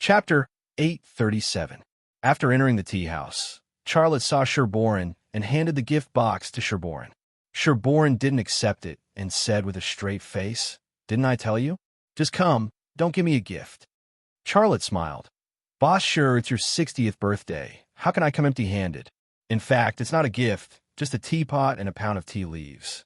Chapter 837. After entering the tea house, Charlotte saw Sherborne and handed the gift box to Sherborne. Sherborne didn't accept it and said with a straight face, "Didn't I tell you? Just come, don't give me a gift." Charlotte smiled. "Boss, sure, it's your 60th birthday. How can I come empty-handed? In fact, it's not a gift, just a teapot and a pound of tea leaves."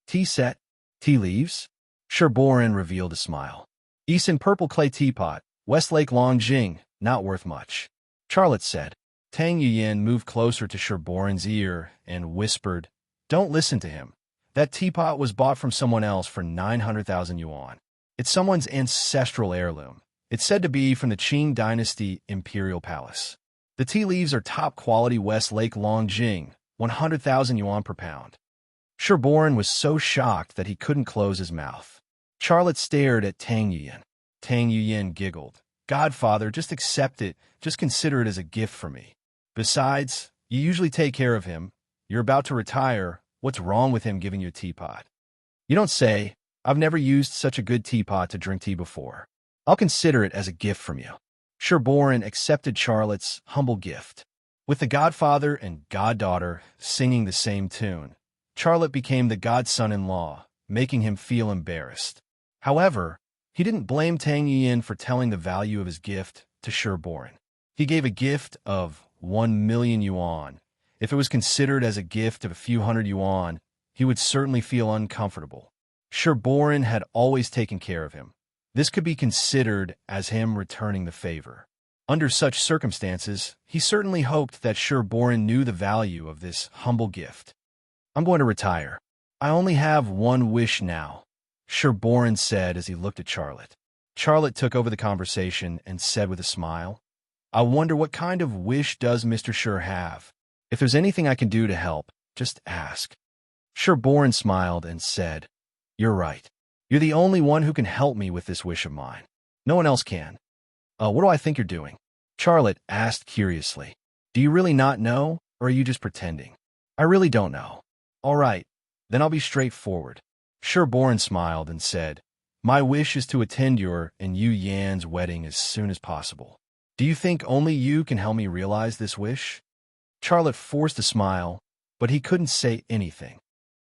"Tea set? Tea leaves?" Sherborne revealed a smile. "Easton purple clay teapot, Westlake Longjing, not worth much," Charlotte said. Tang Yuyin moved closer to Sherborne's ear and whispered, "Don't listen to him. That teapot was bought from someone else for 900,000 yuan. It's someone's ancestral heirloom. It's said to be from the Qing Dynasty Imperial Palace. The tea leaves are top-quality Westlake Longjing, 100,000 yuan per pound." Sherborne was so shocked that he couldn't close his mouth. Charlotte stared at Tang Yuyin. Tang Yuyin giggled. "Godfather, just accept it. Just consider it as a gift for me. Besides, you usually take care of him. You're about to retire. What's wrong with him giving you a teapot?" "You don't say. I've never used such a good teapot to drink tea before. I'll consider it as a gift from you." Sherborne accepted Charlotte's humble gift. With the godfather and goddaughter singing the same tune, Charlotte became the godson-in-law, making him feel embarrassed. However, he didn't blame Tang Yuyin for telling the value of his gift to Sherborne. He gave a gift of 1 million yuan. If it was considered as a gift of a few hundred yuan, he would certainly feel uncomfortable. Sherborne had always taken care of him. This could be considered as him returning the favor. Under such circumstances, he certainly hoped that Sherborne knew the value of this humble gift. "I'm going to retire. I only have one wish now," Sherborne said as he looked at Charlotte. Charlotte took over the conversation and said with a smile, "I wonder what kind of wish does Mr. Sher have? If there's anything I can do to help, just ask." Sherborne smiled and said, "You're right. You're the only one who can help me with this wish of mine. No one else can." What do I think you're doing?" Charlotte asked curiously. "Do you really not know, or are you just pretending?" "I really don't know." "All right, then I'll be straightforward." Sherborne smiled and said, "My wish is to attend your and Yu Yan's wedding as soon as possible. Do you think only you can help me realize this wish?" Charlotte forced a smile, but he couldn't say anything.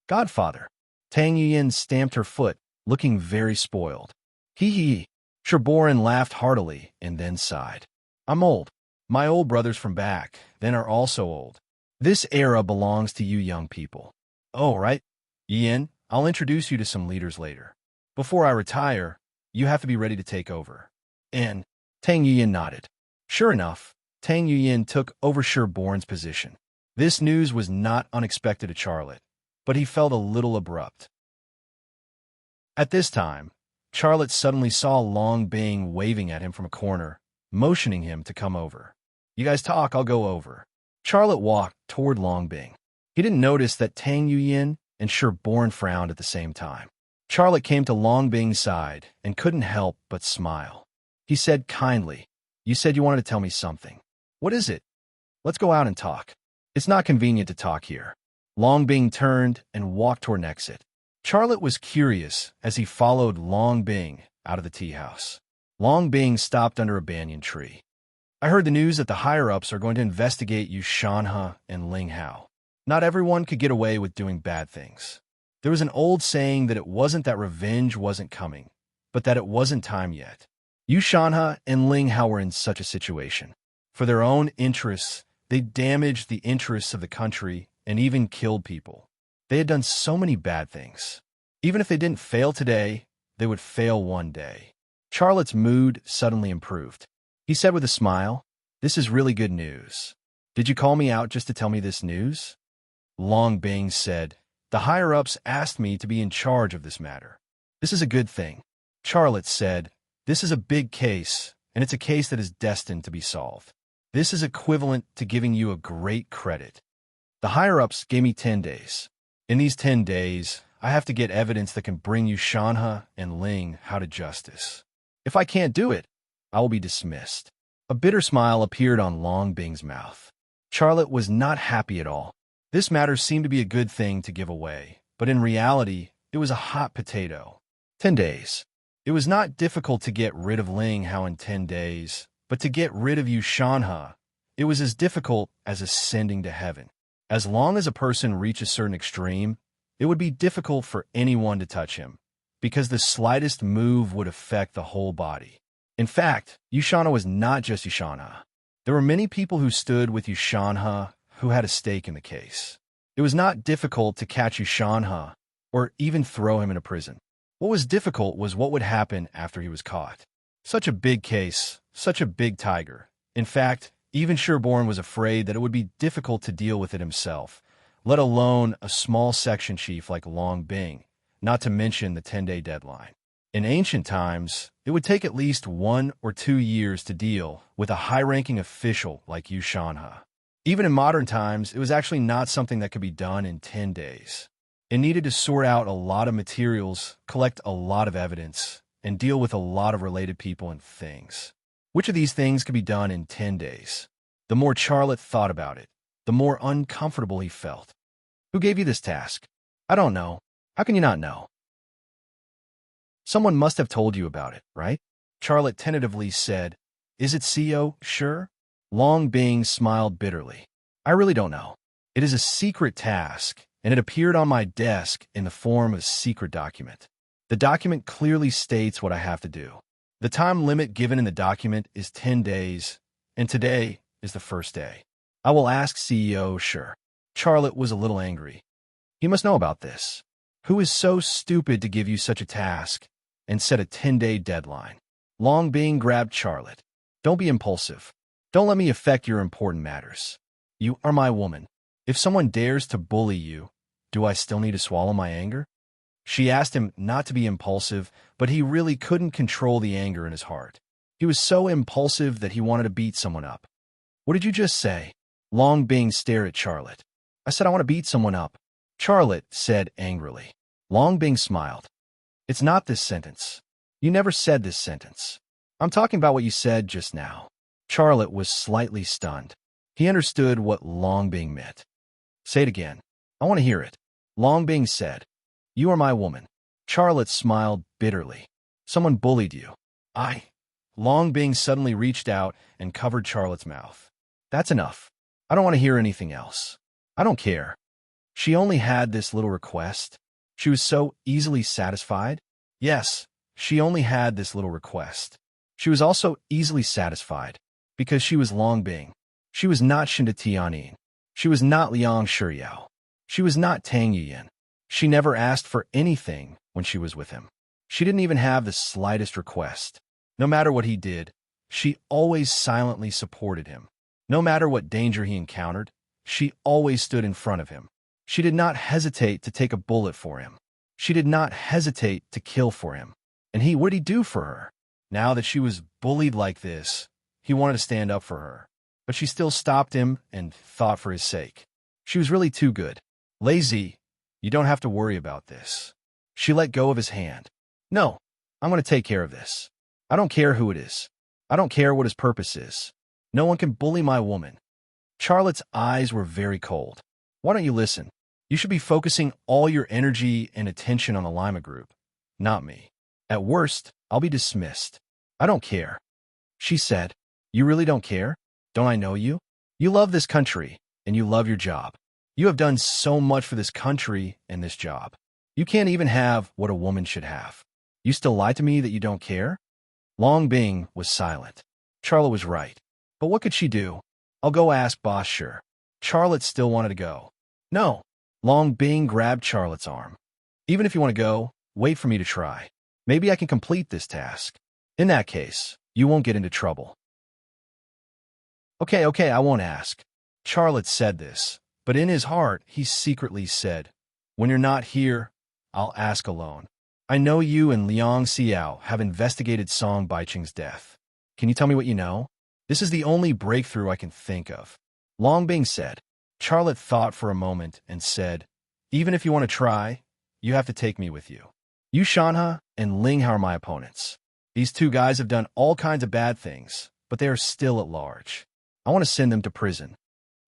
"Godfather." Tang Yuyin stamped her foot, looking very spoiled. "Hee hee." Sherborne laughed heartily and then sighed. "I'm old. My old brothers from back then are also old. This era belongs to you young people." "Oh, right. Yin, I'll introduce you to some leaders later. Before I retire, you have to be ready to take over." And Tang Yuyin nodded. Sure enough, Tang Yuyin took over Sherborne's position. This news was not unexpected to Charlotte, but he felt a little abrupt. At this time, Charlotte suddenly saw Long Bing waving at him from a corner, motioning him to come over. "You guys talk, I'll go over." Charlotte walked toward Long Bing. He didn't notice that Tang Yuyin and Sherborne frowned at the same time. Charlotte came to Long Bing's side and couldn't help but smile. He said kindly, "You said you wanted to tell me something. What is it? Let's go out and talk." "It's not convenient to talk here." Long Bing turned and walked toward an exit. Charlotte was curious as he followed Long Bing out of the tea house. Long Bing stopped under a banyan tree. "I heard the news that the higher-ups are going to investigate Yu Shanhe and Ling Hao. Not everyone could get away with doing bad things. There was an old saying that it wasn't that revenge wasn't coming, but that it wasn't time yet. Yu Shanhe and Ling Hao were in such a situation. For their own interests, they damaged the interests of the country and even killed people. They had done so many bad things. Even if they didn't fail today, they would fail one day." Charlotte's mood suddenly improved. He said with a smile, "This is really good news. Did you call me out just to tell me this news?" Long Bing said, "The higher-ups asked me to be in charge of this matter. This is a good thing." Charlotte said, "This is a big case, and it's a case that is destined to be solved. This is equivalent to giving you a great credit. The higher-ups gave me 10 days. In these 10 days, I have to get evidence that can bring you Shanhe and Ling Hao to justice. If I can't do it, I will be dismissed." A bitter smile appeared on Long Bing's mouth. Charlotte was not happy at all. This matter seemed to be a good thing to give away, but in reality, it was a hot potato. 10 days. It was not difficult to get rid of Ling Hao in 10 days, But to get rid of Yushanha, it was as difficult as ascending to heaven. As long as a person reached a certain extreme, it would be difficult for anyone to touch him, because the slightest move would affect the whole body. In fact, Yushanha was not just Yushanha. There were many people who stood with Yushanha who had a stake in the case. It was not difficult to catch Yushanha or even throw him in a prison. What was difficult was what would happen after he was caught. Such a big case, such a big tiger. In fact, even Sherborne was afraid that it would be difficult to deal with it himself, let alone a small section chief like Long Bing, not to mention the 10-day deadline. In ancient times, it would take at least 1 or 2 years to deal with a high-ranking official like Yushanha. Even in modern times, it was actually not something that could be done in 10 days. It needed to sort out a lot of materials, collect a lot of evidence, and deal with a lot of related people and things. Which of these things could be done in 10 days? The more Charlotte thought about it, the more uncomfortable he felt. Who gave you this task? I don't know. How can you not know? Someone must have told you about it, right? Charlotte tentatively said, Is it CO, sure? Long Bing smiled bitterly. I really don't know. It is a secret task, and it appeared on my desk in the form of a secret document. The document clearly states what I have to do. The time limit given in the document is 10 days, and today is the first day. I will ask CEO, sure. Charlotte was a little angry. He must know about this. Who is so stupid to give you such a task and set a 10-day deadline? Long Bing grabbed Charlotte. Don't be impulsive. Don't let me affect your important matters. You are my woman. If someone dares to bully you, do I still need to swallow my anger? She asked him not to be impulsive, but he really couldn't control the anger in his heart. He was so impulsive that he wanted to beat someone up. What did you just say? Long Bing stared at Charlotte. I said I want to beat someone up, Charlotte said angrily. Long Bing smiled. It's not this sentence. You never said this sentence. I'm talking about what you said just now. Charlotte was slightly stunned. He understood what Long Bing meant. Say it again. I want to hear it. Long Bing said, You are my woman. Charlotte smiled bitterly. Someone bullied you. Long Bing suddenly reached out and covered Charlotte's mouth. That's enough. I don't want to hear anything else. I don't care. She only had this little request. She was so easily satisfied. Yes, she only had this little request. She was also easily satisfied because she was Long Bing. She was not Shinda Tianin. She was not Liang Shiryao. She was not Tang Yuyan. She never asked for anything when she was with him. She didn't even have the slightest request. No matter what he did, she always silently supported him. No matter what danger he encountered, she always stood in front of him. She did not hesitate to take a bullet for him. She did not hesitate to kill for him. And what did he do for her? Now that she was bullied like this, he wanted to stand up for her. But she still stopped him and thought for his sake. She was really too good. Lazy, you don't have to worry about this. She let go of his hand. No, I'm going to take care of this. I don't care who it is. I don't care what his purpose is. No one can bully my woman. Charlotte's eyes were very cold. Why don't you listen? You should be focusing all your energy and attention on the Lima group, not me. At worst, I'll be dismissed. I don't care. She said, You really don't care? Don't I know you? You love this country, and you love your job. You have done so much for this country and this job. You can't even have what a woman should have. You still lie to me that you don't care? Long Bing was silent. Charlotte was right. But what could she do? I'll go ask Boss Sure. Charlotte still wanted to go. No. Long Bing grabbed Charlotte's arm. Even if you want to go, wait for me to try. Maybe I can complete this task. In that case, you won't get into trouble. Okay, I won't ask. Charlotte said this, but in his heart, he secretly said, When you're not here, I'll ask alone. I know you and Liang Xiao have investigated Song Baiching's death. Can you tell me what you know? This is the only breakthrough I can think of. Long Bing said. Charlotte thought for a moment and said, Even if you want to try, you have to take me with you. You Shanha and Ling Hao are my opponents. These two guys have done all kinds of bad things, but they are still at large. I want to send them to prison.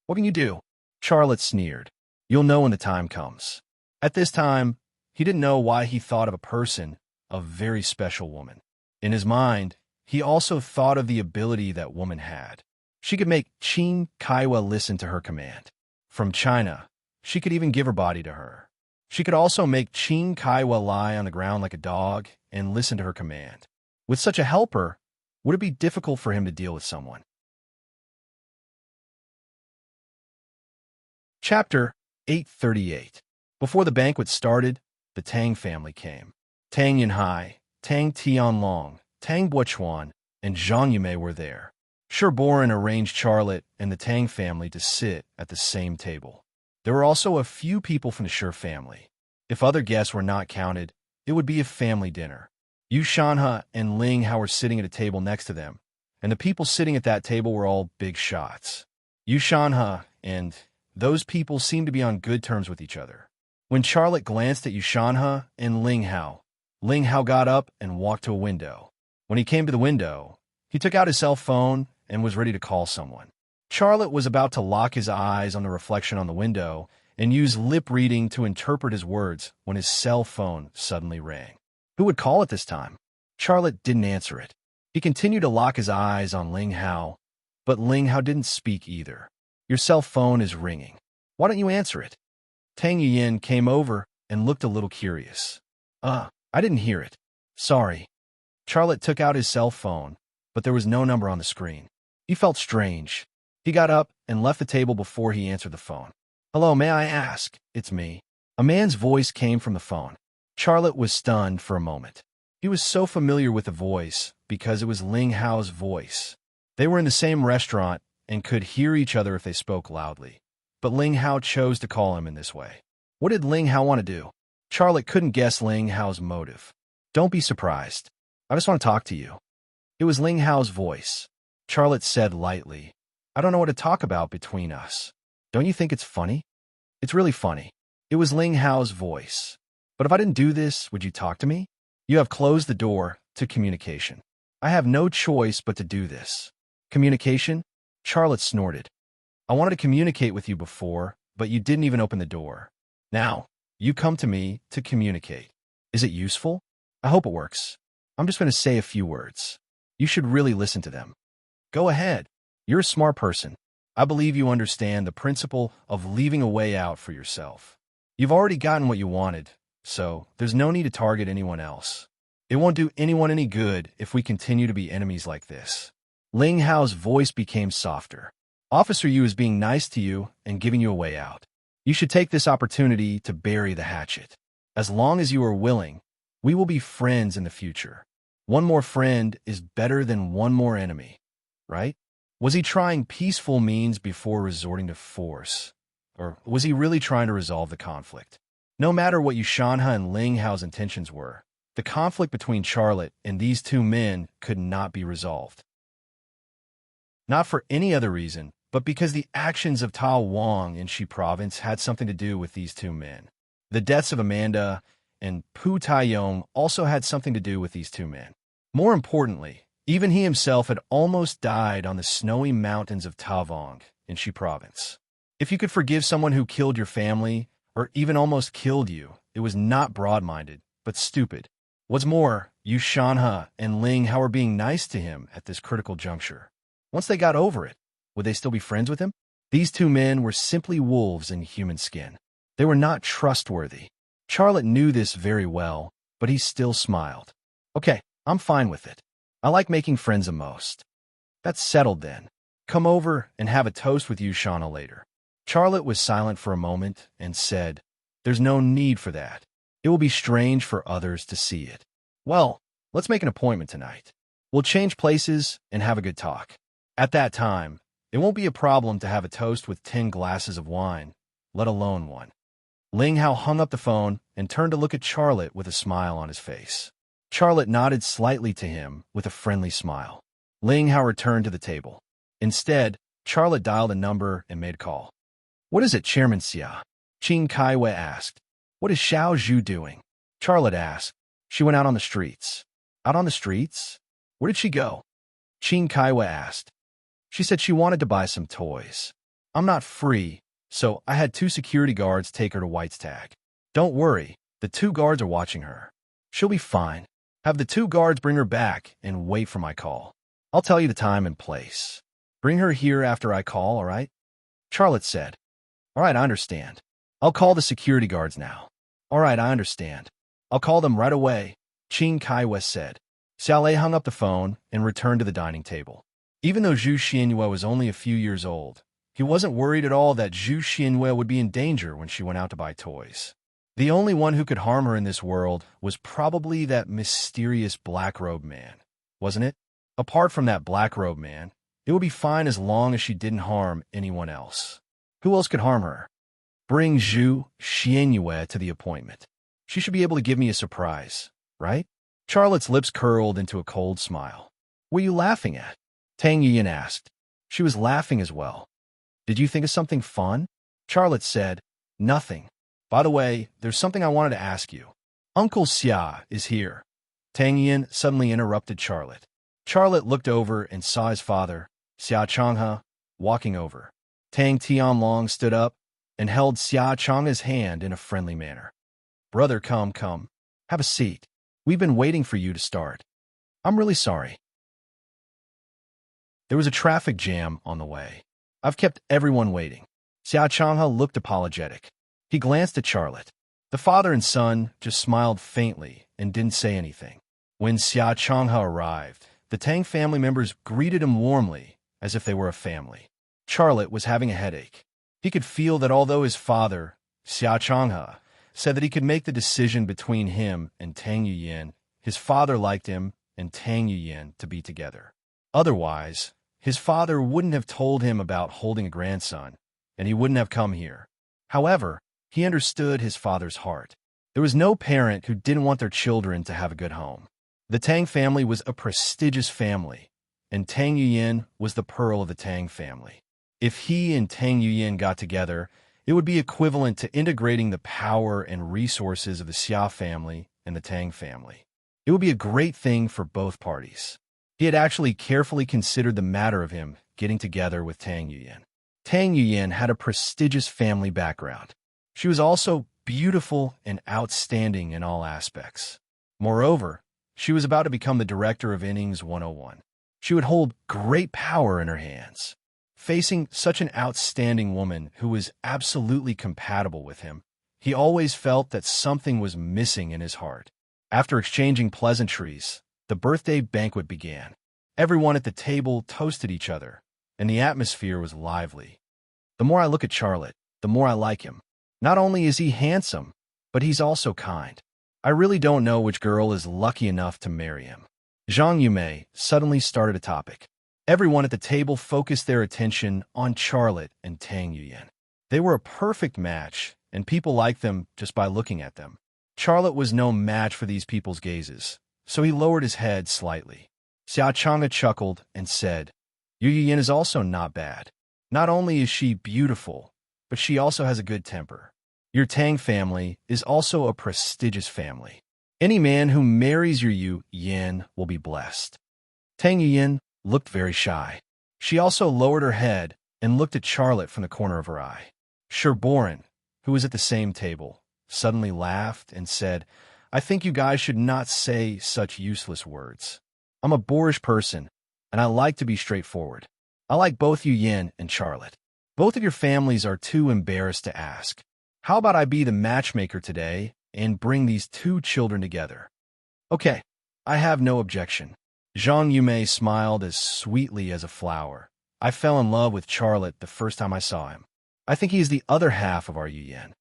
What can you do? Charlotte sneered. You'll know when the time comes. At this time, he didn't know why he thought of a person, a very special woman. In his mind, he also thought of the ability that woman had. She could make Qin Kaiwa listen to her command. From China, she could even give her body to her. She could also make Qin Kaiwa lie on the ground like a dog and listen to her command. With such a helper, would it be difficult for him to deal with someone? Chapter 838. Before the banquet started, the Tang family came. Tang Yunhai, Tang Tianlong, Tang Buochuan, and Zhang Yumei were there. Sherboran arranged Charlotte and the Tang family to sit at the same table. There were also a few people from the Shi family. If other guests were not counted, it would be a family dinner. Yu Shanhe and Ling Hao were sitting at a table next to them, and the people sitting at that table were all big shots. Yu Shanhe and those people seemed to be on good terms with each other. When Charlotte glanced at Yu Shanhe and Ling Hao got up and walked to a window. When he came to the window, he took out his cell phone and was ready to call someone. Charlotte was about to lock his eyes on the reflection on the window and use lip reading to interpret his words when his cell phone suddenly rang. Who would call it this time? Charlotte didn't answer it. He continued to lock his eyes on Ling Hao, but Ling Hao didn't speak either. Your cell phone is ringing. Why don't you answer it? Tang Yin came over and looked a little curious. I didn't hear it. Sorry. Charlotte took out his cell phone, but there was no number on the screen. He felt strange. He got up and left the table before he answered the phone. Hello, may I ask? It's me. A man's voice came from the phone. Charlotte was stunned for a moment. He was so familiar with the voice because it was Ling Hao's voice. They were in the same restaurant and could hear each other if they spoke loudly. But Ling Hao chose to call him in this way. What did Ling Hao want to do? Charlotte couldn't guess Ling Hao's motive. Don't be surprised. I just want to talk to you. It was Ling Hao's voice. Charlotte said lightly, I don't know what to talk about between us. Don't you think it's funny? It's really funny. It was Ling Hao's voice. But if I didn't do this, would you talk to me? You have closed the door to communication. I have no choice but to do this. Communication? Charlotte snorted. I wanted to communicate with you before, but you didn't even open the door. Now, you come to me to communicate. Is it useful? I hope it works. I'm just going to say a few words. You should really listen to them. Go ahead. You're a smart person. I believe you understand the principle of leaving a way out for yourself. You've already gotten what you wanted, so there's no need to target anyone else. It won't do anyone any good if we continue to be enemies like this. Ling Hao's voice became softer. Officer Yu is being nice to you and giving you a way out. You should take this opportunity to bury the hatchet. As long as you are willing, we will be friends in the future. One more friend is better than one more enemy, right? Was he trying peaceful means before resorting to force? Or was he really trying to resolve the conflict? No matter what Yu Shanhe and Ling Hao's intentions were, the conflict between Charlotte and these two men could not be resolved. Not for any other reason, but because the actions of Tao Wang in Shi province had something to do with these two men. The deaths of Amanda and Pu Taiyong also had something to do with these two men. More importantly, even he himself had almost died on the snowy mountains of Tavong in Shi province. If you could forgive someone who killed your family, or even almost killed you, it was not broad-minded, but stupid. What's more, Yu Shanhe and Ling Hao were being nice to him at this critical juncture. Once they got over it, would they still be friends with him? These two men were simply wolves in human skin. They were not trustworthy. Charlotte knew this very well, but he still smiled. Okay, I'm fine with it. I like making friends the most. That's settled then. Come over and have a toast with Yu Shanhe later. Charlotte was silent for a moment and said, There's no need for that. It will be strange for others to see it. Well, let's make an appointment tonight. We'll change places and have a good talk. At that time, it won't be a problem to have a toast with 10 glasses of wine, let alone one. Ling Hao hung up the phone and turned to look at Charlotte with a smile on his face. Charlotte nodded slightly to him with a friendly smile. Ling Hao returned to the table. Instead, Charlotte dialed a number and made a call. What is it, Chairman Xia? Qin Kaiwei asked. What is Xiao Zhu doing? Charlotte asked. She went out on the streets. Out on the streets? Where did she go? Qin Kaiwei asked. She said she wanted to buy some toys. I'm not free, so I had 2 security guards take her to White's Tag. Don't worry, the 2 guards are watching her. She'll be fine. Have the 2 guards bring her back and wait for my call. I'll tell you the time and place. Bring her here after I call, all right? Charlotte said. All right, I understand. I'll call the security guards now. All right, I understand. I'll call them right away, Qin Kaiwei said. Xiaolei hung up the phone and returned to the dining table. Even though Zhu Xianyue was only a few years old, he wasn't worried at all that Zhu Xianyue would be in danger when she went out to buy toys. The only one who could harm her in this world was probably that mysterious black-robed man, wasn't it? Apart from that black-robed man, it would be fine as long as she didn't harm anyone else. Who else could harm her? Bring Zhu Xianyue to the appointment. She should be able to give me a surprise, right? Charlotte's lips curled into a cold smile. What are you laughing at? Tang Yuyan asked. She was laughing as well. Did you think of something fun? Charlotte said, Nothing. By the way, there's something I wanted to ask you. Uncle Xia is here. Tang Yuyan suddenly interrupted Charlotte. Charlotte looked over and saw his father, Xia Changhe, walking over. Tang Tianlong stood up and held Xia Changhe's hand in a friendly manner. Brother, come. Have a seat. We've been waiting for you to start. I'm really sorry. There was a traffic jam on the way. I've kept everyone waiting. Xia Changhe looked apologetic. He glanced at Charlotte. The father and son just smiled faintly and didn't say anything. When Xia Changhe arrived, the Tang family members greeted him warmly, as if they were a family. Charlotte was having a headache. He could feel that although his father, Xia Changhe, said that he could make the decision between him and Tang Yuyan, his father liked him and Tang Yuyan to be together. Otherwise, his father wouldn't have told him about holding a grandson, and he wouldn't have come here. However, he understood his father's heart. There was no parent who didn't want their children to have a good home. The Tang family was a prestigious family, and Tang Yuyan was the pearl of the Tang family. If he and Tang Yuyan got together, it would be equivalent to integrating the power and resources of the Xia family and the Tang family. It would be a great thing for both parties. He had actually carefully considered the matter of him getting together with Tang Yuyan. Tang Yuyan had a prestigious family background. She was also beautiful and outstanding in all aspects. Moreover, she was about to become the director of Innings 101. She would hold great power in her hands. Facing such an outstanding woman who was absolutely compatible with him, he always felt that something was missing in his heart. After exchanging pleasantries, the birthday banquet began. Everyone at the table toasted each other, and the atmosphere was lively. The more I look at Charlotte, the more I like him. Not only is he handsome, but he's also kind. I really don't know which girl is lucky enough to marry him. Zhang Yumei suddenly started a topic. Everyone at the table focused their attention on Charlotte and Tang Yuyan. They were a perfect match, and people liked them just by looking at them. Charlotte was no match for these people's gazes, so he lowered his head slightly. Xia Changhe chuckled and said, Yu Yuyan is also not bad. Not only is she beautiful, but she also has a good temper. Your Tang family is also a prestigious family. Any man who marries your Yu Yan will be blessed. Tang Yuyan looked very shy. She also lowered her head and looked at Charlotte from the corner of her eye. Sherborin, who was at the same table, suddenly laughed and said, I think you guys should not say such useless words. I'm a boorish person, and I like to be straightforward. I like both Yu Yan and Charlotte. Both of your families are too embarrassed to ask. How about I be the matchmaker today and bring these 2 children together? Okay, I have no objection. Zhang Yumei smiled as sweetly as a flower. I fell in love with Charlotte the first time I saw him. I think he is the other half of our Yu Yan.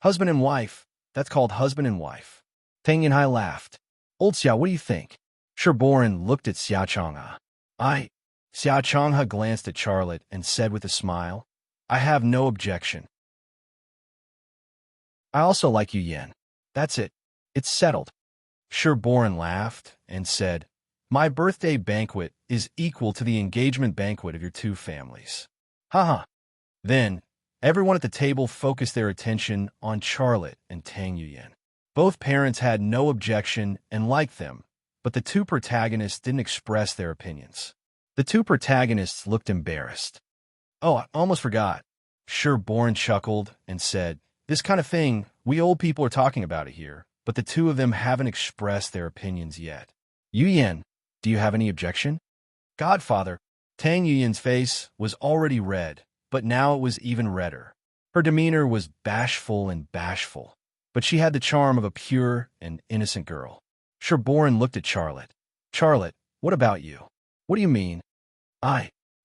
Husband and wife, that's called husband and wife. Tang Yanhai laughed. Old Xia, what do you think? Sherborin looked at Xia Changhe. Xia Changhe glanced at Charlotte and said with a smile, I have no objection. I also like Yu Yan. That's it. It's settled. Sherborin laughed and said, My birthday banquet is equal to the engagement banquet of your 2 families. Haha. Then, everyone at the table focused their attention on Charlotte and Tang Yuyan. Both parents had no objection and liked them, but the 2 protagonists didn't express their opinions. The 2 protagonists looked embarrassed. Oh, I almost forgot. Sherborin chuckled and said, This kind of thing, we old people are talking about it here, but the 2 of them haven't expressed their opinions yet. Yu Yan, do you have any objection? Godfather. Tang Yuyan's face was already red, but now it was even redder. Her demeanor was bashful, but she had the charm of a pure and innocent girl. Sherborne looked at Charlotte. Charlotte, what about you? What do you mean?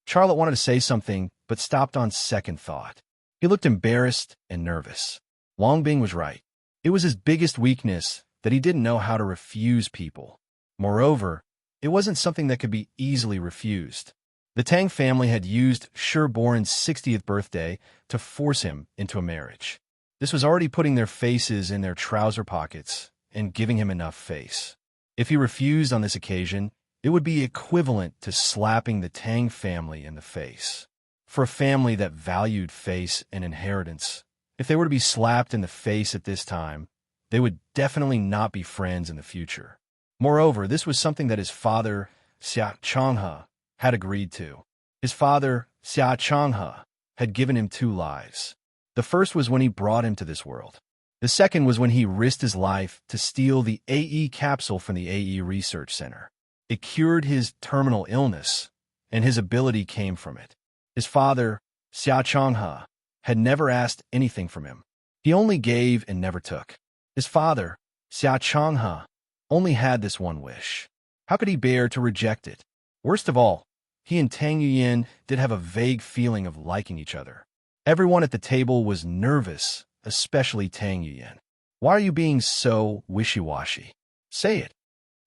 Charlotte wanted to say something, but stopped on second thought. He looked embarrassed and nervous. Longbing was right. It was his biggest weakness that he didn't know how to refuse people. Moreover, it wasn't something that could be easily refused. The Tang family had used Sherborne's 60th birthday to force him into a marriage. This was already putting their faces in their trouser pockets and giving him enough face. If he refused on this occasion, it would be equivalent to slapping the Tang family in the face. For a family that valued face and inheritance, if they were to be slapped in the face at this time, they would definitely not be friends in the future. Moreover, this was something that his father, Xia Changhe, had agreed to. His father, Xia Changhe, had given him 2 lives. The first was when he brought him to this world. The second was when he risked his life to steal the AE capsule from the AE Research Center. It cured his terminal illness, and his ability came from it. His father, Xia Changhe, had never asked anything from him. He only gave and never took. His father, Xia Changhe, only had this one wish. How could he bear to reject it? Worst of all, he and Tang Yuyan did have a vague feeling of liking each other. Everyone at the table was nervous, especially Tang Yuyan. Why are you being so wishy-washy? Say it.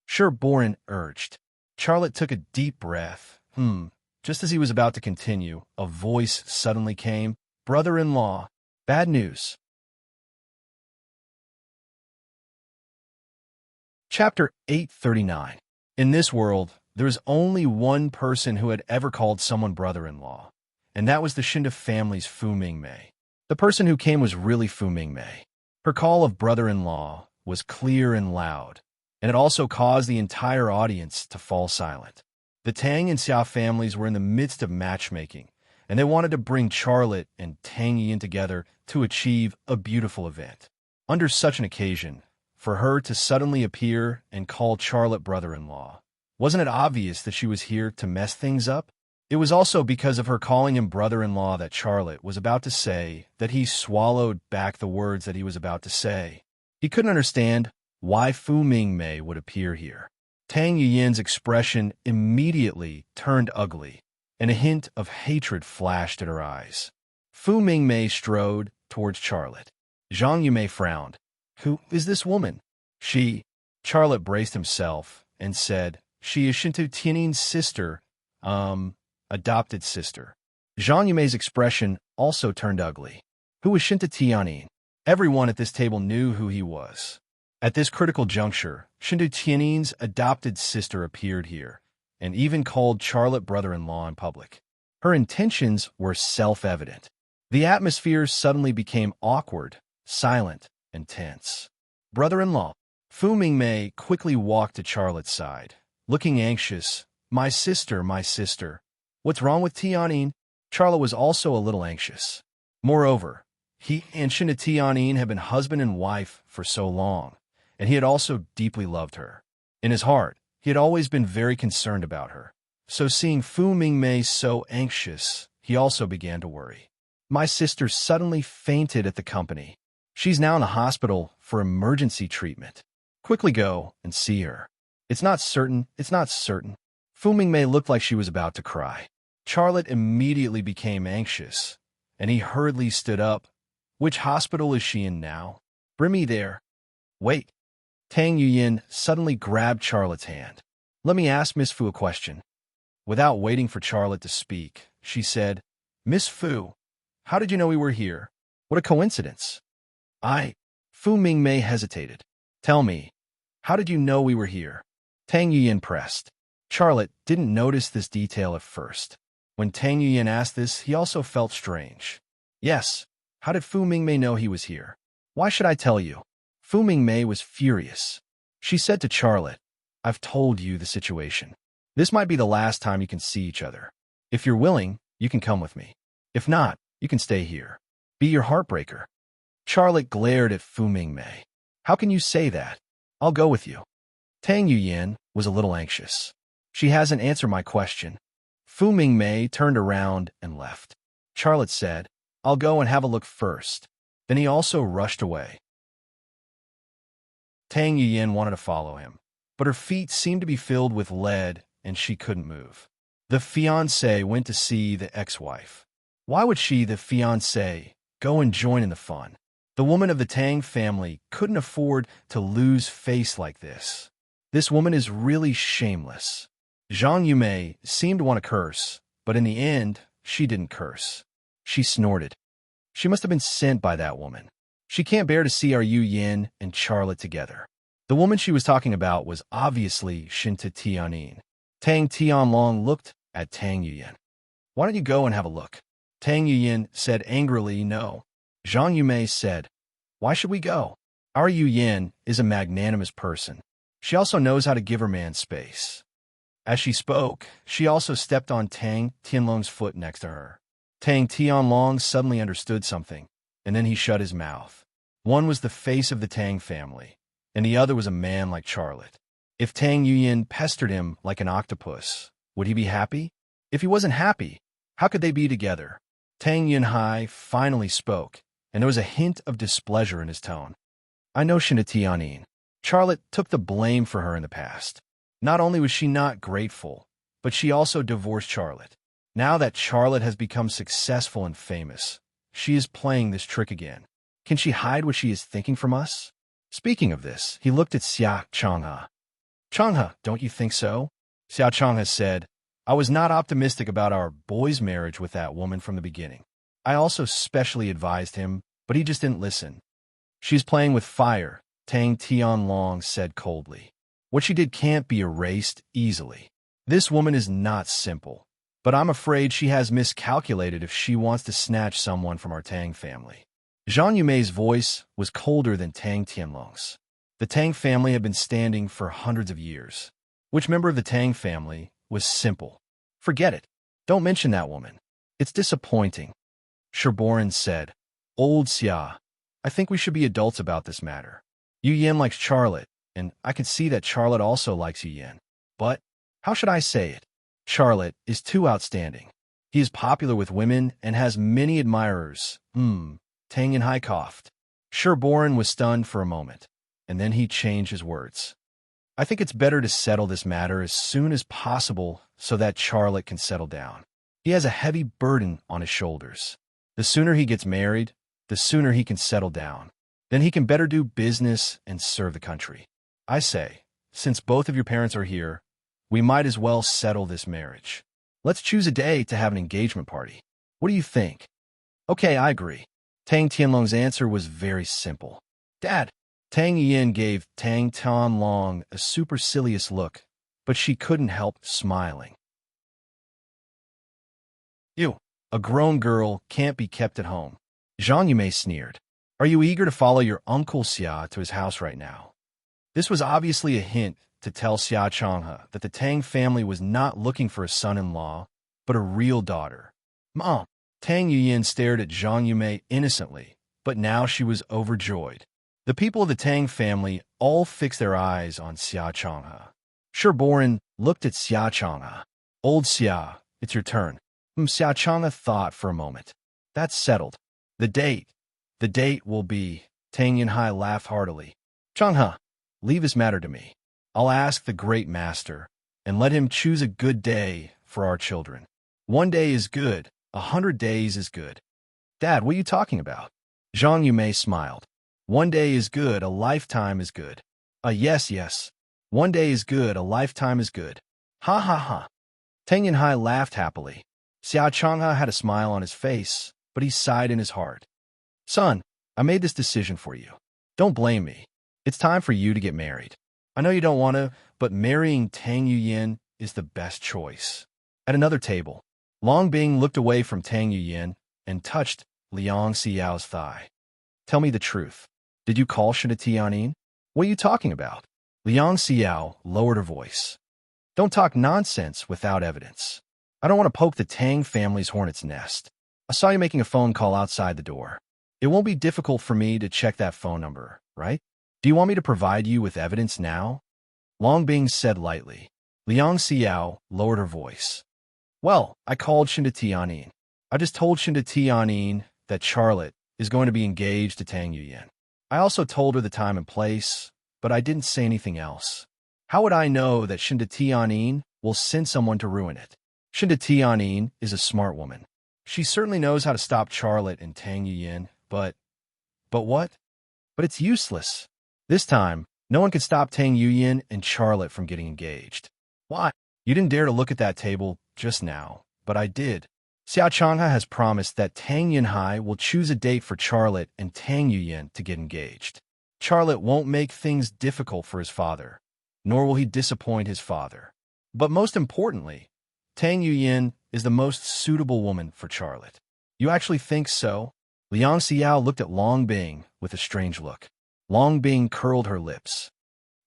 Sherborne urged. Charlotte took a deep breath. Just as he was about to continue, a voice suddenly came. Brother-in-law. Bad news. Chapter 839. In this world, there is only one person who had ever called someone brother-in-law, and that was the Shinda family's Fu Mingmei. The person who came was really Fu Mingmei. Her call of brother-in-law was clear and loud, and it also caused the entire audience to fall silent. The Tang and Xia families were in the midst of matchmaking, and they wanted to bring Charlotte and Tang Yin together to achieve a beautiful event. Under such an occasion, for her to suddenly appear and call Charlotte brother-in-law, wasn't it obvious that she was here to mess things up? It was also because of her calling him brother-in-law that Charlotte was about to say that he swallowed back the words that he was about to say. He couldn't understand why Fu Mingmei would appear here. Tang Yuyin's expression immediately turned ugly, and a hint of hatred flashed at her eyes. Fu Mingmei strode towards Charlotte. Zhang Yumei frowned. Who is this woman? Charlotte braced himself and said, she is Shinto Tiannin's sister, adopted sister. Zhang Yumei's expression also turned ugly. Who was Shinto Tiannin? Everyone at this table knew who he was. At this critical juncture, Shinto Tiannin's adopted sister appeared here, and even called Charlotte brother-in-law in public. Her intentions were self-evident. The atmosphere suddenly became awkward, silent, and tense. Brother-in-law. Fu Mingmei quickly walked to Charlotte's side, looking anxious. My sister. What's wrong with Tiannin? Charlotte was also a little anxious. Moreover, he and Shinto Tiannin had been husband and wife for so long, and he had also deeply loved her. In his heart, he had always been very concerned about her. So seeing Fu Mingmei so anxious, he also began to worry. My sister suddenly fainted at the company. She's now in the hospital for emergency treatment. Quickly go and see her. It's not certain. Fu Mingmei looked like she was about to cry. Charlotte immediately became anxious, and he hurriedly stood up. Which hospital is she in now? Bring me there. Wait. Tang Yuyin suddenly grabbed Charlotte's hand. Let me ask Miss Fu a question. Without waiting for Charlotte to speak, she said, Miss Fu, how did you know we were here? What a coincidence. Fu Mingmei hesitated. Tell me, how did you know we were here? Tang Yuyin pressed. Charlotte didn't notice this detail at first. When Tang Yuyin asked this, he also felt strange. Yes, how did Fu Mingmei know he was here? Why should I tell you? Fu Mingmei was furious. She said to Charlotte, I've told you the situation. This might be the last time you can see each other. If you're willing, you can come with me. If not, you can stay here. Be your heartbreaker. Charlotte glared at Fu Mingmei. How can you say that? I'll go with you. Tang Yuyan was a little anxious. She hasn't answered my question. Fu Mingmei turned around and left. Charlotte said, I'll go and have a look first. Then he also rushed away. Tang Yuyan wanted to follow him, but her feet seemed to be filled with lead and she couldn't move. The fiancé went to see the ex-wife. Why would she, the fiancé, go and join in the fun? The woman of the Tang family couldn't afford to lose face like this. This woman is really shameless. Zhang Yumei seemed to want to curse, but in the end, she didn't curse. She snorted. She must have been sent by that woman. She can't bear to see our Yu Yin and Charlotte together. The woman she was talking about was obviously Shinta Tianin. Tang Tianlong looked at Tang Yuyan. Why don't you go and have a look? Tang Yuyan said angrily no. Zhang Yumei said, why should we go? Our Yu Yin is a magnanimous person. She also knows how to give her man space. As she spoke, she also stepped on Tang Tianlong's foot next to her. Tang Tianlong suddenly understood something, and then he shut his mouth. One was the face of the Tang family, and the other was a man like Charlotte. If Tang Yuyan pestered him like an octopus, would he be happy? If he wasn't happy, how could they be together? Tang Yunhai finally spoke, and there was a hint of displeasure in his tone. I know Shinta Tianin. Charlotte took the blame for her in the past. Not only was she not grateful, but she also divorced Charlotte. Now that Charlotte has become successful and famous, she is playing this trick again. Can she hide what she is thinking from us? Speaking of this, he looked at Xia Changhe. Changhe, don't you think so? Xia Changhe said, I was not optimistic about our boy's marriage with that woman from the beginning. I also specially advised him, but he just didn't listen. She's playing with fire, Tang Tianlong said coldly. What she did can't be erased easily. This woman is not simple, but I'm afraid she has miscalculated if she wants to snatch someone from our Tang family. Zhang Yumei's voice was colder than Tang Tianlong's. The Tang family had been standing for hundreds of years. Which member of the Tang family was simple? Forget it. Don't mention that woman. It's disappointing. Sherboran said, Old Xia, I think we should be adults about this matter. Yu Yin likes Charlotte, and I can see that Charlotte also likes Yu Yin. But, how should I say it? Charlotte is too outstanding. He is popular with women and has many admirers. Tang Yunhai coughed. Sherboran was stunned for a moment, and then he changed his words. I think it's better to settle this matter as soon as possible so that Charlotte can settle down. He has a heavy burden on his shoulders. The sooner he gets married, the sooner he can settle down. Then he can better do business and serve the country. I say, since both of your parents are here, we might as well settle this marriage. Let's choose a day to have an engagement party. What do you think? Okay, I agree. Tang Tianlong's answer was very simple. Dad. Tang Yin gave Tang Tianlong a supercilious look, but she couldn't help smiling. You, a grown girl, can't be kept at home. Zhang Yumei sneered. Are you eager to follow your Uncle Xia to his house right now? This was obviously a hint to tell Xia Changhe that the Tang family was not looking for a son-in-law, but a real daughter. Mom! Tang Yuyan stared at Zhang Yumei innocently, but now she was overjoyed. The people of the Tang family all fixed their eyes on Xia Changhe. Sherboran looked at Xia Changhe. Old Xia, it's your turn. Xia Changhe thought for a moment. That's settled. The date will be... Tang Yunhai laughed heartily. Changhe, leave this matter to me. I'll ask the great master, and let him choose a good day for our children. 1 day is good, 100 days is good. Dad, what are you talking about? Zhang Yumei smiled. 1 day is good, a lifetime is good. Yes. 1 day is good, a lifetime is good. Ha ha ha. Tang Yunhai laughed happily. Xia Changhe had a smile on his face, but he sighed in his heart. Son, I made this decision for you. Don't blame me. It's time for you to get married. I know you don't want to, but marrying Tang Yuyan is the best choice. At another table, Long Bing looked away from Tang Yuyan and touched Liang Xiao's thigh. Tell me the truth. Did you call Shinta Tianin? What are you talking about? Liang Xiao lowered her voice. Don't talk nonsense without evidence. I don't want to poke the Tang family's hornet's nest. I saw you making a phone call outside the door. It won't be difficult for me to check that phone number, right? Do you want me to provide you with evidence now? Long Bing said lightly. Liang Xiao lowered her voice. Well, I called Shinda Tianyin. I just told Shinda Tianyin that Charlotte is going to be engaged to Tang Yuyan. I also told her the time and place, but I didn't say anything else. How would I know that Shinda Tianyin will send someone to ruin it? Shinda Tianyin is a smart woman. She certainly knows how to stop Charlotte and Tang Yuyan, but what? But it's useless. This time, no one could stop Tang Yuyan and Charlotte from getting engaged. Why? You didn't dare to look at that table just now, but I did. Xiao Changha has promised that Tang Yunhai will choose a date for Charlotte and Tang Yuyan to get engaged. Charlotte won't make things difficult for his father, nor will he disappoint his father. But most importantly, Tang Yuyan is the most suitable woman for Charlotte. You actually think so? Liang Xiao looked at Long Bing with a strange look. Long Bing curled her lips.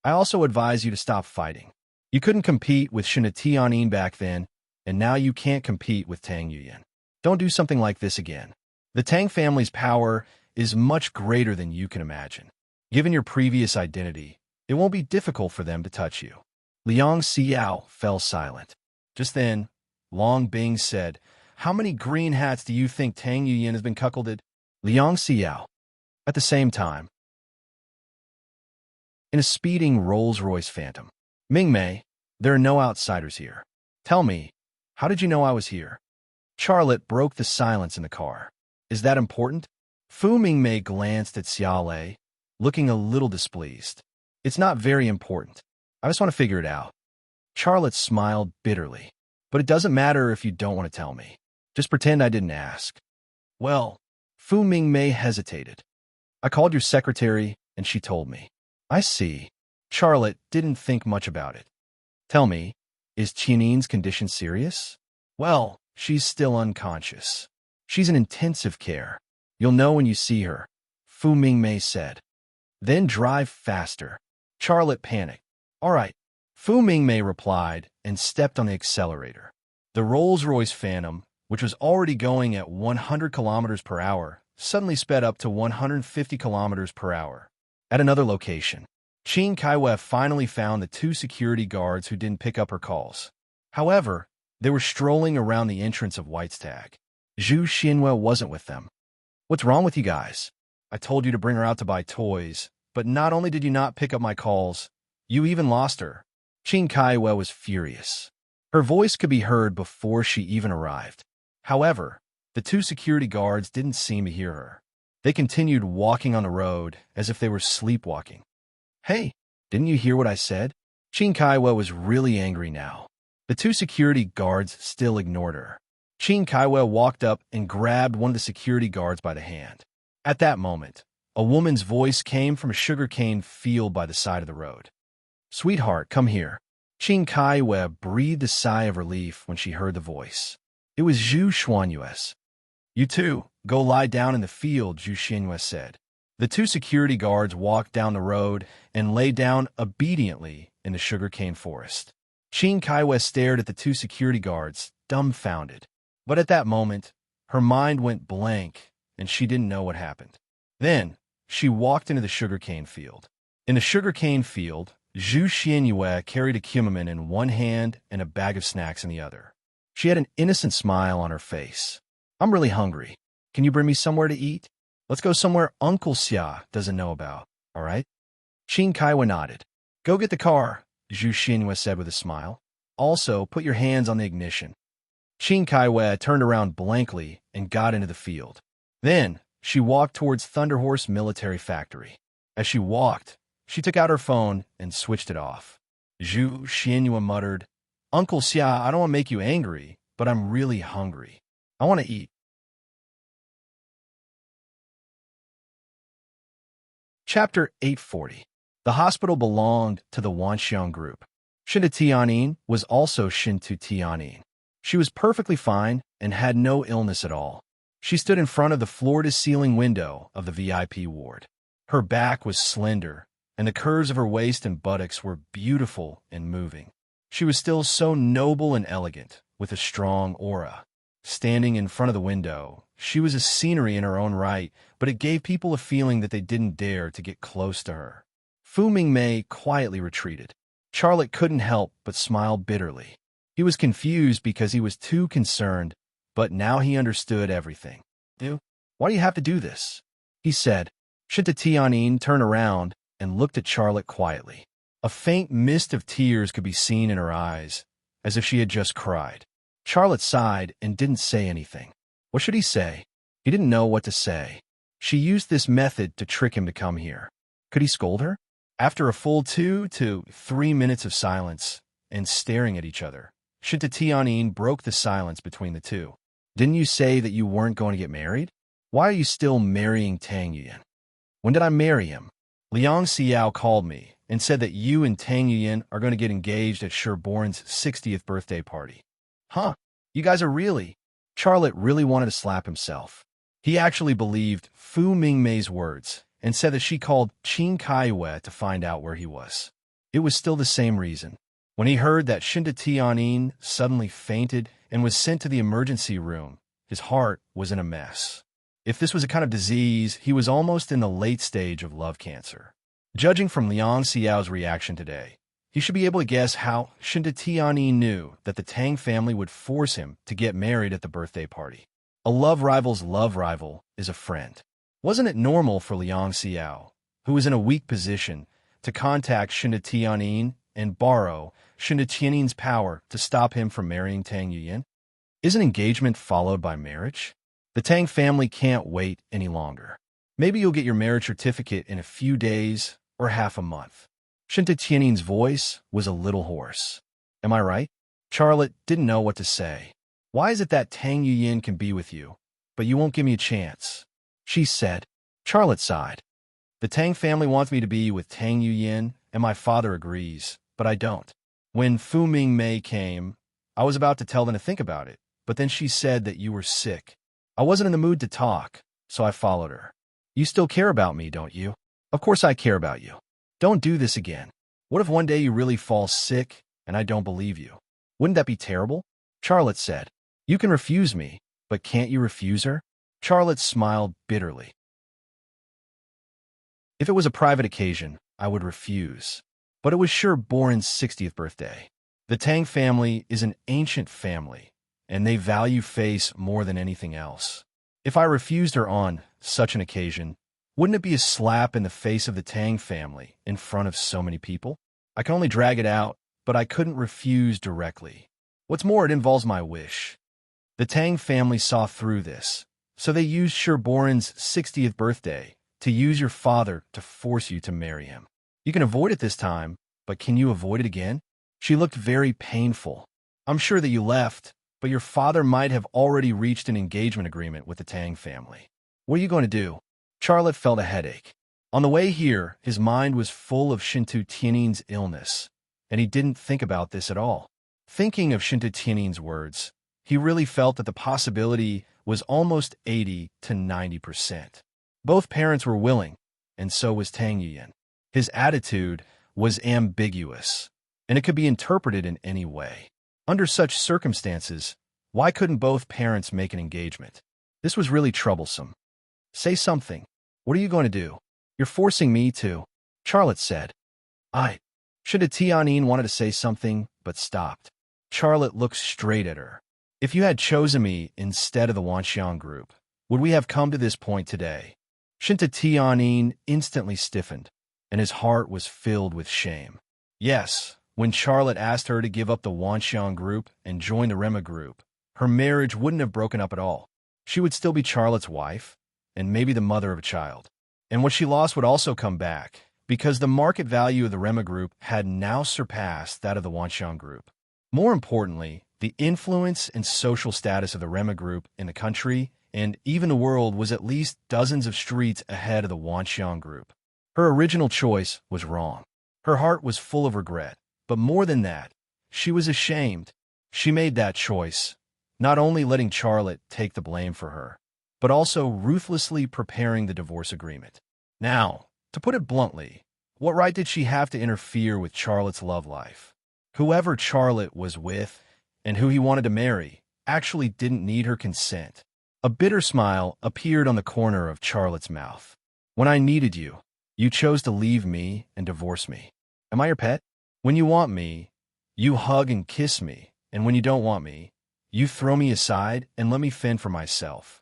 I also advise you to stop fighting. You couldn't compete with Shinda Tianyin back then, and now you can't compete with Tang Yuyan. Don't do something like this again. The Tang family's power is much greater than you can imagine. Given your previous identity, it won't be difficult for them to touch you. Liang Xiao fell silent. Just then, Long Bing said, How many green hats do you think Tang Yuyan has been cuckolded? Liang Xiao. At the same time, in a speeding Rolls-Royce Phantom. Ming Mei, there are no outsiders here. Tell me, how did you know I was here? Charlotte broke the silence in the car. Is that important? Fu Mingmei glanced at Xiaolei, looking a little displeased. It's not very important. I just want to figure it out. Charlotte smiled bitterly. But it doesn't matter if you don't want to tell me. Just pretend I didn't ask. Well, Fu Mingmei hesitated. I called your secretary, and she told me. I see. Charlotte didn't think much about it. Tell me, is Qianin's condition serious? Well, she's still unconscious. She's in intensive care. You'll know when you see her, Fu Mingmei said. Then drive faster. Charlotte panicked. All right. Fu Mingmei replied and stepped on the accelerator. The Rolls-Royce Phantom, which was already going at 100 kilometers per hour, suddenly sped up to 150 kilometers per hour. At another location, Qin Kaiwei finally found the two security guards who didn't pick up her calls. However, they were strolling around the entrance of White's Tag. Zhu Xianwei wasn't with them. What's wrong with you guys? I told you to bring her out to buy toys, but not only did you not pick up my calls, you even lost her. Qin Kaiwei was furious. Her voice could be heard before she even arrived. However, the two security guards didn't seem to hear her. They continued walking on the road as if they were sleepwalking. Hey, didn't you hear what I said? Qin Kaiwei was really angry now. The two security guards still ignored her. Qin Kaiwei walked up and grabbed one of the security guards by the hand. At that moment, a woman's voice came from a sugarcane field by the side of the road. Sweetheart, come here. Qin Kaiwei breathed a sigh of relief when she heard the voice. It was Zhu Xuanyue's. You two, go lie down in the field, Zhu Xianyue said. The two security guards walked down the road and lay down obediently in the sugarcane forest. Qin Kaiwei stared at the two security guards, dumbfounded. But at that moment, her mind went blank and she didn't know what happened. Then, she walked into the sugarcane field. In the sugarcane field, Zhu Xianyue carried a kumaman in one hand and a bag of snacks in the other. She had an innocent smile on her face. I'm really hungry. Can you bring me somewhere to eat? Let's go somewhere Uncle Xia doesn't know about, all right? Qin Kaiwei nodded. Go get the car, Zhu Xianyue said with a smile. Also, put your hands on the ignition. Qin Kaiwei turned around blankly and got into the field. Then, she walked towards Thunderhorse Military Factory. As she walked, she took out her phone and switched it off. Zhu Xianyue muttered, Uncle Xia, I don't want to make you angry, but I'm really hungry. I want to eat. Chapter 840. The hospital belonged to the Wanxiang group. Shinda Tianyin was also Shintu Tianyin. She was perfectly fine and had no illness at all. She stood in front of the floor-to-ceiling window of the VIP ward. Her back was slender, and the curves of her waist and buttocks were beautiful and moving. She was still so noble and elegant, with a strong aura. Standing in front of the window, she was a scenery in her own right, but it gave people a feeling that they didn't dare to get close to her. Fu Mingmei quietly retreated. Charlotte couldn't help but smile bitterly. He was confused because he was too concerned, but now he understood everything. Why do you have to do this? He said. Tianyin turned around and looked at Charlotte quietly. A faint mist of tears could be seen in her eyes, as if she had just cried. Charlotte sighed and didn't say anything. What should he say? He didn't know what to say. She used this method to trick him to come here. Could he scold her? After a full 2 to 3 minutes of silence and staring at each other, Tianyin broke the silence between the two. Didn't you say that you weren't going to get married? Why are you still marrying Tang Yuyan? When did I marry him? Liang Xiao called me and said that you and Tang Yuyan are going to get engaged at Sherborne's 60th birthday party. Huh? You guys are really... Charlotte really wanted to slap himself. He actually believed Fu Mingmei's words and said that she called Qin Kaiyue to find out where he was. It was still the same reason. When he heard that Tianyin suddenly fainted and was sent to the emergency room, his heart was in a mess. If this was a kind of disease, he was almost in the late stage of love cancer. Judging from Liang Xiao's reaction today, he should be able to guess how Tianyin knew that the Tang family would force him to get married at the birthday party. A love rival's love rival is a friend. Wasn't it normal for Liang Xiao, who was in a weak position, to contact Tianyin and borrow Tianyin's power to stop him from marrying Tang Yuyan? Isn't engagement followed by marriage? The Tang family can't wait any longer. Maybe you'll get your marriage certificate in a few days or half a month. Tianyin's voice was a little hoarse. Am I right? Charlotte didn't know what to say. Why is it that Tang Yuyan can be with you, but you won't give me a chance? She said. Charlotte sighed. The Tang family wants me to be with Tang Yuyan, and my father agrees, but I don't. When Fu Mingmei came, I was about to tell them to think about it, but then she said that you were sick. I wasn't in the mood to talk, so I followed her. You still care about me, don't you? Of course I care about you. Don't do this again. What if one day you really fall sick and I don't believe you? Wouldn't that be terrible? Charlotte said. You can refuse me, but can't you refuse her? Charlotte smiled bitterly. If it was a private occasion, I would refuse. But it was Sherborne's 60th birthday. The Tang family is an ancient family, and they value face more than anything else. If I refused her on such an occasion, wouldn't it be a slap in the face of the Tang family in front of so many people? I can only drag it out, but I couldn't refuse directly. What's more, it involves my wish. The Tang family saw through this, so they used Sherborne's 60th birthday to use your father to force you to marry him. You can avoid it this time, but can you avoid it again? She looked very painful. I'm sure that you left, but your father might have already reached an engagement agreement with the Tang family. What are you going to do? Charlotte felt a headache. On the way here, his mind was full of Tianyin's illness, and he didn't think about this at all. Thinking of Tianyin's words, he really felt that the possibility was almost 80 to 90%. Both parents were willing, and so was Tang Yuyan. His attitude was ambiguous, and it could be interpreted in any way. Under such circumstances, why couldn't both parents make an engagement? This was really troublesome. Say something. What are you going to do? You're forcing me to, Charlotte said. Tianyin wanted to say something, but stopped. Charlotte looked straight at her. If you had chosen me instead of the Wanxiang group, would we have come to this point today? Tianyin instantly stiffened, and his heart was filled with shame. Yes, when Charlotte asked her to give up the Wanxiang group and join the Rema group, her marriage wouldn't have broken up at all. She would still be Charlotte's wife, and maybe the mother of a child. And what she lost would also come back, because the market value of the Rema group had now surpassed that of the Wanxiang group. More importantly, the influence and social status of the Rema group in the country and even the world was at least dozens of streets ahead of the Wanxiang group. Her original choice was wrong. Her heart was full of regret. But more than that, she was ashamed. She made that choice, not only letting Charlotte take the blame for her, but also ruthlessly preparing the divorce agreement. Now, to put it bluntly, what right did she have to interfere with Charlotte's love life? Whoever Charlotte was with and who he wanted to marry actually didn't need her consent. A bitter smile appeared on the corner of Charlotte's mouth. When I needed you, you chose to leave me and divorce me. Am I your pet? When you want me, you hug and kiss me, and when you don't want me, you throw me aside and let me fend for myself.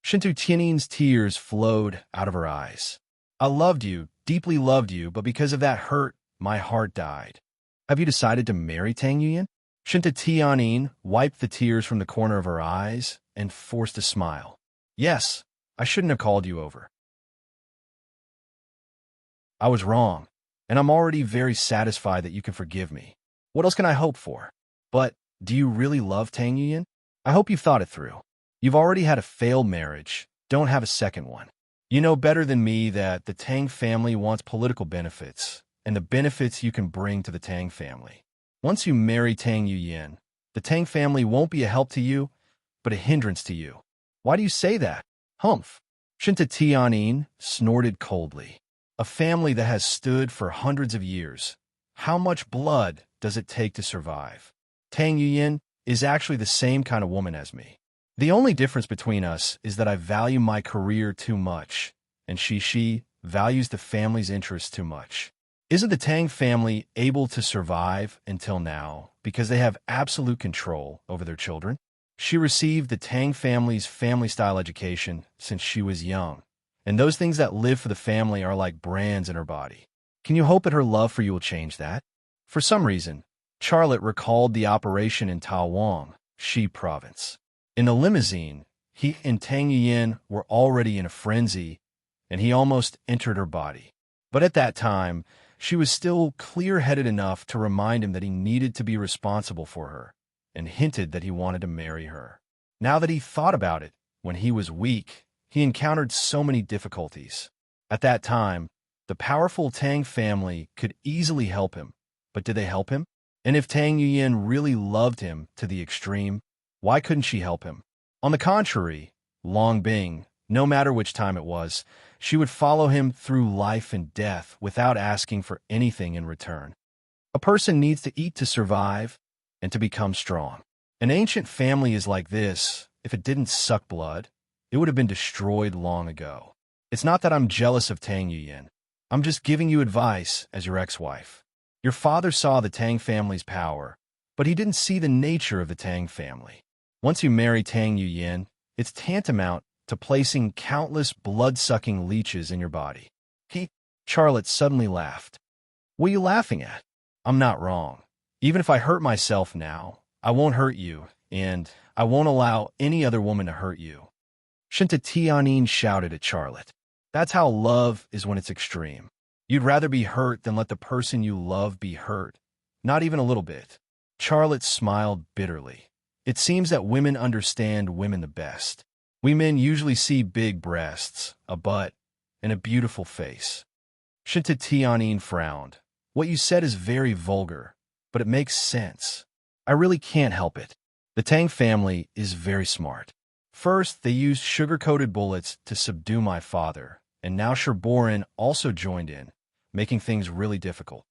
Shinto Tianin's tears flowed out of her eyes. I loved you, deeply loved you, but because of that hurt, my heart died. Have you decided to marry Tang Yuyan? Shinto Tianin wiped the tears from the corner of her eyes and forced a smile. Yes, I shouldn't have called you over. I was wrong, and I'm already very satisfied that you can forgive me. What else can I hope for? But, do you really love Tang Yuyan? I hope you've thought it through. You've already had a failed marriage. Don't have a second one. You know better than me that the Tang family wants political benefits, and the benefits you can bring to the Tang family. Once you marry Tang Yuyan, the Tang family won't be a help to you, but a hindrance to you. Why do you say that? Humph. Shinta Tianin snorted coldly. A family that has stood for hundreds of years. How much blood does it take to survive? Tang Yuyan is actually the same kind of woman as me. The only difference between us is that I value my career too much, and she values the family's interests too much. Isn't the Tang family able to survive until now because they have absolute control over their children? She received the Tang family's family-style education since she was young, and those things that live for the family are like brands in her body. Can you hope that her love for you will change that? For some reason, Charlotte recalled the operation in Tawang, Shi province. In the limousine, he and Tang Yuyan were already in a frenzy, and he almost entered her body. But at that time, she was still clear-headed enough to remind him that he needed to be responsible for her, and hinted that he wanted to marry her. Now that he thought about it, when he was weak, he encountered so many difficulties. At that time, the powerful Tang family could easily help him, but did they help him? And if Tang Yuyan really loved him to the extreme, why couldn't she help him? On the contrary, Long Bing, no matter which time it was, she would follow him through life and death without asking for anything in return. A person needs to eat to survive and to become strong. An ancient family is like this. If it didn't suck blood, it would have been destroyed long ago. It's not that I'm jealous of Tang Yuyan. I'm just giving you advice as your ex-wife. Your father saw the Tang family's power, but he didn't see the nature of the Tang family. Once you marry Tang Yuyan, it's tantamount to placing countless blood-sucking leeches in your body. Charlotte suddenly laughed. What are you laughing at? I'm not wrong. Even if I hurt myself now, I won't hurt you, and I won't allow any other woman to hurt you. Shinta Tianin shouted at Charlotte. That's how love is when it's extreme. You'd rather be hurt than let the person you love be hurt. Not even a little bit. Charlotte smiled bitterly. It seems that women understand women the best. We men usually see big breasts, a butt, and a beautiful face. Shinta Tianin frowned. What you said is very vulgar, but it makes sense. I really can't help it. The Tang family is very smart. First, they used sugar-coated bullets to subdue my father, and now Sherborin also joined in, making things really difficult.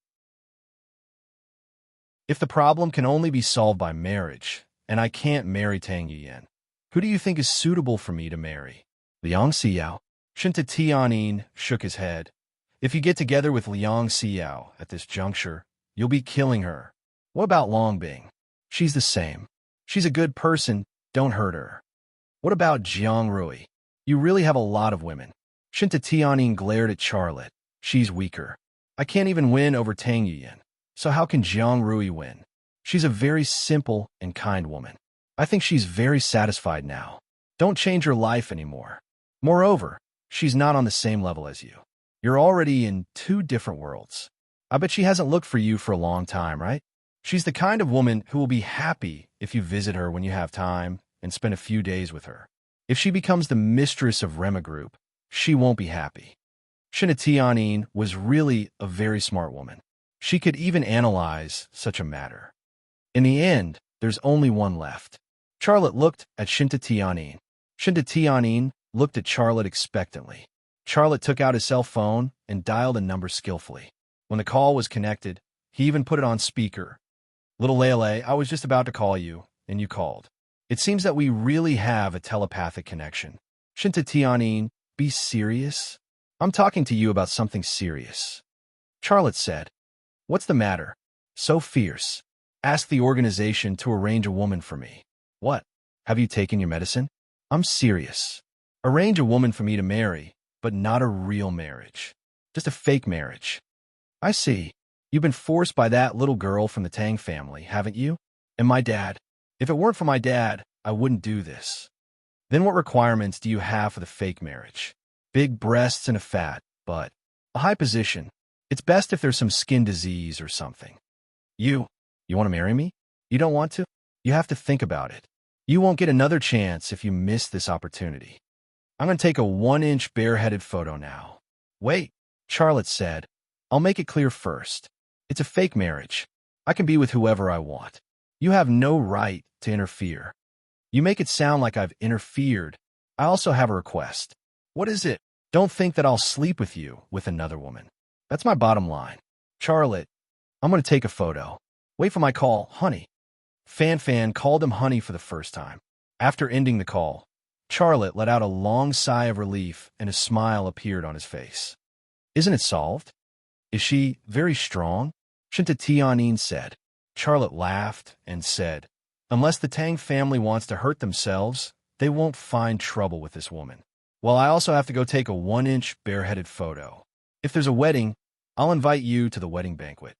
If the problem can only be solved by marriage, and I can't marry Tang Yuyan, who do you think is suitable for me to marry? Liang Xiao? Shinta Tianin shook his head. If you get together with Liang Xiao at this juncture, you'll be killing her. What about Long Bing? She's the same. She's a good person, don't hurt her. What about Jiang Rui? You really have a lot of women. Shinta Tianin glared at Charlotte. She's weaker. I can't even win over Tang Yuyan. So how can Jiang Rui win? She's a very simple and kind woman. I think she's very satisfied now. Don't change her life anymore. Moreover, she's not on the same level as you. You're already in two different worlds. I bet she hasn't looked for you for a long time, right? She's the kind of woman who will be happy if you visit her when you have time and spend a few days with her. If she becomes the mistress of Rema Group, she won't be happy. Shinta Tianin was really a very smart woman. She could even analyze such a matter. In the end, there's only one left. Charlotte looked at Shinta Tianin. Shinta Tianin looked at Charlotte expectantly. Charlotte took out his cell phone and dialed a number skillfully. When the call was connected, he even put it on speaker. Little Lele, I was just about to call you, and you called. It seems that we really have a telepathic connection. Shinta Tianin, be serious? I'm talking to you about something serious. Charlotte said. What's the matter? So fierce. Ask the organization to arrange a woman for me. What? Have you taken your medicine? I'm serious. Arrange a woman for me to marry, but not a real marriage. Just a fake marriage. I see. You've been forced by that little girl from the Tang family, haven't you? And my dad. If it weren't for my dad, I wouldn't do this. Then what requirements do you have for the fake marriage? Big breasts and a fat butt. A high position. It's best if there's some skin disease or something. You want to marry me? You don't want to? You have to think about it. You won't get another chance if you miss this opportunity. I'm going to take a 1-inch bareheaded photo now. Wait, Charlotte said. I'll make it clear first. It's a fake marriage. I can be with whoever I want. You have no right to interfere. You make it sound like I've interfered. I also have a request. What is it? Don't think that I'll sleep with you with another woman. That's my bottom line. Charlotte, I'm going to take a photo. Wait for my call, honey. Fan called him honey for the first time. After ending the call, Charlotte let out a long sigh of relief and a smile appeared on his face. Isn't it solved? Is she very strong? Shinta Tianyin said. Charlotte laughed and said, unless the Tang family wants to hurt themselves, they won't find trouble with this woman. Well, I also have to go take a 1-inch bareheaded photo. If there's a wedding, I'll invite you to the wedding banquet.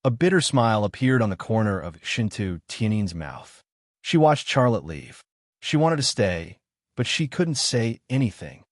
A bitter smile appeared on the corner of Shinta Tianyin's mouth. She watched Charlotte leave. She wanted to stay, but she couldn't say anything.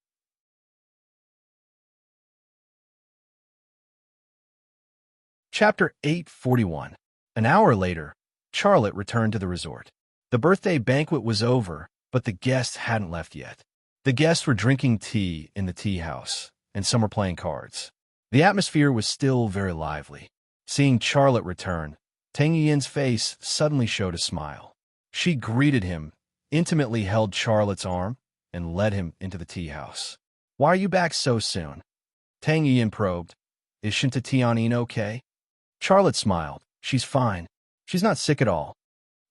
Chapter 841. An hour later, Charlotte returned to the resort. The birthday banquet was over, but the guests hadn't left yet. The guests were drinking tea in the tea house, and some were playing cards. The atmosphere was still very lively. Seeing Charlotte return, Tang Yin's face suddenly showed a smile. She greeted him, intimately held Charlotte's arm, and led him into the tea house. Why are you back so soon? Tang Yin probed. Is Shinta Tianyin okay? Charlotte smiled. She's fine. She's not sick at all.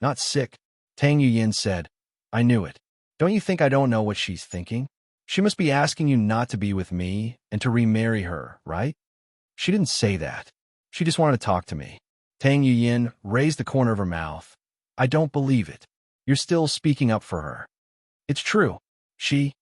Not sick, Tang Yin said. I knew it. Don't you think I don't know what she's thinking? She must be asking you not to be with me and to remarry her, right? She didn't say that. She just wanted to talk to me. Tang Yin raised the corner of her mouth. I don't believe it. You're still speaking up for her. It's true. She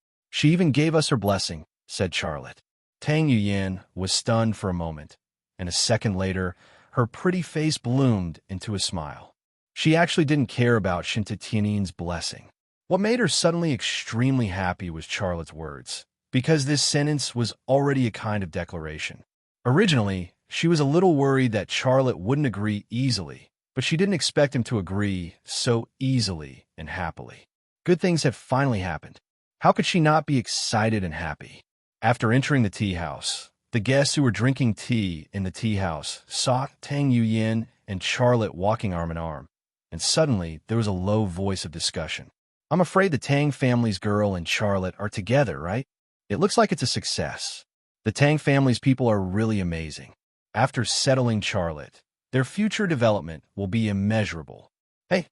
even gave us her blessing, said Charlotte. Tang Yin was stunned for a moment, and a second later, her pretty face bloomed into a smile. She actually didn't care about Shinta Tianyin's blessing. What made her suddenly extremely happy was Charlotte's words, because this sentence was already a kind of declaration. Originally, she was a little worried that Charlotte wouldn't agree easily, but she didn't expect him to agree so easily and happily. Good things had finally happened. How could she not be excited and happy? After entering the tea house, the guests who were drinking tea in the tea house saw Tang Yin and Charlotte walking arm in arm, and suddenly there was a low voice of discussion. I'm afraid the Tang family's girl and Charlotte are together, right? It looks like it's a success. The Tang family's people are really amazing. After settling Charlotte, their future development will be immeasurable. Hey,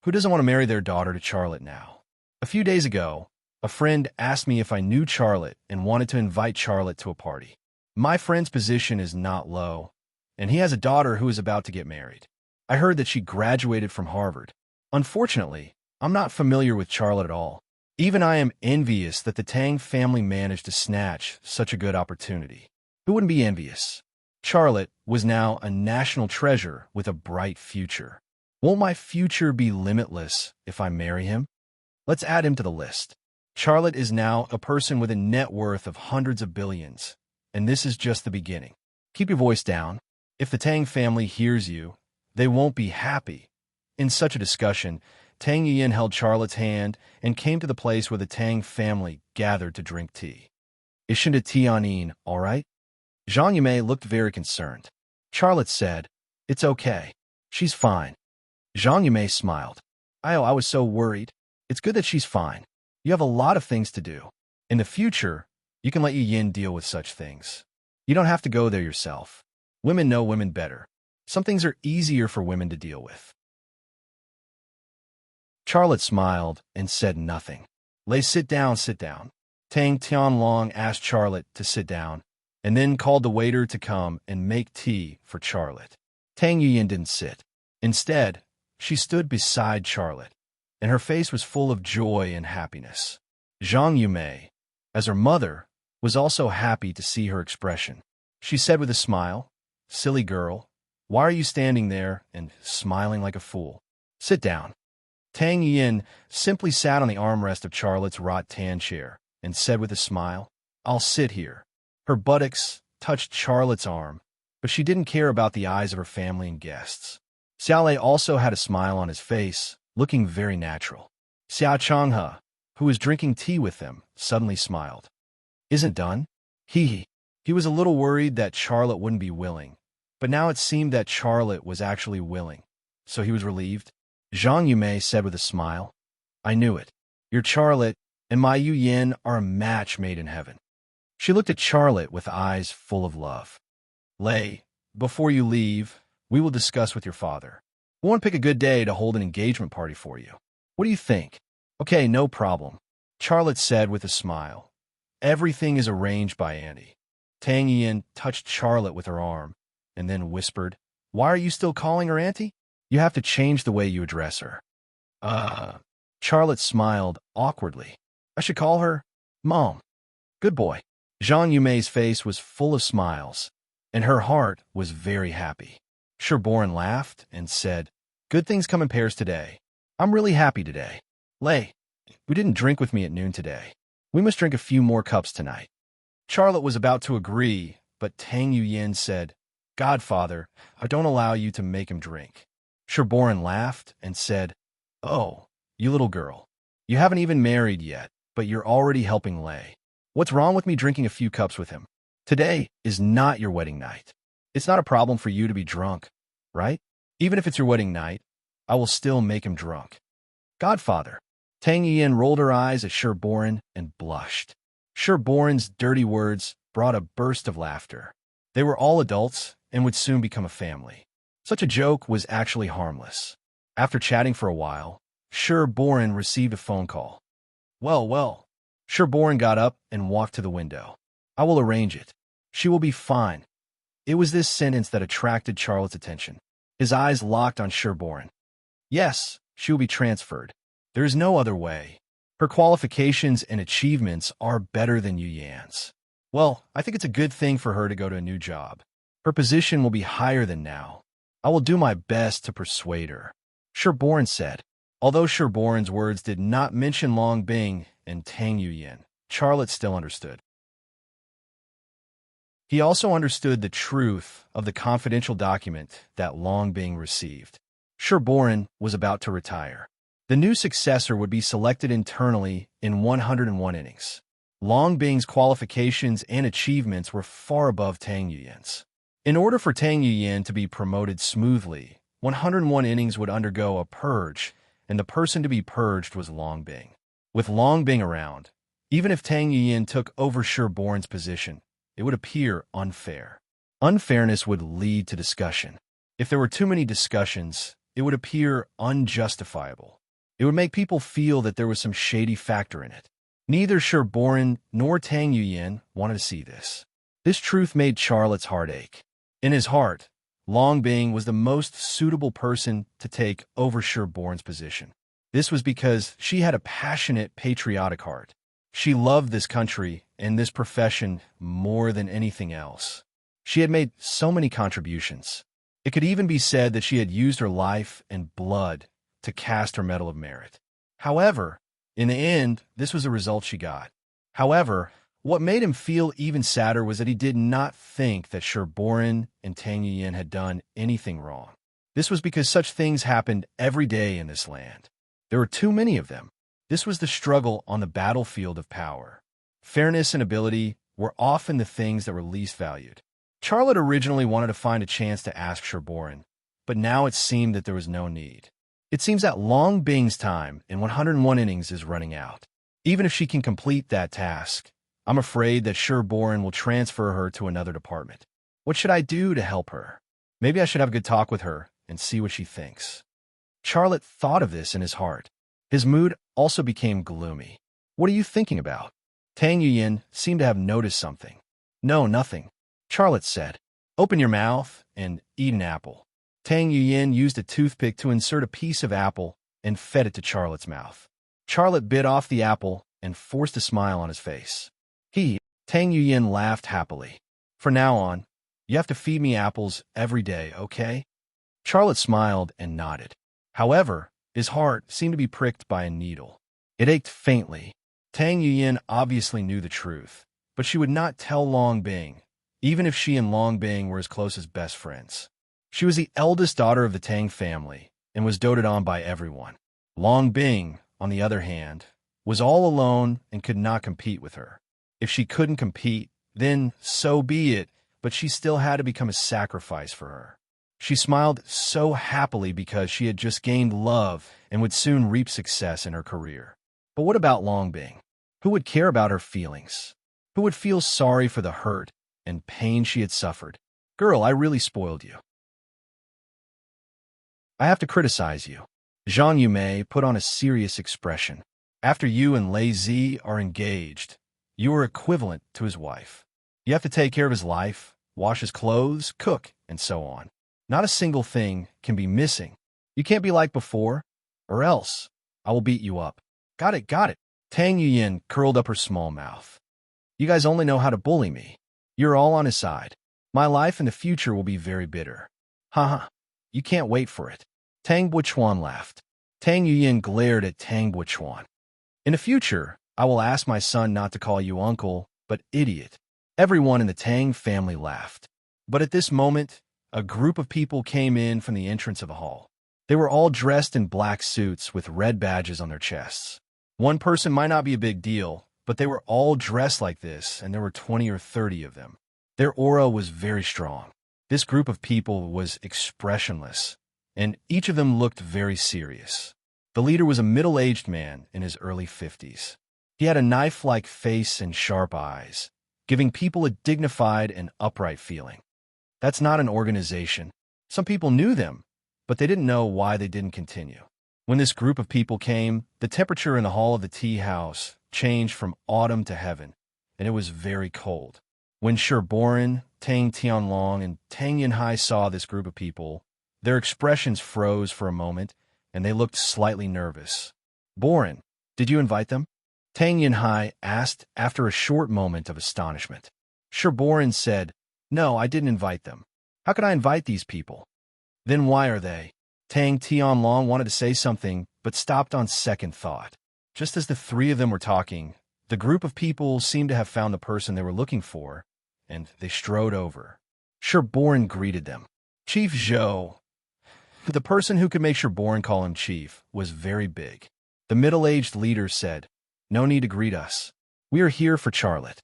who doesn't want to marry their daughter to Charlotte now? A few days ago, a friend asked me if I knew Charlotte and wanted to invite Charlotte to a party. My friend's position is not low, and he has a daughter who is about to get married. I heard that she graduated from Harvard. Unfortunately, I'm not familiar with Charlotte at all. Even I am envious that the Tang family managed to snatch such a good opportunity. Who wouldn't be envious? Charlotte was now a national treasure with a bright future. Won't my future be limitless if I marry him? Let's add him to the list. Charlotte is now a person with a net worth of hundreds of billions, and this is just the beginning. Keep your voice down. If the Tang family hears you, they won't be happy. In such a discussion, Tang Yin held Charlotte's hand and came to the place where the Tang family gathered to drink tea. Is Shinta Tianyin all right? Zhang Yimei looked very concerned. Charlotte said, It's okay. She's fine. Zhang Yimei smiled. I was so worried. It's good that she's fine. You have a lot of things to do. In the future, you can let Yi Yin deal with such things. You don't have to go there yourself. Women know women better. Some things are easier for women to deal with. Charlotte smiled and said nothing. Sit down. Tang Tianlong asked Charlotte to sit down, and then called the waiter to come and make tea for Charlotte. Tang Yuyan didn't sit. Instead, she stood beside Charlotte, and her face was full of joy and happiness. Zhang Yumei, as her mother, was also happy to see her expression. She said with a smile, "Silly girl, why are you standing there and smiling like a fool? Sit down." Tang Yin simply sat on the armrest of Charlotte's rattan chair and said with a smile, "I'll sit here." Her buttocks touched Charlotte's arm, but she didn't care about the eyes of her family and guests. Xiaolei also had a smile on his face, looking very natural. Xiao Changhe, who was drinking tea with them, suddenly smiled. "Isn't done?" He was a little worried that Charlotte wouldn't be willing, but now it seemed that Charlotte was actually willing, so he was relieved. Zhang Yumei said with a smile, "I knew it. Your Charlotte and my Yu Yin are a match made in heaven." She looked at Charlotte with eyes full of love. "Lei, before you leave, we will discuss with your father. We want to pick a good day to hold an engagement party for you. What do you think?" "Okay, no problem," Charlotte said with a smile. "Everything is arranged by Auntie." Tang Yin touched Charlotte with her arm and then whispered, "Why are you still calling her Auntie? You have to change the way you address her." Charlotte smiled awkwardly. "I should call her Mom." "Good boy." Zhang Yumei's face was full of smiles, and her heart was very happy. Sherborne laughed and said, "Good things come in pairs today. I'm really happy today. Lei, we didn't drink with me at noon today. We must drink a few more cups tonight." Charlotte was about to agree, but Tang Yuyan said, "Godfather, I don't allow you to make him drink." Sherborne laughed and said, "Oh, you little girl. You haven't even married yet, but you're already helping Lei. What's wrong with me drinking a few cups with him? Today is not your wedding night. It's not a problem for you to be drunk, right? Even if it's your wedding night, I will still make him drunk." "Godfather." Tang Yin rolled her eyes at Sherborne and blushed. Sherborne's dirty words brought a burst of laughter. They were all adults and would soon become a family. Such a joke was actually harmless. After chatting for a while, Sherborne received a phone call. Well. Sherborne got up and walked to the window. "I will arrange it. She will be fine." It was this sentence that attracted Charlotte's attention. His eyes locked on Sherborne. "Yes, she will be transferred. There is no other way. Her qualifications and achievements are better than Yu Yan's. Well, I think it's a good thing for her to go to a new job. Her position will be higher than now. I will do my best to persuade her," Sherborne said. Although Sherborne's words did not mention Long Bing and Tang Yuyan, Charlotte still understood. He also understood the truth of the confidential document that Long Bing received. Sherborne was about to retire. The new successor would be selected internally in 101 innings. Long Bing's qualifications and achievements were far above Tang Yuyan's. In order for Tang Yuyan to be promoted smoothly, 101 innings would undergo a purge, and the person to be purged was Long Bing. With Long Bing around, even if Tang Yuyan took over Sherborne's position, it would appear unfair. Unfairness would lead to discussion. If there were too many discussions, it would appear unjustifiable. It would make people feel that there was some shady factor in it. Neither Sherborne nor Tang Yuyan wanted to see this. This truth made Charlotte's heart ache. In his heart, Long Bing was the most suitable person to take over Sherborne's position. This was because she had a passionate, patriotic heart. She loved this country and this profession more than anything else. She had made so many contributions. It could even be said that she had used her life and blood to cast her medal of merit. However, in the end, this was the result she got. However, what made him feel even sadder was that he did not think that Sherborne and Tang Yuyan had done anything wrong. This was because such things happened every day in this land. There were too many of them. This was the struggle on the battlefield of power. Fairness and ability were often the things that were least valued. Charlotte originally wanted to find a chance to ask Sherborne, but now it seemed that there was no need. It seems that Long Bing's time in 101 innings is running out. Even if she can complete that task, I'm afraid that Sherborne will transfer her to another department. What should I do to help her? Maybe I should have a good talk with her and see what she thinks. Charlotte thought of this in his heart. His mood also became gloomy. What are you thinking about? Tang Yuyan seemed to have noticed something. No, nothing, Charlotte said. Open your mouth and eat an apple. Tang Yuyin used a toothpick to insert a piece of apple and fed it to Charlotte's mouth. Charlotte bit off the apple and forced a smile on his face. Tang Yuyin laughed happily. From now on, you have to feed me apples every day, okay? Charlotte smiled and nodded. However, his heart seemed to be pricked by a needle. It ached faintly. Tang Yuyin obviously knew the truth, but she would not tell Long Bing, even if she and Long Bing were as close as best friends. She was the eldest daughter of the Tang family and was doted on by everyone. Long Bing, on the other hand, was all alone and could not compete with her. If she couldn't compete, then so be it, but she still had to become a sacrifice for her. She smiled so happily because she had just gained love and would soon reap success in her career. But what about Long Bing? Who would care about her feelings? Who would feel sorry for the hurt and pain she had suffered? Girl, I really spoiled you. I have to criticize you. Zhang Yumei put on a serious expression. After you and Lei Zi are engaged, you are equivalent to his wife. You have to take care of his life, wash his clothes, cook, and so on. Not a single thing can be missing. You can't be like before, or else I will beat you up. Got it, got it. Tang Yuyin curled up her small mouth. You guys only know how to bully me. You're all on his side. My life in the future will be very bitter. Haha, you can't wait for it. Tang Buchuan laughed. Tang Yuyin glared at Tang Buchuan. In the future, I will ask my son not to call you uncle, but idiot. Everyone in the Tang family laughed. But at this moment, a group of people came in from the entrance of the hall. They were all dressed in black suits with red badges on their chests. One person might not be a big deal, but they were all dressed like this, and there were 20 or 30 of them. Their aura was very strong. This group of people was expressionless, and each of them looked very serious. The leader was a middle-aged man in his early 50s. He had a knife-like face and sharp eyes, giving people a dignified and upright feeling. That's not an organization. Some people knew them, but they didn't know why they didn't continue. When this group of people came, the temperature in the hall of the tea house changed from autumn to heaven, and it was very cold. When Sherborin, Tang Tianlong, and Tang Yinhai saw this group of people, their expressions froze for a moment, and they looked slightly nervous. Borin, did you invite them? Tang Yinhai asked after a short moment of astonishment. Sherborin said, No, I didn't invite them. How could I invite these people? Then why are they? Tang Tianlong wanted to say something, but stopped on second thought. Just as the three of them were talking, the group of people seemed to have found the person they were looking for, and they strode over. Sherborin greeted them. Chief Zhou. The person who could make Sherborin call him chief was very big. The middle-aged leader said, No need to greet us. We are here for Charlotte.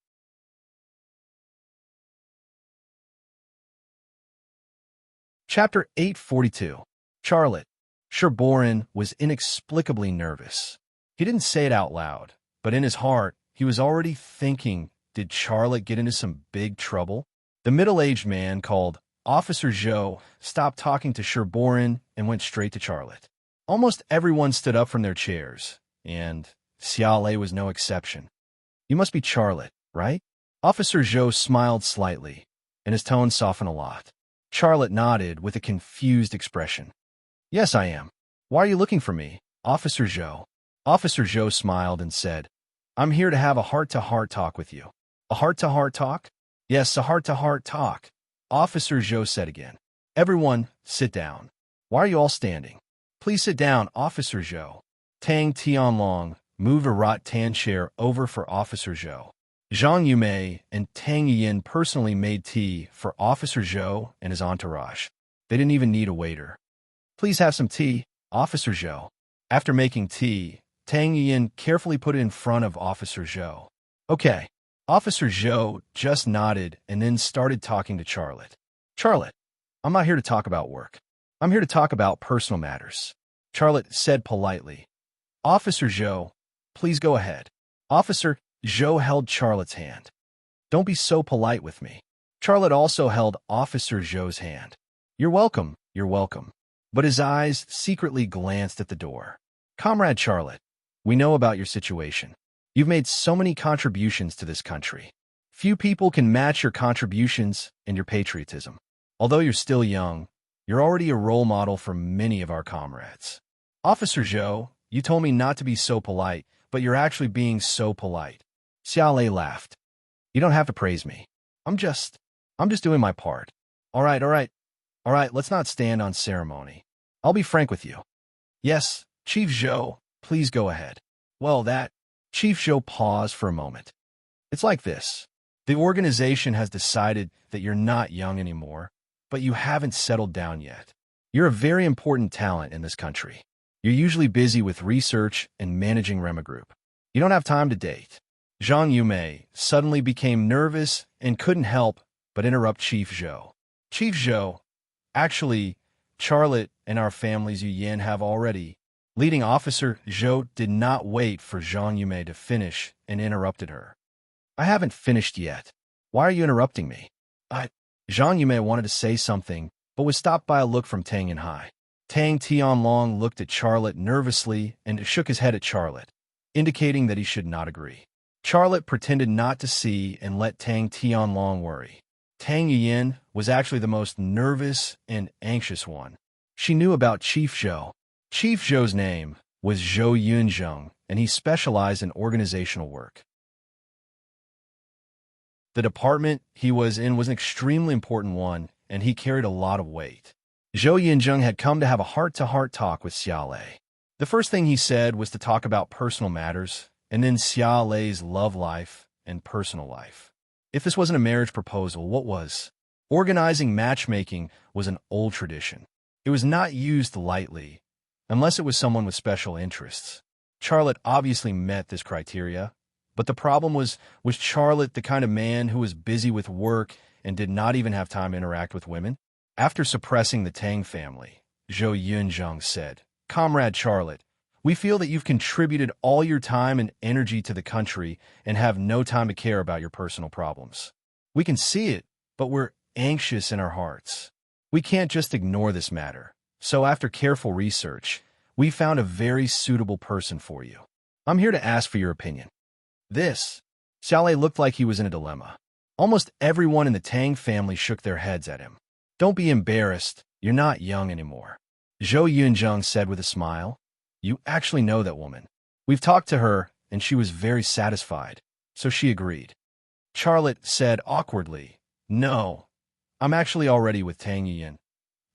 Chapter 842. Charlotte. Sherborin was inexplicably nervous. He didn't say it out loud, but in his heart, he was already thinking, did Charlotte get into some big trouble? The middle-aged man called Officer Zhou stopped talking to Sherborin and went straight to Charlotte. Almost everyone stood up from their chairs, and Xiaolei was no exception. You must be Charlotte, right? Officer Zhou smiled slightly, and his tone softened a lot. Charlotte nodded with a confused expression. Yes, I am. Why are you looking for me, Officer Zhou? Officer Zhou smiled and said, I'm here to have a heart-to-heart talk with you. A heart-to-heart talk? Yes, a heart-to-heart talk, Officer Zhou said again. Everyone, sit down. Why are you all standing? Please sit down, Officer Zhou. Tang Tianlong moved a rattan chair over for Officer Zhou. Zhang Yumei and Tang Yin personally made tea for Officer Zhou and his entourage. They didn't even need a waiter. Please have some tea, Officer Zhou. After making tea, Tang Yin carefully put it in front of Officer Zhou. Okay. Officer Zhou just nodded and then started talking to Charlotte. Charlotte, I'm not here to talk about work. I'm here to talk about personal matters, Charlotte said politely. Officer Zhou, please go ahead. Officer Zhou held Charlotte's hand. Don't be so polite with me. Charlotte also held Officer Zhou's hand. You're welcome, you're welcome. But his eyes secretly glanced at the door. Comrade Charlotte, we know about your situation. You've made so many contributions to this country. Few people can match your contributions and your patriotism. Although you're still young, you're already a role model for many of our comrades. Officer Zhou, you told me not to be so polite, but you're actually being so polite. Xiaolei laughed. You don't have to praise me. I'm just doing my part. All right, let's not stand on ceremony. I'll be frank with you. Yes, Chief Zhou, please go ahead. Well, Chief Zhou paused for a moment. It's like this. The organization has decided that you're not young anymore, but you haven't settled down yet. You're a very important talent in this country. You're usually busy with research and managing Rema Group. You don't have time to date. Zhang Yumei suddenly became nervous and couldn't help but interrupt Chief Zhou. Chief Zhou, actually, Charlotte and our families Yuyan have already. Leading Officer Zhou did not wait for Zhang Yumei to finish and interrupted her. I haven't finished yet. Why are you interrupting me? Zhang Yumei wanted to say something, but was stopped by a look from Tang Yanhai. Tang Tianlong looked at Charlotte nervously and shook his head at Charlotte, indicating that he should not agree. Charlotte pretended not to see and let Tang Tianlong worry. Tang Yuyan was actually the most nervous and anxious one. She knew about Chief Zhou. Chief Zhou's name was Zhou Yunzheng, and he specialized in organizational work. The department he was in was an extremely important one, and he carried a lot of weight. Zhou Yunzheng had come to have a heart-to-heart talk with Xiaolei. The first thing he said was to talk about personal matters, and then Xiaolei's love life and personal life. If this wasn't a marriage proposal, what was? Organizing matchmaking was an old tradition. It was not used lightly, unless it was someone with special interests. Charlotte obviously met this criteria, but the problem was Charlotte the kind of man who was busy with work and did not even have time to interact with women? After suppressing the Tang family, Zhou Yunzheng said, Comrade Charlotte, we feel that you've contributed all your time and energy to the country and have no time to care about your personal problems. We can see it, but we're anxious in our hearts. We can't just ignore this matter. So after careful research, we found a very suitable person for you. I'm here to ask for your opinion. Xiaolei looked like he was in a dilemma. Almost everyone in the Tang family shook their heads at him. Don't be embarrassed. You're not young anymore. Zhou Yunzheng said with a smile. You actually know that woman. We've talked to her, and she was very satisfied, so she agreed. Charlotte said awkwardly, No, I'm actually already with Tang Yuyan.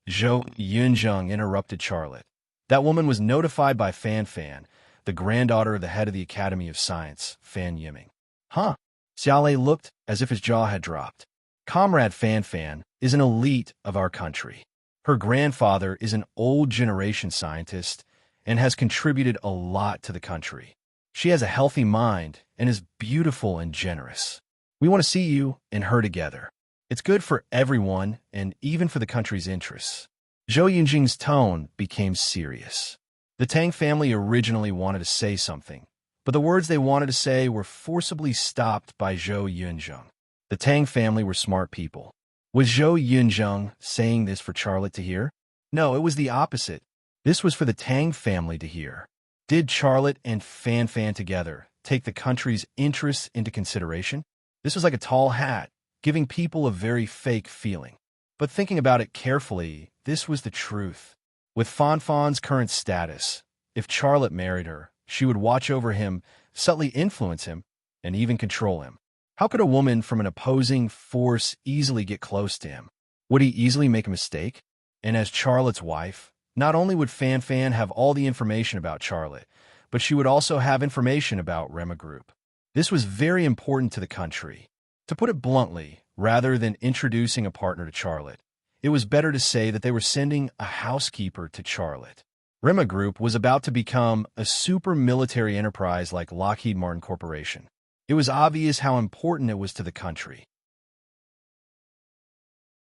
Zhou Yunzheng interrupted Charlotte. That woman was notified by Fan Fan, the granddaughter of the head of the Academy of Science, Fan Yiming. Huh? Xiaolei looked as if his jaw had dropped. Comrade Fan Fan is an elite of our country. Her grandfather is an old generation scientist and has contributed a lot to the country. She has a healthy mind and is beautiful and generous. We want to see you and her together. It's good for everyone and even for the country's interests. Zhou Yunjing's tone became serious. The Tang family originally wanted to say something, but the words they wanted to say were forcibly stopped by Zhou Yunzheng. The Tang family were smart people. Was Zhou Yunzheng saying this for Charlotte to hear? No, it was the opposite. This was for the Tang family to hear. Did Charlotte and Fan Fan together take the country's interests into consideration? This was like a tall hat, giving people a very fake feeling. But thinking about it carefully, this was the truth. With Fan Fan's current status, if Charlotte married her, she would watch over him, subtly influence him, and even control him. How could a woman from an opposing force easily get close to him? Would he easily make a mistake? And as Charlotte's wife, not only would Fan Fan have all the information about Charlotte, but she would also have information about Rema Group. This was very important to the country. To put it bluntly, rather than introducing a partner to Charlotte, it was better to say that they were sending a housekeeper to Charlotte. Rema Group was about to become a super military enterprise like Lockheed Martin Corporation. It was obvious how important it was to the country.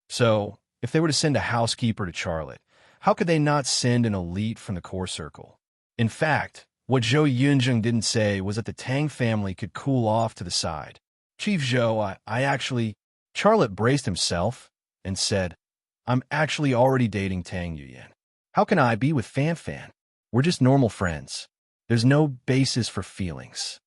So, if they were to send a housekeeper to Charlotte, how could they not send an elite from the core circle? In fact, what Zhou Yunzheng didn't say was that the Tang family could cool off to the side. Chief Zhou, I actually... Charlotte braced himself and said, I'm actually already dating Tang Yuyan. How can I be with Fan Fan? We're just normal friends. There's no basis for feelings.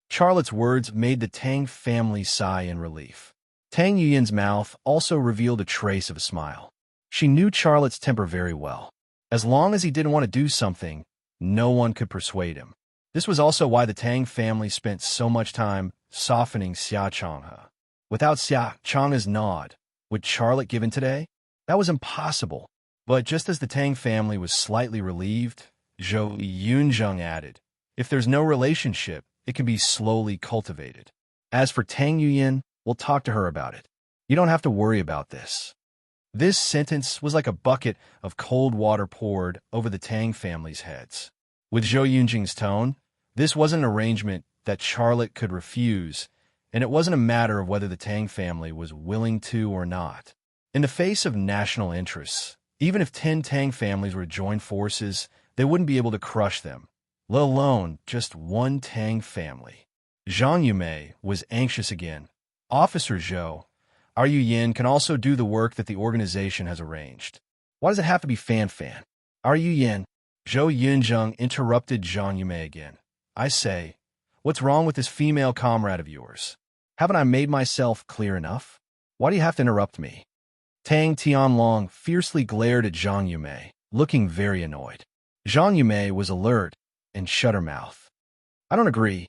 Charlotte's words made the Tang family sigh in relief. Tang Yuyin's mouth also revealed a trace of a smile. She knew Charlotte's temper very well. As long as he didn't want to do something, no one could persuade him. This was also why the Tang family spent so much time softening Xia Changhe. Without Xia Changhe's nod, would Charlotte give in today? That was impossible. But just as the Tang family was slightly relieved, Zhou Yunzheng added, "If there's no relationship, it can be slowly cultivated. As for Tang Yuyin, we'll talk to her about it. You don't have to worry about this." This sentence was like a bucket of cold water poured over the Tang family's heads. With Zhou Yunjing's tone, this wasn't an arrangement that Charlotte could refuse, and it wasn't a matter of whether the Tang family was willing to or not. In the face of national interests, even if 10 Tang families were to join forces, they wouldn't be able to crush them, let alone just one Tang family. Zhang Yumei was anxious again. "Officer Zhou, our Yuyin can also do the work that the organization has arranged. Why does it have to be Fan? Our Yuyin?" Zhou Yunzheng interrupted Zhang Yumei again. "I say, what's wrong with this female comrade of yours? Haven't I made myself clear enough? Why do you have to interrupt me?" Tang Tianlong fiercely glared at Zhang Yumei, looking very annoyed. Zhang Yumei was alert and shut her mouth. "I don't agree."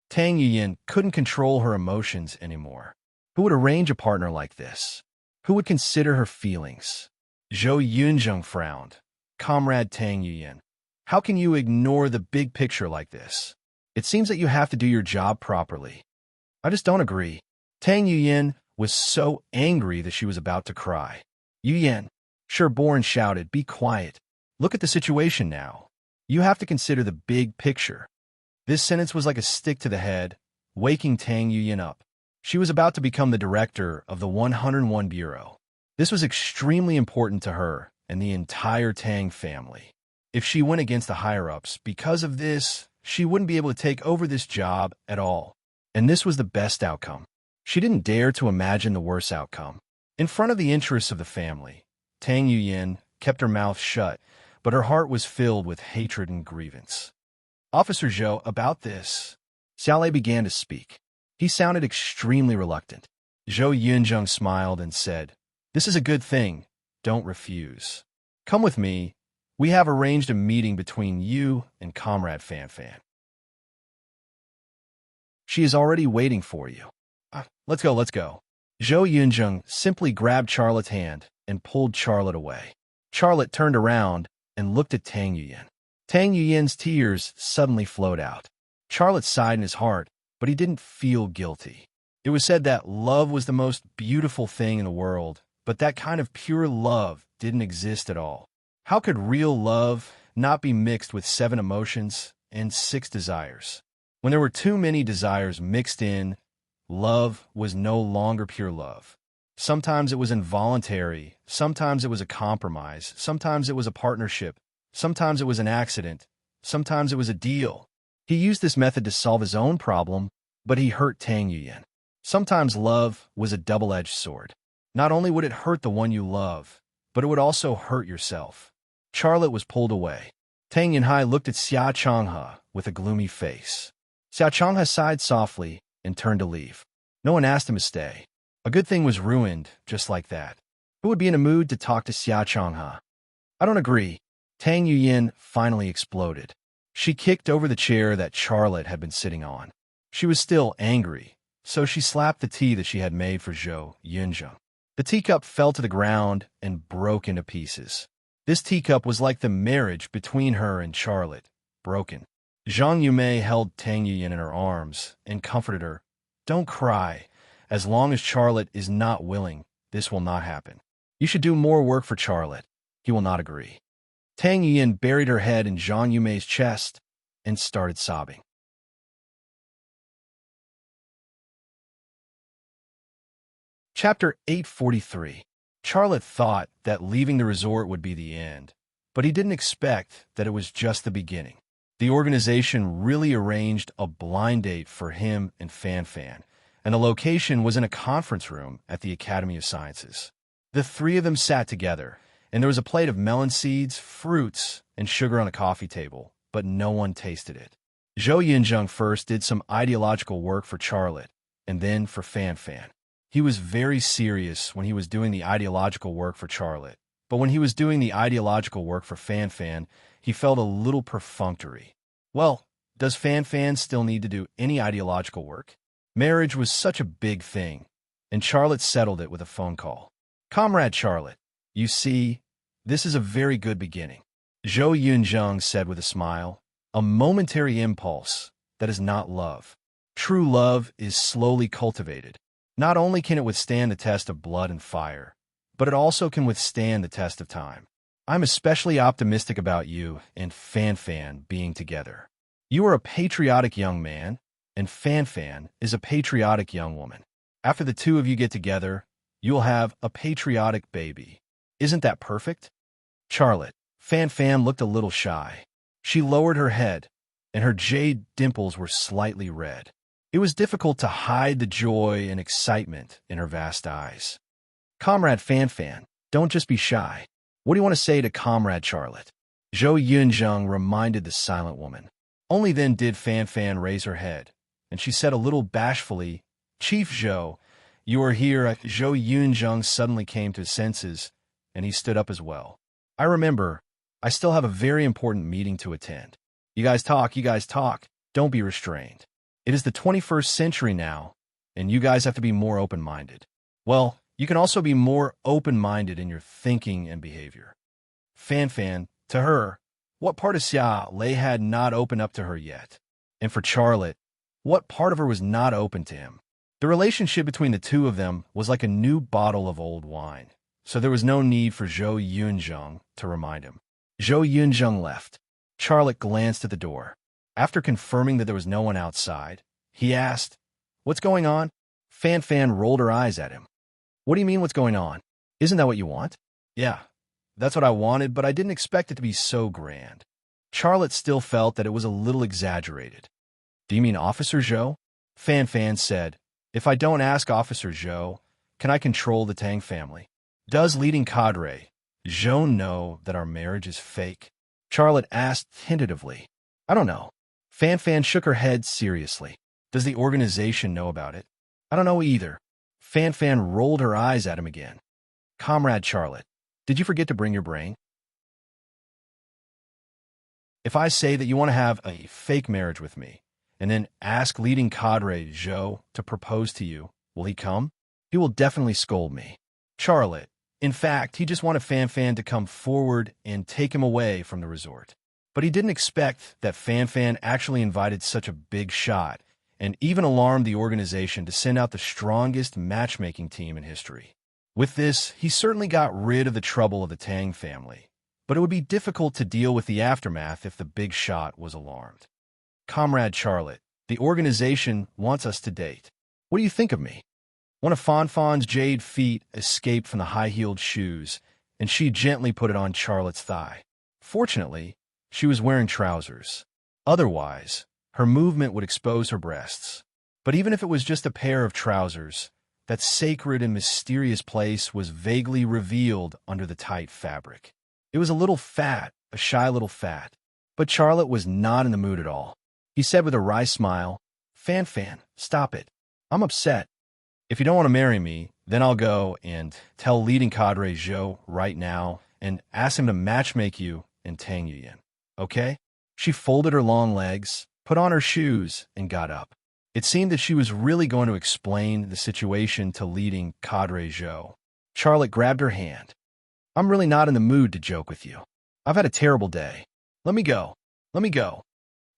Tang Yuyin couldn't control her emotions anymore. Who would arrange a partner like this? Who would consider her feelings? Zhou Yunzheng frowned. "Comrade Tang Yuyin, how can you ignore the big picture like this? It seems that you have to do your job properly." "I just don't agree." Tang Yuyin was so angry that she was about to cry. "Yuyin," Sherborne shouted, "be quiet. Look at the situation now. You have to consider the big picture." This sentence was like a stick to the head, waking Tang Yuyin up. She was about to become the director of the 101 Bureau. This was extremely important to her and the entire Tang family. If she went against the higher-ups because of this, she wouldn't be able to take over this job at all. And this was the best outcome. She didn't dare to imagine the worst outcome. In front of the interests of the family, Tang Yuyin kept her mouth shut, but her heart was filled with hatred and grievance. "Officer Zhou, about this." Xiaolei began to speak. He sounded extremely reluctant. Zhou Yunzheng smiled and said, "This is a good thing. Don't refuse. Come with me. We have arranged a meeting between you and Comrade Fan. She is already waiting for you. Let's go. Zhou Yunzheng simply grabbed Charlotte's hand and pulled Charlotte away. Charlotte turned around and looked at Tang Yuyin. Tang Yuyin's tears suddenly flowed out. Charlotte sighed in his heart, but he didn't feel guilty. It was said that love was the most beautiful thing in the world, but that kind of pure love didn't exist at all. How could real love not be mixed with 7 emotions and 6 desires? When there were too many desires mixed in, love was no longer pure love. Sometimes it was involuntary, sometimes it was a compromise, sometimes it was a partnership, sometimes it was an accident, sometimes it was a deal. He used this method to solve his own problem, but he hurt Tang Yuyin. Sometimes love was a double-edged sword. Not only would it hurt the one you love, but it would also hurt yourself. Charlotte was pulled away. Tang Yunhai looked at Xia Changhe with a gloomy face. Xia Changhe sighed softly and turned to leave. No one asked him to stay. A good thing was ruined just like that. Who would be in a mood to talk to Xia Changhe? "I don't agree." Tang Yuyin finally exploded. She kicked over the chair that Charlotte had been sitting on. She was still angry, so she slapped the tea that she had made for Zhou Yunzheng. The teacup fell to the ground and broke into pieces. This teacup was like the marriage between her and Charlotte, broken. Zhang Yumei held Tang Yuyin in her arms and comforted her. "Don't cry. As long as Charlotte is not willing, this will not happen. You should do more work for Charlotte." "He will not agree." Tang Yuyin buried her head in Zhang Yumei's chest and started sobbing. Chapter 843. Charlotte thought that leaving the resort would be the end, but he didn't expect that it was just the beginning. The organization really arranged a blind date for him and Fan, and the location was in a conference room at the Academy of Sciences. The 3 of them sat together, and there was a plate of melon seeds, fruits, and sugar on a coffee table, but no one tasted it. Zhou Yunzheng first did some ideological work for Charlotte, and then for Fan Fan. He was very serious when he was doing the ideological work for Charlotte, but when he was doing the ideological work for Fan Fan, he felt a little perfunctory. Well, does Fan Fan still need to do any ideological work? Marriage was such a big thing, and Charlotte settled it with a phone call. Comrade Charlotte, you see, this is a very good beginning. Zhou Yunzheng said with a smile, a momentary impulse, that is not love. True love is slowly cultivated. Not only can it withstand the test of blood and fire, but it also can withstand the test of time. I'm especially optimistic about you and Fan Fan being together. You are a patriotic young man, and Fan Fan is a patriotic young woman. After the two of you get together, you'll have a patriotic baby. Isn't that perfect? Charlotte. Fan Fan looked a little shy. She lowered her head, and her jade dimples were slightly red. It was difficult to hide the joy and excitement in her vast eyes. Comrade Fan Fan, don't just be shy. What do you want to say to Comrade Charlotte? Zhou Yunzheng reminded the silent woman. Only then did Fan Fan raise her head, and she said a little bashfully, Chief Zhou, you are here. Zhou Yunzheng suddenly came to his senses, and he stood up as well. I remember, I still have a very important meeting to attend. You guys talk, don't be restrained. It is the 21st century now, and you guys have to be more open-minded. Well, you can also be more open-minded in your thinking and behavior. Fan Fan, to her, what part of Xia Lei had not opened up to her yet? And for Charlotte, what part of her was not open to him? The relationship between the two of them was like a new bottle of old wine, so there was no need for Zhou Yunzheng to remind him. Zhou Yunzheng left. Charlotte glanced at the door. After confirming that there was no one outside, he asked, What's going on? Fan Fan rolled her eyes at him. What do you mean what's going on? Isn't that what you want? Yeah, that's what I wanted, but I didn't expect it to be so grand. Charlotte still felt that it was a little exaggerated. Do you mean Officer Zhou? Fan Fan said, If I don't ask Officer Zhou, can I control the Tang family? Does leading cadre, Zhou, know that our marriage is fake? Charlotte asked tentatively. I don't know. Fan Fan shook her head seriously. Does the organization know about it? I don't know either. Fan Fan rolled her eyes at him again. Comrade Charlotte, did you forget to bring your brain? If I say that you want to have a fake marriage with me, and then ask leading cadre Zhou to propose to you, will he come? He will definitely scold me. Charlotte, in fact, he just wanted Fan Fan to come forward and take him away from the resort. But he didn't expect that Fan Fan actually invited such a big shot, and even alarmed the organization to send out the strongest matchmaking team in history. With this, he certainly got rid of the trouble of the Tang family, but it would be difficult to deal with the aftermath if the big shot was alarmed. Comrade Charlotte, the organization wants us to date. What do you think of me? One of Fan Fan's jade feet escaped from the high-heeled shoes, and she gently put it on Charlotte's thigh. Fortunately, she was wearing trousers. Otherwise, her movement would expose her breasts. But even if it was just a pair of trousers, that sacred and mysterious place was vaguely revealed under the tight fabric. It was a little fat, a shy little fat. But Charlotte was not in the mood at all. He said with a wry smile, Fan Fan, stop it. I'm upset. If you don't want to marry me, then I'll go and tell leading cadre Zhou right now and ask him to matchmake you and Tang Yuyan. Okay? She folded her long legs, put on her shoes, and got up. It seemed that she was really going to explain the situation to leading cadre Zhou. Charlotte grabbed her hand. I'm really not in the mood to joke with you. I've had a terrible day. Let me go. Let me go.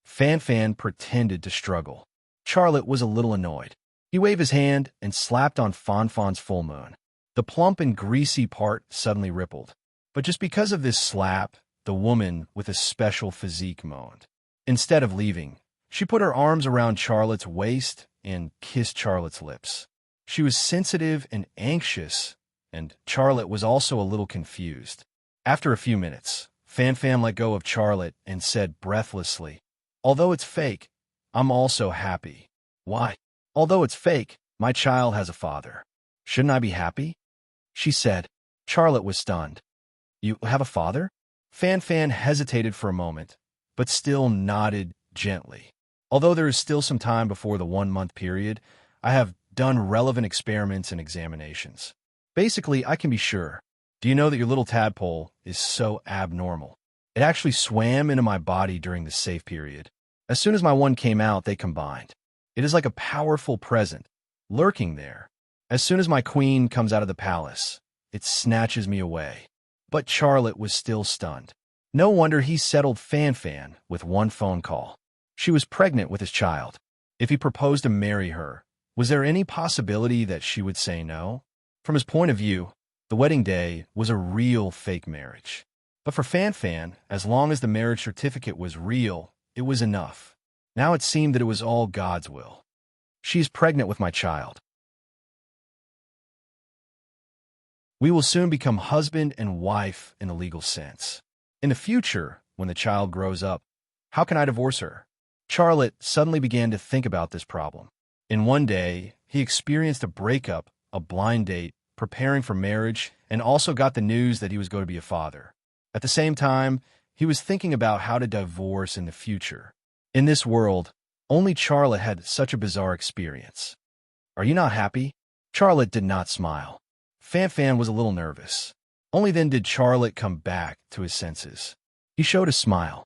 Fan Fan pretended to struggle. Charlotte was a little annoyed. He waved his hand and slapped on Fan Fan's full moon. The plump and greasy part suddenly rippled. But just because of this slap, the woman with a special physique moaned. Instead of leaving, she put her arms around Charlotte's waist and kissed Charlotte's lips. She was sensitive and anxious, and Charlotte was also a little confused. After a few minutes, Fan Fan let go of Charlotte and said breathlessly, Although it's fake, I'm also happy. Why? Although it's fake, my child has a father. Shouldn't I be happy? She said. Charlotte was stunned. You have a father? Fan Fan hesitated for a moment, but still nodded gently. Although there is still some time before the 1 month period, I have done relevant experiments and examinations. Basically, I can be sure. Do you know that your little tadpole is so abnormal? It actually swam into my body during the safe period. As soon as my one came out, they combined. It is like a powerful present, lurking there. As soon as my queen comes out of the palace, it snatches me away. But Charlotte was still stunned. No wonder he settled Fan Fan with one phone call. She was pregnant with his child. If he proposed to marry her, was there any possibility that she would say no? From his point of view, the wedding day was a real fake marriage. But for Fan Fan, as long as the marriage certificate was real, it was enough. Now it seemed that it was all God's will. She is pregnant with my child. We will soon become husband and wife in the legal sense. In the future, when the child grows up, how can I divorce her? Charlotte suddenly began to think about this problem. In one day, he experienced a breakup, a blind date, preparing for marriage, and also got the news that he was going to be a father. At the same time, he was thinking about how to divorce in the future. In this world, only Charlotte had such a bizarre experience. Are you not happy? Charlotte did not smile. Fan Fan was a little nervous. Only then did Charlotte come back to his senses. He showed a smile.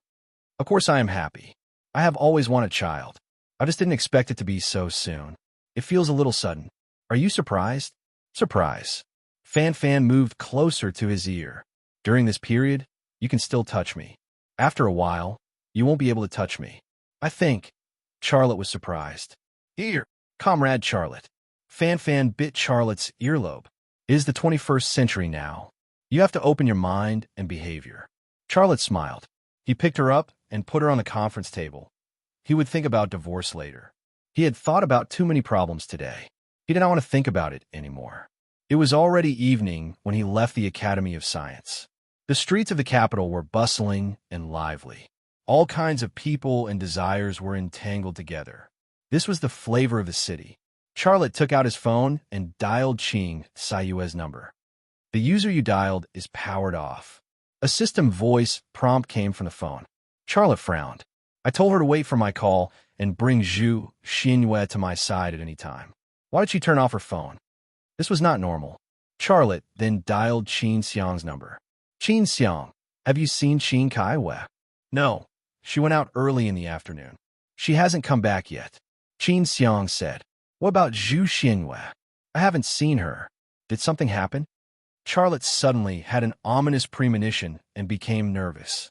Of course I am happy. I have always wanted a child. I just didn't expect it to be so soon. It feels a little sudden. Are you surprised? Surprise. Fan Fan moved closer to his ear. During this period, you can still touch me. After a while, you won't be able to touch me. I think. Charlotte was surprised. Here, comrade Charlotte. Fan Fan bit Charlotte's earlobe. It is the 21st century now. You have to open your mind and behavior. Charlotte smiled. He picked her up and put her on the conference table. He would think about divorce later. He had thought about too many problems today. He did not want to think about it anymore. It was already evening when he left the Academy of Science. The streets of the capital were bustling and lively. All kinds of people and desires were entangled together. This was the flavor of the city. Charlotte took out his phone and dialed Ching Sayue's number. The user you dialed is powered off. A system voice prompt came from the phone. Charlotte frowned. I told her to wait for my call and bring Zhu Xinyue to my side at any time. Why did she turn off her phone? This was not normal. Charlotte then dialed Qin Xiang's number. Qin Xiang, have you seen Qin Kaiwei? No. She went out early in the afternoon. She hasn't come back yet. Qin Xiang said. What about Zhu Xinyue? I haven't seen her. Did something happen? Charlotte suddenly had an ominous premonition and became nervous.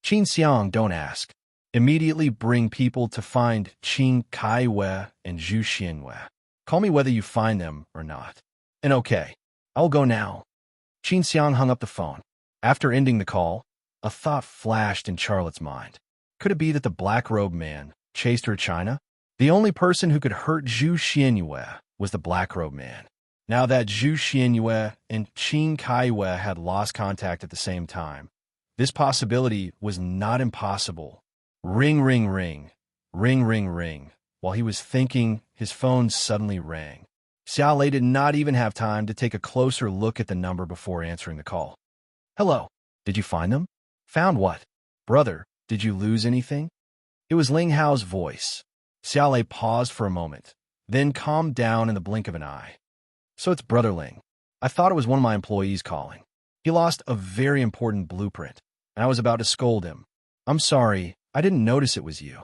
Qin Xiang, don't ask. Immediately bring people to find Qin Kaiwei and Zhu Xinyue. Call me whether you find them or not. And okay, I'll go now. Qin Xiang hung up the phone. After ending the call, a thought flashed in Charlotte's mind. Could it be that the black-robed man chased her to China? The only person who could hurt Zhu Xinyue was the black-robed man. Now that Zhu Xinyue and Qin Kaiwei had lost contact at the same time, this possibility was not impossible. Ring, ring, ring. Ring, ring, ring. While he was thinking, his phone suddenly rang. Xiaolei did not even have time to take a closer look at the number before answering the call. Hello. Did you find them? Found what? Brother, did you lose anything? It was Ling Hao's voice. Xiaolei paused for a moment, then calmed down in the blink of an eye. So it's Brother Ling. I thought it was one of my employees calling. He lost a very important blueprint, and I was about to scold him. I'm sorry, I didn't notice it was you.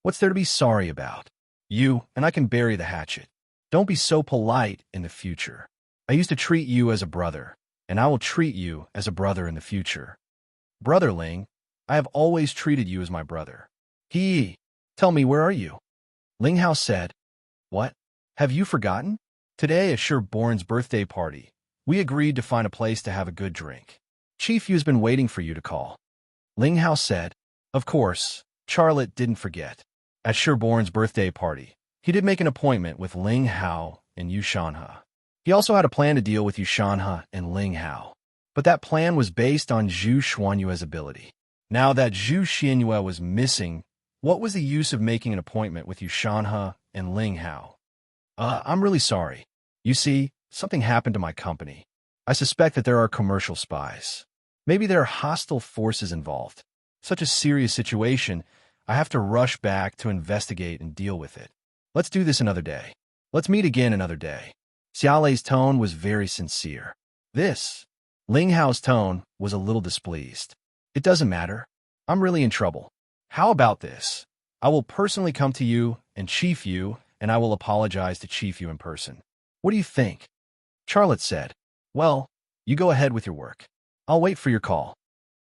What's there to be sorry about? You, and I can bury the hatchet. Don't be so polite in the future. I used to treat you as a brother, and I will treat you as a brother in the future. Brother Ling, I have always treated you as my brother. Tell me, where are you? Ling Hao said. What? Have you forgotten? Today is Sherborne's birthday party. We agreed to find a place to have a good drink. Chief Yu's been waiting for you to call. Ling Hao said. Of course, Charlotte didn't forget. At Sherborne's birthday party, he did make an appointment with Ling Hao and Yu Shanhe. He also had a plan to deal with Yu Shanhe and Ling Hao. But that plan was based on Zhu Xuanyue's ability. Now that Zhu Xinyue was missing, what was the use of making an appointment with Yu Shanhe and Ling Hao? I'm really sorry. You see, something happened to my company. I suspect that there are commercial spies. Maybe there are hostile forces involved. Such a serious situation, I have to rush back to investigate and deal with it. Let's do this another day. Let's meet again another day. Xiaolei's tone was very sincere. This, Ling Hao's tone was a little displeased. It doesn't matter. I'm really in trouble. How about this? I will personally come to you and chief you, and I will apologize to chief you in person. What do you think? Charlotte said. Well, you go ahead with your work. I'll wait for your call.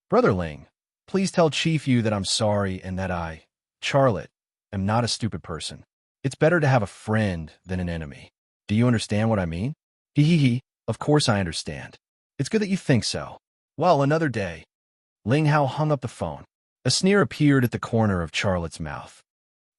Brother Ling, please tell Chief Yu that I'm sorry and that I, Charlotte, am not a stupid person. It's better to have a friend than an enemy. Do you understand what I mean? Hee. Of course I understand. It's good that you think so. Well, another day. Ling Hao hung up the phone. A sneer appeared at the corner of Charlotte's mouth.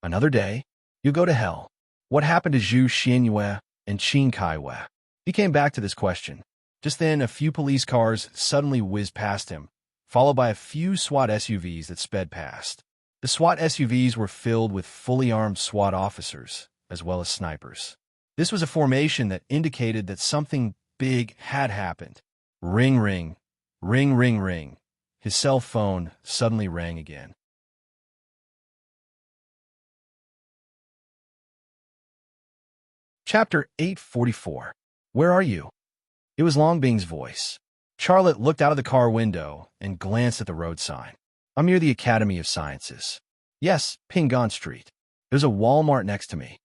Another day? You go to hell. What happened to Zhu Xianyue and Qin Kaiwei? He came back to this question. Just then, a few police cars suddenly whizzed past him, followed by a few SWAT SUVs that sped past. The SWAT SUVs were filled with fully armed SWAT officers, as well as snipers. This was a formation that indicated that something big had happened. Ring, ring, ring, ring, ring. His cell phone suddenly rang again. Chapter 844. Where are you? It was Longbing's voice. Charlotte looked out of the car window and glanced at the road sign. I'm near the Academy of Sciences. Yes, Pingon Street. There's a Walmart next to me.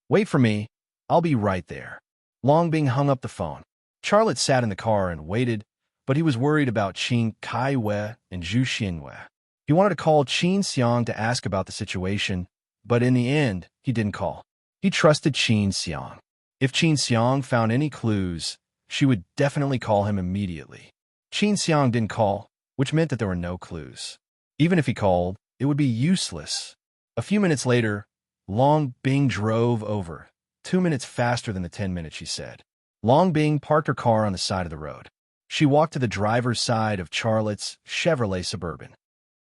Wait for me. I'll be right there. Longbing hung up the phone. Charlotte sat in the car and waited, but he was worried about Qin Kaiwei and Zhu Xianyue. He wanted to call Qin Xiang to ask about the situation, but in the end, he didn't call. He trusted Qin Xiang. If Qin Xiang found any clues, she would definitely call him immediately. Qin Xiang didn't call, which meant that there were no clues. Even if he called, it would be useless. A few minutes later, Long Bing drove over, 2 minutes faster than the 10 minutes she said. Long Bing parked her car on the side of the road. She walked to the driver's side of Charlotte's Chevrolet Suburban.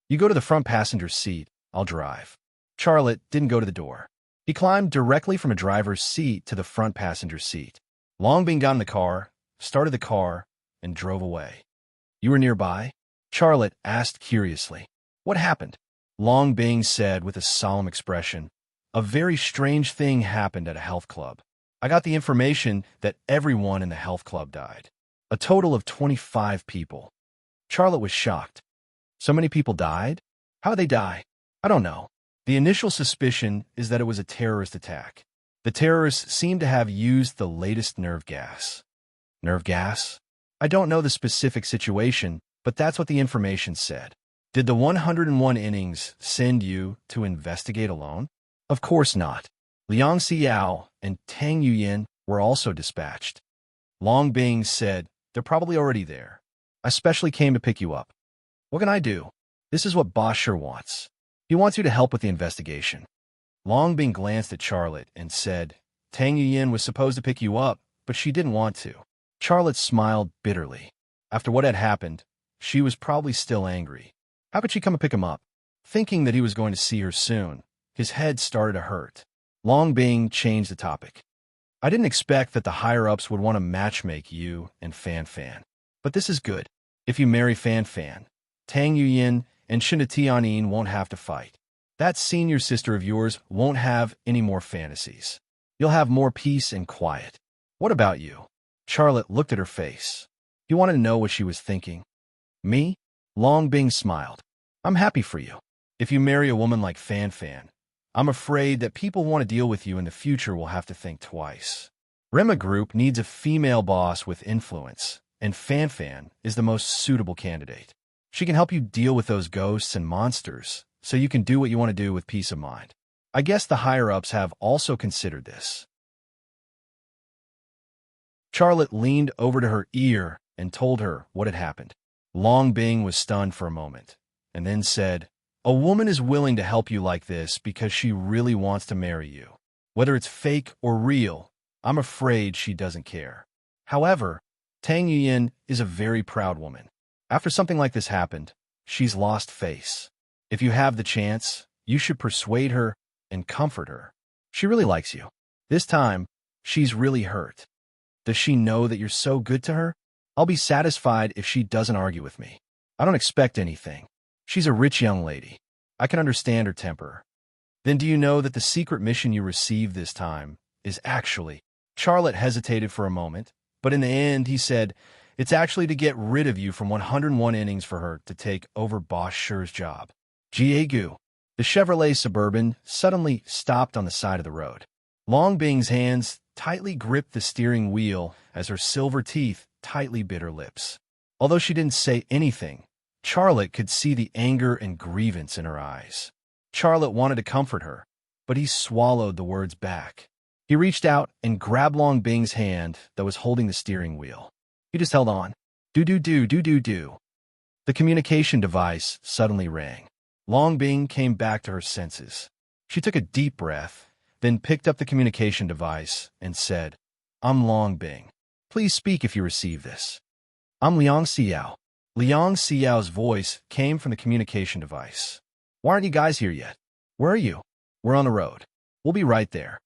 You go to the front passenger seat, I'll drive. Charlotte didn't go to the door. He climbed directly from a driver's seat to the front passenger seat. Long Bing got in the car, started the car, and drove away. You were nearby? Charlotte asked curiously. What happened? Long Bing said with a solemn expression. A very strange thing happened at a health club. I got the information that everyone in the health club died. A total of 25 people. Charlotte was shocked. So many people died? How'd they die? I don't know. The initial suspicion is that it was a terrorist attack. The terrorists seem to have used the latest nerve gas. Nerve gas? I don't know the specific situation, but that's what the information said. Did the 101 innings send you to investigate alone? Of course not. Liang Xiao and Tang Yuyin were also dispatched. Long Bing said, they're probably already there. I specially came to pick you up. What can I do? This is what Boss sure wants. He wants you to help with the investigation. Long Bing glanced at Charlotte and said, Tang Yuyin was supposed to pick you up, but she didn't want to. Charlotte smiled bitterly. After what had happened, she was probably still angry. How could she come and pick him up? Thinking that he was going to see her soon, his head started to hurt. Long Bing changed the topic. I didn't expect that the higher-ups would want to matchmake you and Fan Fan. But this is good. If you marry Fan Fan, Tang Yuyin and Shinda Tianin won't have to fight. That senior sister of yours won't have any more fantasies. You'll have more peace and quiet. What about you? Charlotte looked at her face. He wanted to know what she was thinking. Me? Long Bing smiled. I'm happy for you. If you marry a woman like Fan Fan, I'm afraid that people who want to deal with you in the future will have to think twice. Rema Group needs a female boss with influence, and Fan Fan is the most suitable candidate. She can help you deal with those ghosts and monsters, so you can do what you want to do with peace of mind. I guess the higher-ups have also considered this. Charlotte leaned over to her ear and told her what had happened. Long Bing was stunned for a moment, and then said, a woman is willing to help you like this because she really wants to marry you. Whether it's fake or real, I'm afraid she doesn't care. However, Tang Yuyin is a very proud woman. After something like this happened, she's lost face. If you have the chance, you should persuade her and comfort her. She really likes you. This time, she's really hurt. Does she know that you're so good to her? I'll be satisfied if she doesn't argue with me. I don't expect anything. She's a rich young lady. I can understand her temper. Then do you know that the secret mission you received this time is actually— Charlotte hesitated for a moment, but in the end he said, it's actually to get rid of you from 101 innings for her to take over Boss Scher's job. Jiagu. The Chevrolet Suburban suddenly stopped on the side of the road. Long Bing's hands tightly gripped the steering wheel as her silver teeth tightly bit her lips. Although she didn't say anything, Charlotte could see the anger and grievance in her eyes. Charlotte wanted to comfort her, but he swallowed the words back. He reached out and grabbed Long Bing's hand that was holding the steering wheel. He just held on. Do-do-do, do-do-do. The communication device suddenly rang. Long Bing came back to her senses. She took a deep breath, then picked up the communication device and said, I'm Long Bing. Please speak if you receive this. I'm Liang Xiao. Liang Xiao's voice came from the communication device. Why aren't you guys here yet? Where are you? We're on the road. We'll be right there.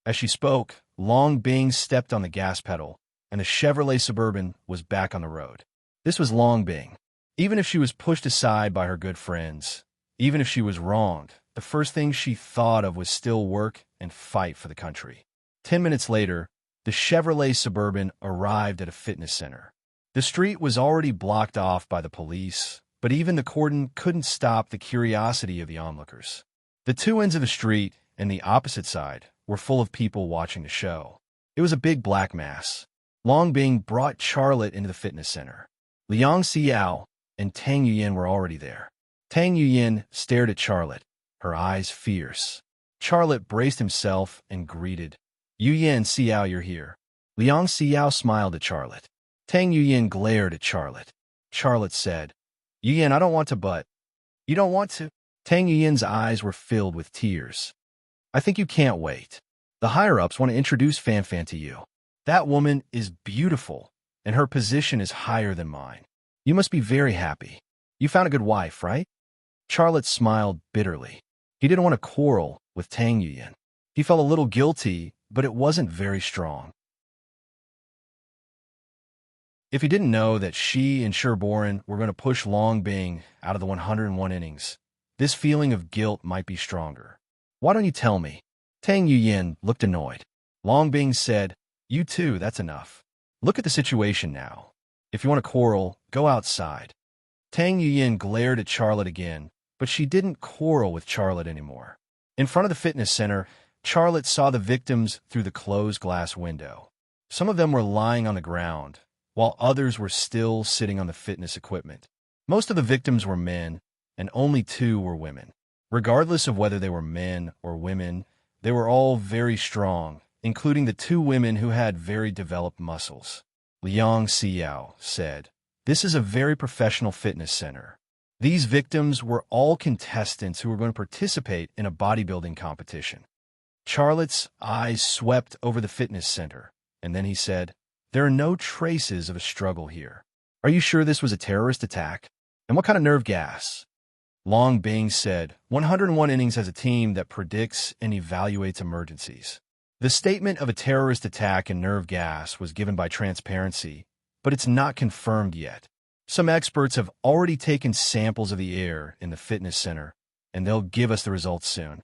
As she spoke, Long Bing stepped on the gas pedal, and the Chevrolet Suburban was back on the road. This was Long Bing. Even if she was pushed aside by her good friends, even if she was wronged, the first thing she thought of was still work and fight for the country. 10 minutes later, the Chevrolet Suburban arrived at a fitness center. The street was already blocked off by the police, but even the cordon couldn't stop the curiosity of the onlookers. The two ends of the street and the opposite side were full of people watching the show. It was a big black mass. Long Bing brought Charlotte into the fitness center. Liang Xiao and Tang Yuyin were already there. Tang Yuyin stared at Charlotte, her eyes fierce. Charlotte braced himself and greeted, Yuyin Xiao, you're here. Liang Xiao smiled at Charlotte. Tang Yuyin glared at Charlotte. Charlotte said, Yuyin, I don't want to, but— You don't want to? Tang Yuyin's eyes were filled with tears. I think you can't wait. The higher-ups want to introduce Fanfan to you. That woman is beautiful, and her position is higher than mine. You must be very happy. You found a good wife, right? Charlotte smiled bitterly. He didn't want to quarrel with Tang Yuyin. He felt a little guilty, but it wasn't very strong. If he didn't know that she and Sherborin were going to push Long Bing out of the 101 innings, this feeling of guilt might be stronger. Why don't you tell me? Tang Yuyin looked annoyed. Long Bing said, You too, that's enough. Look at the situation now. If you want to quarrel, go outside. Tang Yuyin glared at Charlotte again, but she didn't quarrel with Charlotte anymore. In front of the fitness center, Charlotte saw the victims through the closed glass window. Some of them were lying on the ground, while others were still sitting on the fitness equipment. Most of the victims were men, and only 2 were women. Regardless of whether they were men or women, they were all very strong, including the 2 women who had very developed muscles. Liang Xiao said, This is a very professional fitness center. These victims were all contestants who were going to participate in a bodybuilding competition. Charlotte's eyes swept over the fitness center, and then he said, There are no traces of a struggle here. Are you sure this was a terrorist attack? And what kind of nerve gas? Long Bing said, 101 innings has a team that predicts and evaluates emergencies. The statement of a terrorist attack and nerve gas was given by Transparency, but it's not confirmed yet. Some experts have already taken samples of the air in the fitness center, and they'll give us the results soon.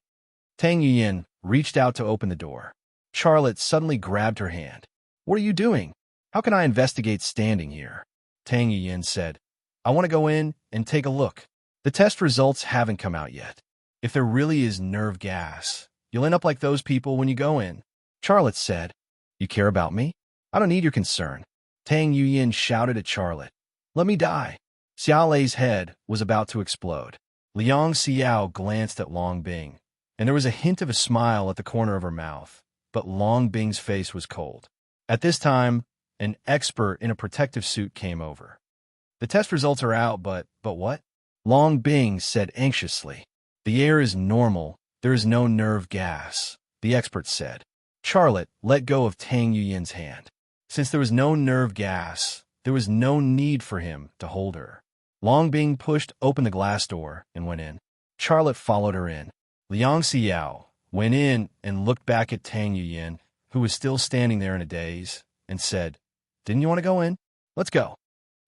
Tang Yuyin reached out to open the door. Charlotte suddenly grabbed her hand. What are you doing? How can I investigate standing here? Tang Yuyin said, I want to go in and take a look. The test results haven't come out yet. If there really is nerve gas, you'll end up like those people when you go in. Charlotte said, You care about me? I don't need your concern. Tang Yuyin shouted at Charlotte, Let me die. Xiaolei's head was about to explode. Liang Xiao glanced at Long Bing, and there was a hint of a smile at the corner of her mouth, but Long Bing's face was cold. At this time, an expert in a protective suit came over. The test results are out, but what? Long Bing said anxiously. The air is normal. There is no nerve gas, the expert said. Charlotte let go of Tang Yuyin's hand. Since there was no nerve gas, there was no need for him to hold her. Long Bing pushed open the glass door and went in. Charlotte followed her in. Liang Xiao went in and looked back at Tang Yuyin, who was still standing there in a daze, and said, Didn't you want to go in? Let's go.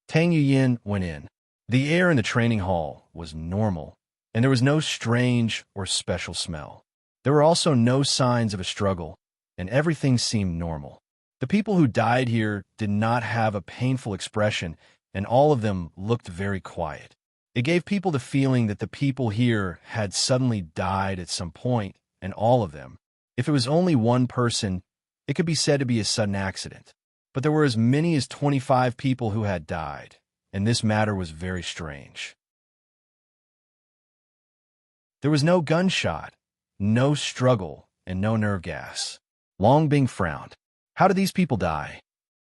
Tang Yuyin went in. The air in the training hall was normal, and there was no strange or special smell. There were also no signs of a struggle, and everything seemed normal. The people who died here did not have a painful expression, and all of them looked very quiet. It gave people the feeling that the people here had suddenly died at some point, and all of them. If it was only one person, it could be said to be a sudden accident. But there were as many as 25 people who had died, and this matter was very strange. There was no gunshot, no struggle, and no nerve gas. Long Bing frowned. How did these people die?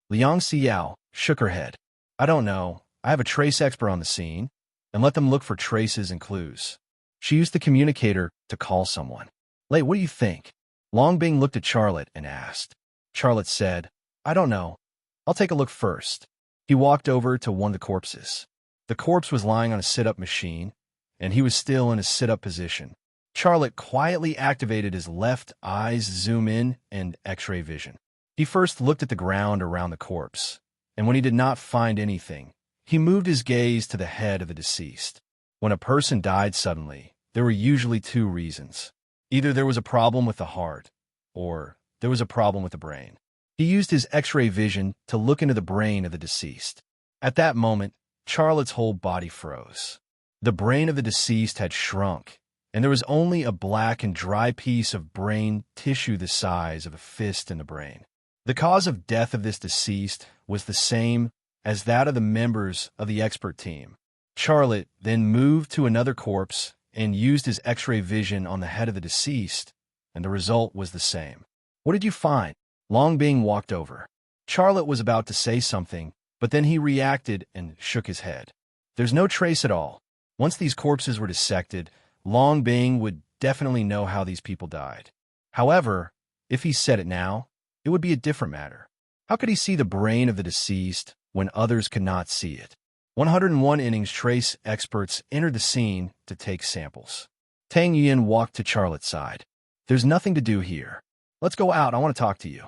Liang Xiao shook her head. I don't know. I have a trace expert on the scene, and let them look for traces and clues. She used the communicator to call someone. Lei, what do you think? Long Bing looked at Charlotte and asked. Charlotte said, I don't know. I'll take a look first. He walked over to one of the corpses. The corpse was lying on a sit-up machine, and he was still in a sit-up position. Charlotte quietly activated his left eye's zoom-in and X-ray vision. He first looked at the ground around the corpse, and when he did not find anything, he moved his gaze to the head of the deceased. When a person died suddenly, there were usually two reasons. Either there was a problem with the heart, or there was a problem with the brain. He used his X-ray vision to look into the brain of the deceased. At that moment, Charlotte's whole body froze. The brain of the deceased had shrunk, and there was only a black and dry piece of brain tissue the size of a fist in the brain. The cause of death of this deceased was the same as that of the members of the expert team. Charlotte then moved to another corpse and used his X-ray vision on the head of the deceased, and the result was the same. What did you find? Long Bing walked over. Charlotte was about to say something, but then he reacted and shook his head. There's no trace at all. Once these corpses were dissected, Long Bing would definitely know how these people died. However, if he said it now, it would be a different matter. How could he see the brain of the deceased when others could not see it? 101 innings trace experts entered the scene to take samples. Tang Yin walked to Charlotte's side. There's nothing to do here. Let's go out. I want to talk to you.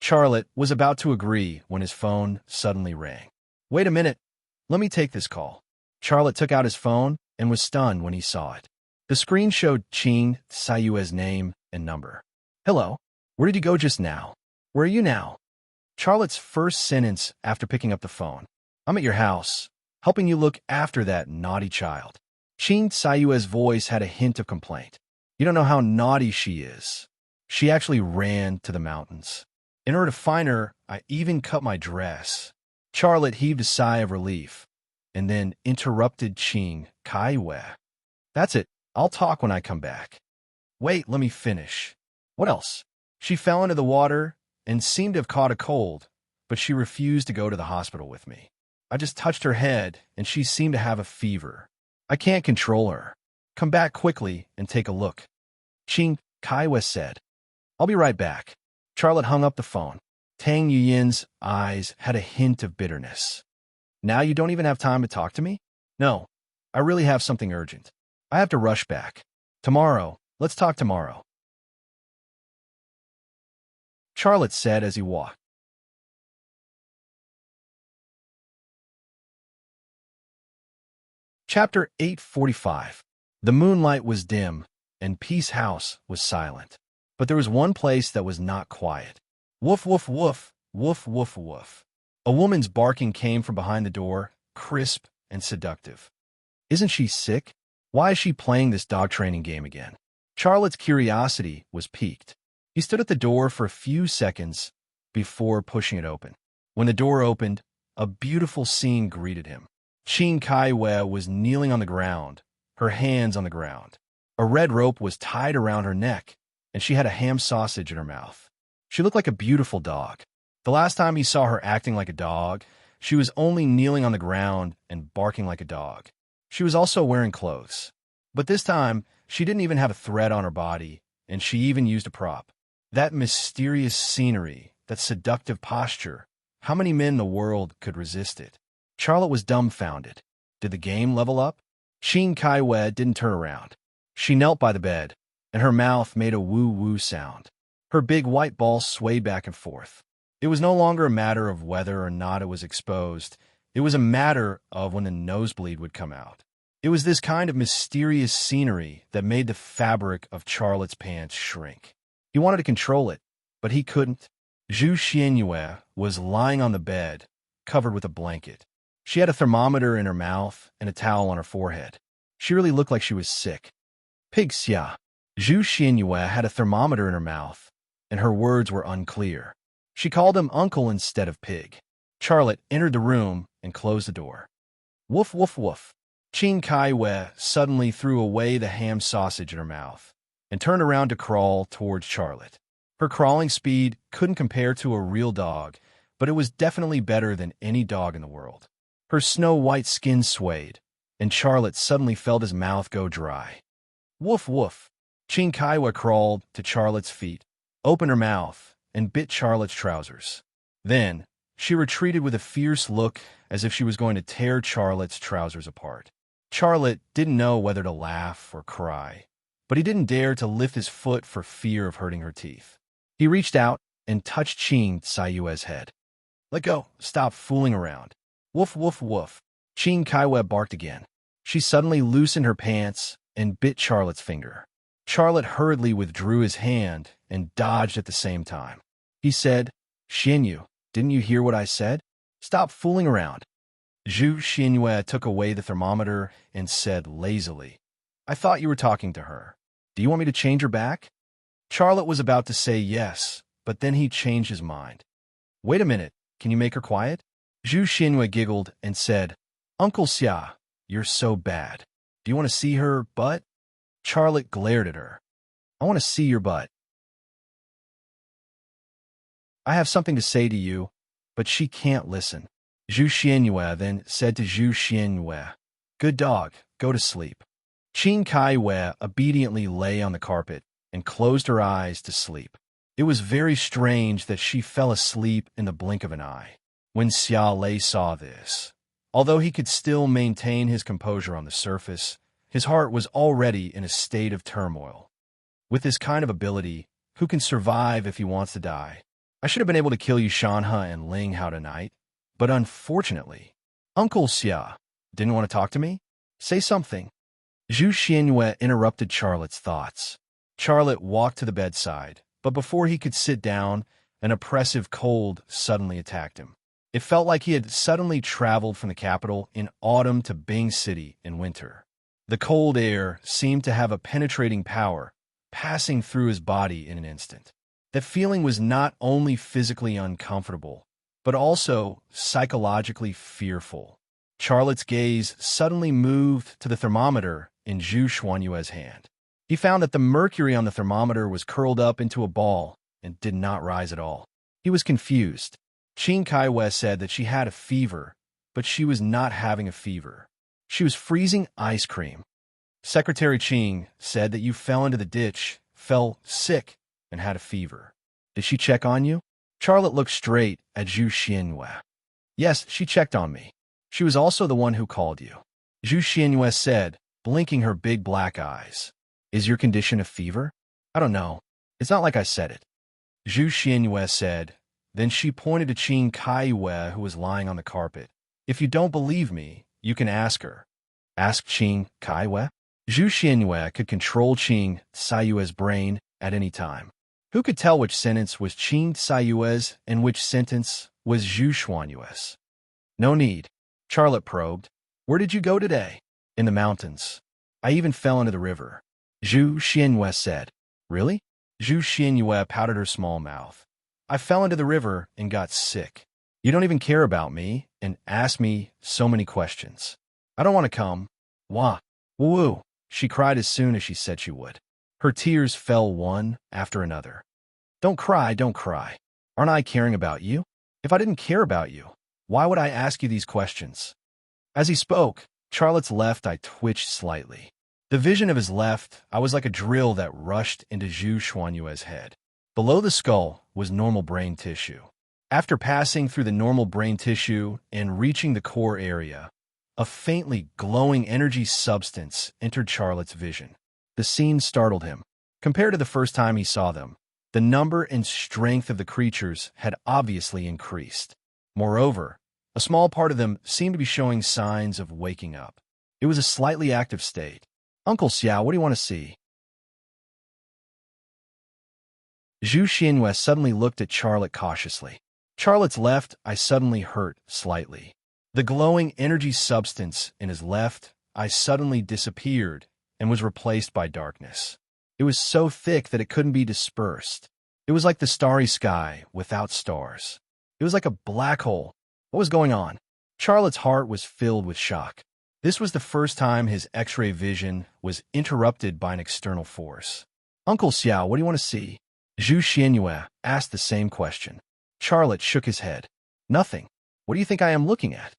Charlotte was about to agree when his phone suddenly rang. Wait a minute. Let me take this call. Charlotte took out his phone and was stunned when he saw it. The screen showed Qing Sayue's name and number. Hello. Where did you go just now? Where are you now? Charlotte's first sentence after picking up the phone. I'm at your house, helping you look after that naughty child. Qing Sayue's voice had a hint of complaint. You don't know how naughty she is. She actually ran to the mountains. In order to find her, I even cut my dress. Charlotte heaved a sigh of relief, and then interrupted Qing Kaiwe. That's it. I'll talk when I come back. Wait, let me finish. What else? She fell into the water and seemed to have caught a cold, but she refused to go to the hospital with me. I just touched her head, and she seemed to have a fever. I can't control her. Come back quickly and take a look. Qing Kaiwe said. I'll be right back. Charlotte hung up the phone. Tang Yuyin's eyes had a hint of bitterness. Now you don't even have time to talk to me? No, I really have something urgent. I have to rush back. Tomorrow. Let's talk tomorrow. Charlotte said as he walked. Chapter 845. The moonlight was dim, and Peace House was silent. But there was one place that was not quiet. Woof, woof, woof, woof, woof, woof. A woman's barking came from behind the door, crisp and seductive. Isn't she sick? Why is she playing this dog training game again? Charlotte's curiosity was piqued. He stood at the door for a few seconds before pushing it open. When the door opened, a beautiful scene greeted him. Qing Kaiwe was kneeling on the ground, her hands on the ground. A red rope was tied around her neck, and she had a ham sausage in her mouth. She looked like a beautiful dog. The last time he saw her acting like a dog, she was only kneeling on the ground and barking like a dog. She was also wearing clothes. But this time, she didn't even have a thread on her body, and she even used a prop. That mysterious scenery, that seductive posture, how many men in the world could resist it? Charlotte was dumbfounded. Did the game level up? Qing Kaiwe didn't turn around. She knelt by the bed, and her mouth made a woo-woo sound. Her big white ball swayed back and forth. It was no longer a matter of whether or not it was exposed. It was a matter of when the nosebleed would come out. It was this kind of mysterious scenery that made the fabric of Charlotte's pants shrink. He wanted to control it, but he couldn't. Zhu Xianyue was lying on the bed, covered with a blanket. She had a thermometer in her mouth and a towel on her forehead. She really looked like she was sick. Pig xia. Zhu Xianyue had a thermometer in her mouth, and her words were unclear. She called him uncle instead of pig. Charlotte entered the room and closed the door. Woof, woof, woof. Qing Kaiwe suddenly threw away the ham sausage in her mouth and turned around to crawl towards Charlotte. Her crawling speed couldn't compare to a real dog, but it was definitely better than any dog in the world. Her snow-white skin swayed, and Charlotte suddenly felt his mouth go dry. Woof, woof. Qing Kaiwe crawled to Charlotte's feet, opened her mouth, and bit Charlotte's trousers. Then, she retreated with a fierce look as if she was going to tear Charlotte's trousers apart. Charlotte didn't know whether to laugh or cry, but he didn't dare to lift his foot for fear of hurting her teeth. He reached out and touched Qing Sayue's head. Let go. Stop fooling around. Woof, woof, woof. Qing Kaiwe barked again. She suddenly loosened her pants and bit Charlotte's finger. Charlotte hurriedly withdrew his hand and dodged at the same time. He said, Xianyu, didn't you hear what I said? Stop fooling around. Zhu Xianyue took away the thermometer and said lazily, I thought you were talking to her. Do you want me to change her back? Charlotte was about to say yes, but then he changed his mind. Wait a minute, can you make her quiet? Zhu Xianyue giggled and said, Uncle Xia, you're so bad. Do you want to see her butt? Charlotte glared at her. I want to see your butt. I have something to say to you, but she can't listen. Zhu Xianyue then said to Zhu Xianyue, Good dog, go to sleep. Qing Kaiwe obediently lay on the carpet and closed her eyes to sleep. It was very strange that she fell asleep in the blink of an eye. When Xia Lei saw this, although he could still maintain his composure on the surface, his heart was already in a state of turmoil. With this kind of ability, who can survive if he wants to die? I should have been able to kill you Shanhe and Ling Hao tonight, but unfortunately, Uncle Xia didn't want to talk to me? Say something. Zhu Xianyue interrupted Charlotte's thoughts. Charlotte walked to the bedside, but before he could sit down, an oppressive cold suddenly attacked him. It felt like he had suddenly traveled from the capital in autumn to Bing City in winter. The cold air seemed to have a penetrating power, passing through his body in an instant. That feeling was not only physically uncomfortable, but also psychologically fearful. Charlotte's gaze suddenly moved to the thermometer in Zhu Xuanyue's hand. He found that the mercury on the thermometer was curled up into a ball and did not rise at all. He was confused. Qing Kaiwe said that she had a fever, but she was not having a fever. She was freezing ice cream. Secretary Qing said that you fell into the ditch, fell sick, and had a fever. Did she check on you? Charlotte looked straight at Zhu Xianyue. Yes, she checked on me. She was also the one who called you. Zhu Xianyue said, blinking her big black eyes. Is your condition a fever? I don't know. It's not like I said it. Zhu Xianyue said. Then she pointed to Qing Kaiwe, who was lying on the carpet. If you don't believe me, you can ask her. Ask Qing Kaiwe? Zhu Xianyue could control Qing Sayue's brain at any time. Who could tell which sentence was Qing Sayue's and which sentence was Zhu Xuanyue's? No need. Charlotte probed. Where did you go today? In the mountains. I even fell into the river. Zhu Xianyue said. Really? Zhu Xianyue pouted her small mouth. I fell into the river and got sick. You don't even care about me and ask me so many questions. I don't want to come. Wah. Woo-woo. She cried as soon as she said she would. Her tears fell one after another. Don't cry, don't cry. Aren't I caring about you? If I didn't care about you, why would I ask you these questions? As he spoke, Charlotte's left eye twitched slightly. The vision of his left eye was like a drill that rushed into Zhu Xuanyue's head. Below the skull was normal brain tissue. After passing through the normal brain tissue and reaching the core area, a faintly glowing energy substance entered Charlotte's vision. The scene startled him. Compared to the first time he saw them, the number and strength of the creatures had obviously increased. Moreover, A small part of them seemed to be showing signs of waking up. It was a slightly active state. Uncle Xiao, what do you want to see? Zhu Xianhua suddenly looked at Charlotte cautiously. Charlotte's left eye suddenly hurt slightly. The glowing energy substance in his left eye suddenly disappeared and was replaced by darkness. It was so thick that it couldn't be dispersed. It was like the starry sky without stars. It was like a black hole. What was going on? Charlotte's heart was filled with shock. This was the first time his X-ray vision was interrupted by an external force. Uncle Xiao, what do you want to see? Zhu Xianhua asked the same question. Charlotte shook his head. Nothing. What do you think I am looking at?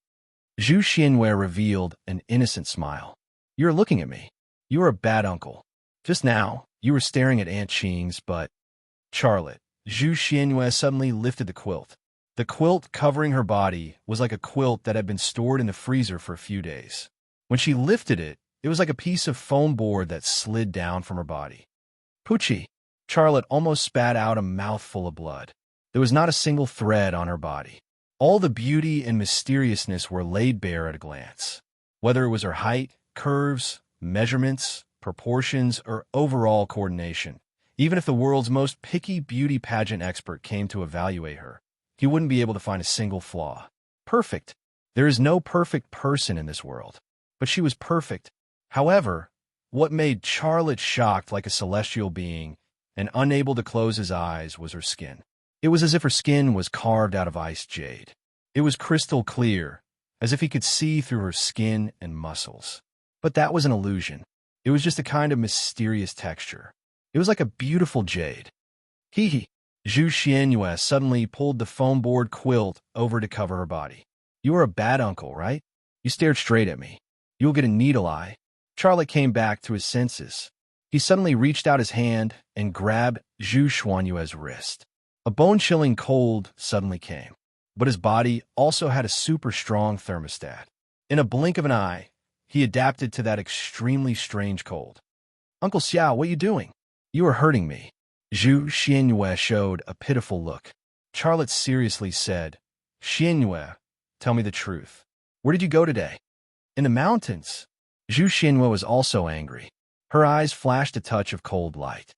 Zhu Xianhua revealed an innocent smile. You're looking at me. You are a bad uncle. Just now, you were staring at Aunt Qing's, but... Charlotte. Zhu Xianhua suddenly lifted the quilt. The quilt covering her body was like a quilt that had been stored in the freezer for a few days. When she lifted it, it was like a piece of foam board that slid down from her body. Poochie! Charlotte almost spat out a mouthful of blood. There was not a single thread on her body. All the beauty and mysteriousness were laid bare at a glance. Whether it was her height, curves, measurements, proportions, or overall coordination, even if the world's most picky beauty pageant expert came to evaluate her, he wouldn't be able to find a single flaw. Perfect. There is no perfect person in this world. But she was perfect. However, what made Charlotte shocked like a celestial being and unable to close his eyes was her skin. It was as if her skin was carved out of iced jade. It was crystal clear, as if he could see through her skin and muscles. But that was an illusion. It was just a kind of mysterious texture. It was like a beautiful jade. Hee. Zhu Xianhua suddenly pulled the foam board quilt over to cover her body. You are a bad uncle, right? You stared straight at me. You'll get a needle eye. Charlotte came back to his senses. He suddenly reached out his hand and grabbed Zhu Xianhua's wrist. A bone-chilling cold suddenly came, but his body also had a super strong thermostat. In a blink of an eye, he adapted to that extremely strange cold. Uncle Xiao, what are you doing? You are hurting me. Zhu Xianhua showed a pitiful look. Charlotte seriously said, Xianhua, tell me the truth. Where did you go today? In the mountains. Zhu Xianhua was also angry. Her eyes flashed a touch of cold light.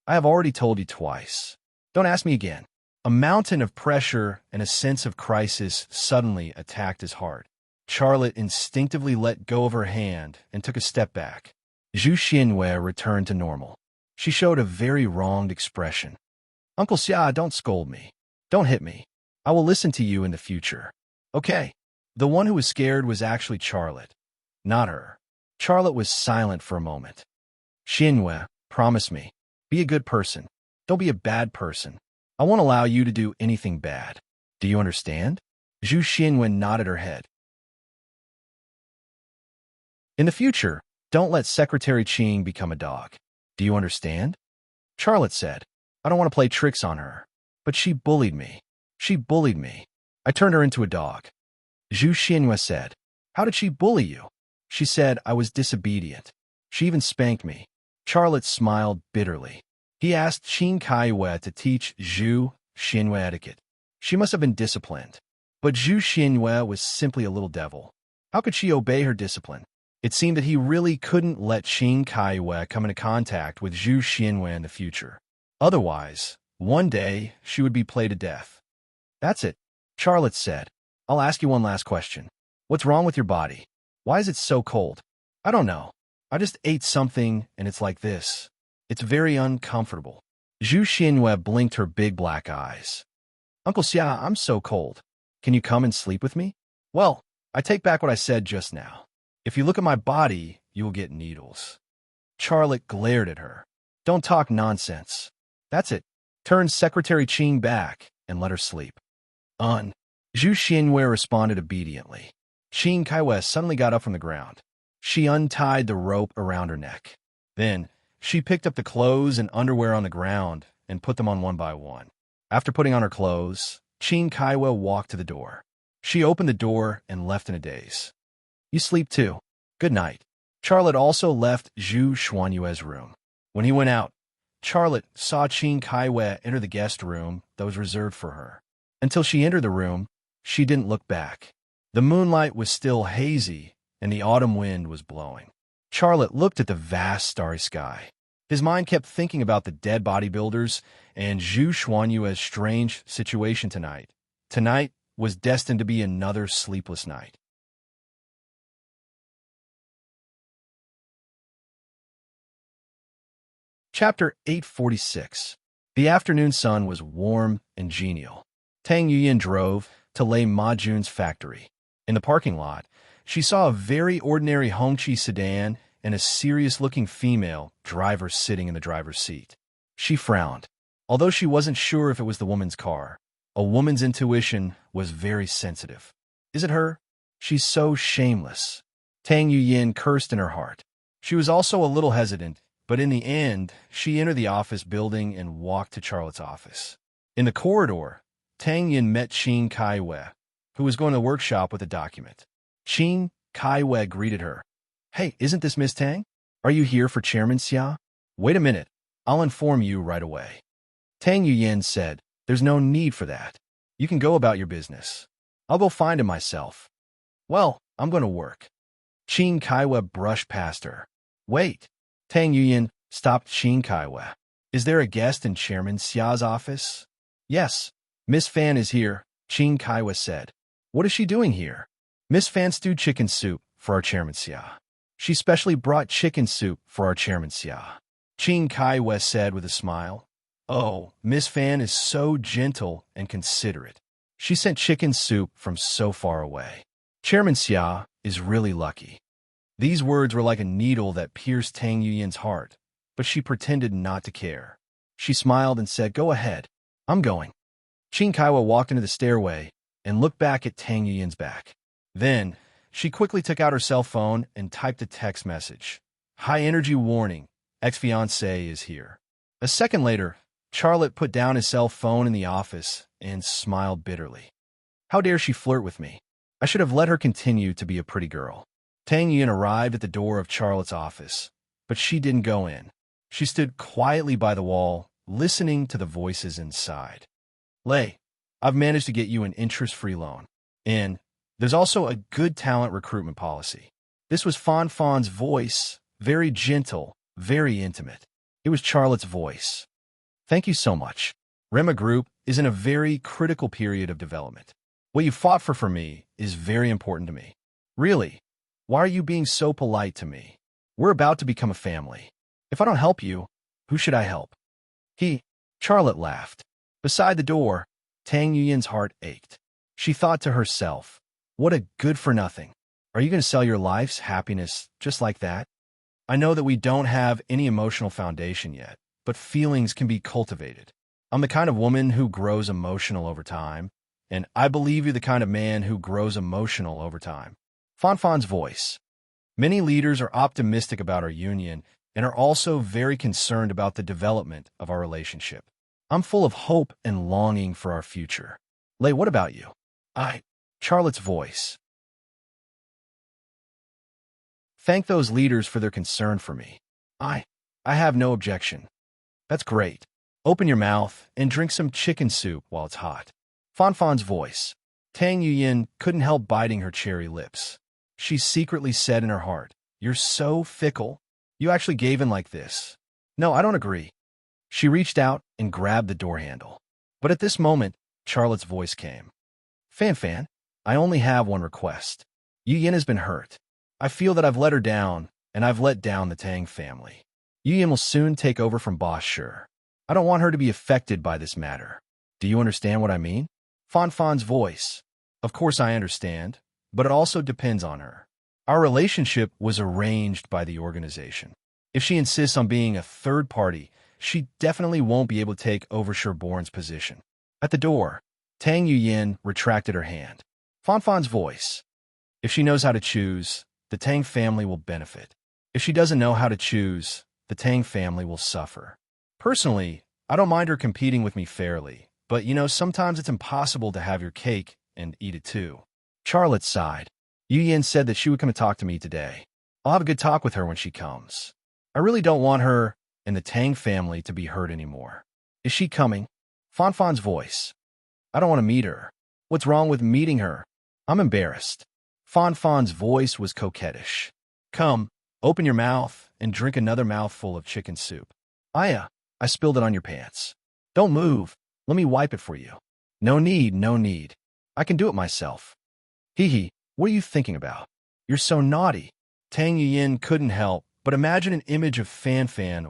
I have already told you twice. Don't ask me again. A mountain of pressure and a sense of crisis suddenly attacked his heart. Charlotte instinctively let go of her hand and took a step back. Zhu Xianhua returned to normal. She showed a very wronged expression. Uncle Xia, don't scold me. Don't hit me. I will listen to you in the future. Okay. The one who was scared was actually Charlotte, not her. Charlotte was silent for a moment. Xianhua, promise me. Be a good person. Don't be a bad person. I won't allow you to do anything bad. Do you understand? Zhu Xianhua nodded her head. In the future, don't let Secretary Qing become a dog. Do you understand? Charlotte said. I don't want to play tricks on her. But she bullied me. She bullied me. I turned her into a dog. Zhu Xianhua said. How did she bully you? She said I was disobedient. She even spanked me. Charlotte smiled bitterly. He asked Qing Kaiwei to teach Zhu Xianhua etiquette. She must have been disciplined. But Zhu Xianhua was simply a little devil. How could she obey her discipline? It seemed that he really couldn't let Qing Kaiwei come into contact with Zhu Xianhua in the future. Otherwise, one day, she would be played to death. That's it, Charlotte said. I'll ask you one last question. What's wrong with your body? Why is it so cold? I don't know. I just ate something and it's like this. It's very uncomfortable. Zhu Xianhua blinked her big black eyes. Uncle Xia, I'm so cold. Can you come and sleep with me? Well, I take back what I said just now. If you look at my body, you will get needles. Charlotte glared at her. Don't talk nonsense. That's it. Turn Secretary Qing back and let her sleep. Zhu Xianhua responded obediently. Qing Kaiwei suddenly got up from the ground. She untied the rope around her neck. Then, she picked up the clothes and underwear on the ground and put them on one by one. After putting on her clothes, Qing Kaiwei walked to the door. She opened the door and left in a daze. You sleep too. Good night. Charlotte also left Zhu Xianhua's room. When he went out, Charlotte saw Qing Kaiwei enter the guest room that was reserved for her. Until she entered the room, she didn't look back. The moonlight was still hazy, and the autumn wind was blowing. Charlotte looked at the vast starry sky. His mind kept thinking about the dead bodybuilders and Zhu Xuanyue's strange situation tonight. Tonight was destined to be another sleepless night. Chapter 846. The afternoon sun was warm and genial. Tang Yuyin drove to Lei Ma Jun's factory. In the parking lot, she saw a very ordinary Hongqi sedan and a serious-looking female driver sitting in the driver's seat. She frowned. Although she wasn't sure if it was the woman's car, a woman's intuition was very sensitive. Is it her? She's so shameless. Tang Yuyin cursed in her heart. She was also a little hesitant, but in the end, she entered the office building and walked to Charlotte's office. In the corridor, Tang Yin met Qin Kaiwei, who was going to the workshop with a document. Qin Kaiwei greeted her. Hey, isn't this Miss Tang? Are you here for Chairman Xia? Wait a minute. I'll inform you right away. Tang Yuyin said, There's no need for that. You can go about your business. I'll go find him myself. Well, I'm going to work. Qin Kaiwei brushed past her. Wait. Tang Yuyin stopped Qin Kaiwei. Is there a guest in Chairman Xia's office? Yes. Miss Fan is here, Qin Kaiwei said. What is she doing here? Miss Fan stewed chicken soup for our Chairman Xia. She specially brought chicken soup for our Chairman Xia. Qin Kaiwei said with a smile. Oh, Miss Fan is so gentle and considerate. She sent chicken soup from so far away. Chairman Xia is really lucky. These words were like a needle that pierced Tang Yuyin's heart, but she pretended not to care. She smiled and said, Go ahead. I'm going. Qin Kaiwei walked into the stairway and looked back at Tang Yuyin's back. Then, she quickly took out her cell phone and typed a text message. High energy warning. Ex-fiancé is here. A second later, Charlotte put down his cell phone in the office and smiled bitterly. How dare she flirt with me? I should have let her continue to be a pretty girl. Tang Yuyin arrived at the door of Charlotte's office, but she didn't go in. She stood quietly by the wall, listening to the voices inside. Lei, I've managed to get you an interest-free loan. And there's also a good talent recruitment policy. This was Fan Fan's voice, very gentle, very intimate. It was Charlotte's voice. Thank you so much. Rema Group is in a very critical period of development. What you fought for me is very important to me. Really, why are you being so polite to me? We're about to become a family. If I don't help you, who should I help? Charlotte laughed. Beside the door, Tang Yuyin's heart ached. She thought to herself, what a good-for-nothing. Are you going to sell your life's happiness just like that? I know that we don't have any emotional foundation yet, but feelings can be cultivated. I'm the kind of woman who grows emotional over time, and I believe you're the kind of man who grows emotional over time. Fan Fan's voice. Many leaders are optimistic about our union and are also very concerned about the development of our relationship. I'm full of hope and longing for our future. Lei, what about you? Charlotte's voice. Thank those leaders for their concern for me. I have no objection. That's great. Open your mouth and drink some chicken soup while it's hot. Fan Fan's voice. Tang Yuyin couldn't help biting her cherry lips. She secretly said in her heart, You're so fickle. You actually gave in like this. No, I don't agree. She reached out and grabbed the door handle. But at this moment, Charlotte's voice came. Fan, I only have one request. Yuyin has been hurt. I feel that I've let her down, and I've let down the Tang family. Yuyin will soon take over from Boss Sure. I don't want her to be affected by this matter. Do you understand what I mean? Fan Fan's voice. Of course I understand, but it also depends on her. Our relationship was arranged by the organization. If she insists on being a third party, she definitely won't be able to take over Sherborne's position. At the door, Tang Yuyin retracted her hand. Fan Fan's voice. If she knows how to choose, the Tang family will benefit. If she doesn't know how to choose, the Tang family will suffer. Personally, I don't mind her competing with me fairly, but sometimes it's impossible to have your cake and eat it too. Charlotte sighed. Yuyin said that she would come to talk to me today. I'll have a good talk with her when she comes. I really don't want her and the Tang family to be hurt anymore. Is she coming? Fan Fan's voice. I don't want to meet her. What's wrong with meeting her? I'm embarrassed. Fan's voice was coquettish. Come, open your mouth and drink another mouthful of chicken soup. I spilled it on your pants. Don't move. Let me wipe it for you. No need, no need. I can do it myself. Hee hee, what are you thinking about? You're so naughty. Tang Yuyin couldn't help but imagine an image of Fan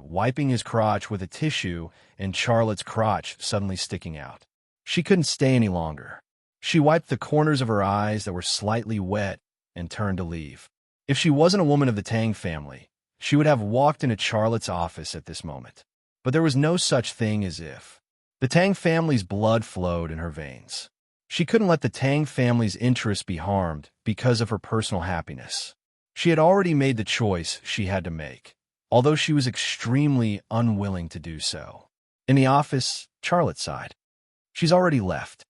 wiping his crotch with a tissue and Charlotte's crotch suddenly sticking out. She couldn't stay any longer. She wiped the corners of her eyes that were slightly wet and turned to leave. If she wasn't a woman of the Tang family, she would have walked into Charlotte's office at this moment. But there was no such thing as if. The Tang family's blood flowed in her veins. She couldn't let the Tang family's interests be harmed because of her personal happiness. She had already made the choice she had to make, although she was extremely unwilling to do so. In the office, Charlotte sighed. She's already left.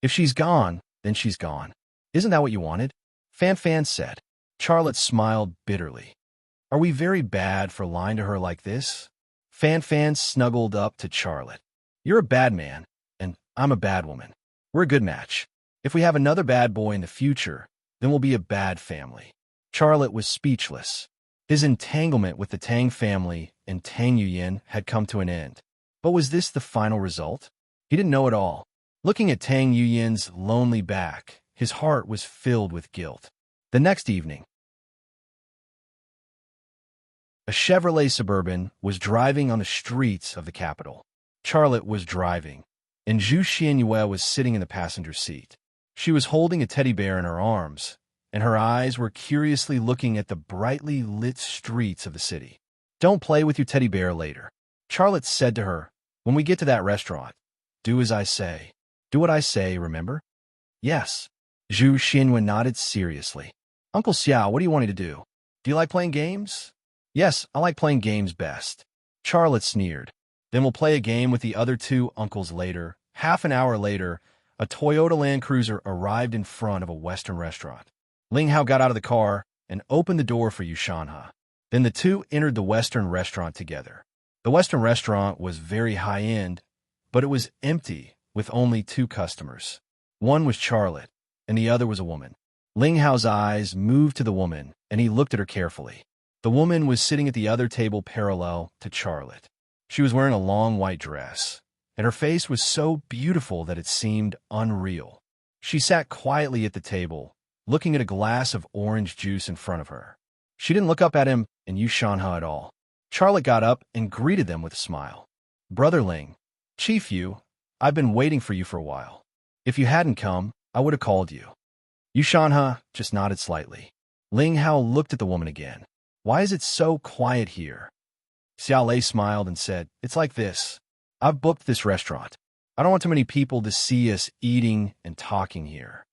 If she's gone, then she's gone. Isn't that what you wanted? Fan said. Charlotte smiled bitterly. Are we very bad for lying to her like this? Fan snuggled up to Charlotte. You're a bad man, and I'm a bad woman. We're a good match. If we have another bad boy in the future, then we'll be a bad family. Charlotte was speechless. His entanglement with the Tang family and Tang Yuyin had come to an end. But was this the final result? He didn't know at all. Looking at Tang Yuyin's lonely back, his heart was filled with guilt. The next evening, a Chevrolet Suburban was driving on the streets of the capital. Charlotte was driving, and Zhu Xianyue was sitting in the passenger seat. She was holding a teddy bear in her arms, and her eyes were curiously looking at the brightly lit streets of the city. Don't play with your teddy bear later. Charlotte said to her, when we get to that restaurant, do as I say. Do what I say, remember? Yes. Zhu Xianyue nodded seriously. Uncle Xiao, what do you want me to do? Do you like playing games? Yes, I like playing games best. Charlotte sneered. Then we'll play a game with the other two uncles later. Half an hour later, a Toyota Land Cruiser arrived in front of a Western restaurant. Ling Hao got out of the car and opened the door for Yu Shanhe. Then the two entered the Western restaurant together. The Western restaurant was very high-end, but it was empty with only two customers. One was Charlotte, and the other was a woman. Ling Hao's eyes moved to the woman, and he looked at her carefully. The woman was sitting at the other table parallel to Charlotte. She was wearing a long white dress, and her face was so beautiful that it seemed unreal. She sat quietly at the table, looking at a glass of orange juice in front of her. She didn't look up at him and Yu Shanhe at all. Charlotte got up and greeted them with a smile. Brother Ling, Chief Yu, I've been waiting for you for a while. If you hadn't come, I would have called you. Yu Shanhe just nodded slightly. Ling Hao looked at the woman again. Why is it so quiet here? Xiao Lei smiled and said, it's like this. I've booked this restaurant. I don't want too many people to see us eating and talking here.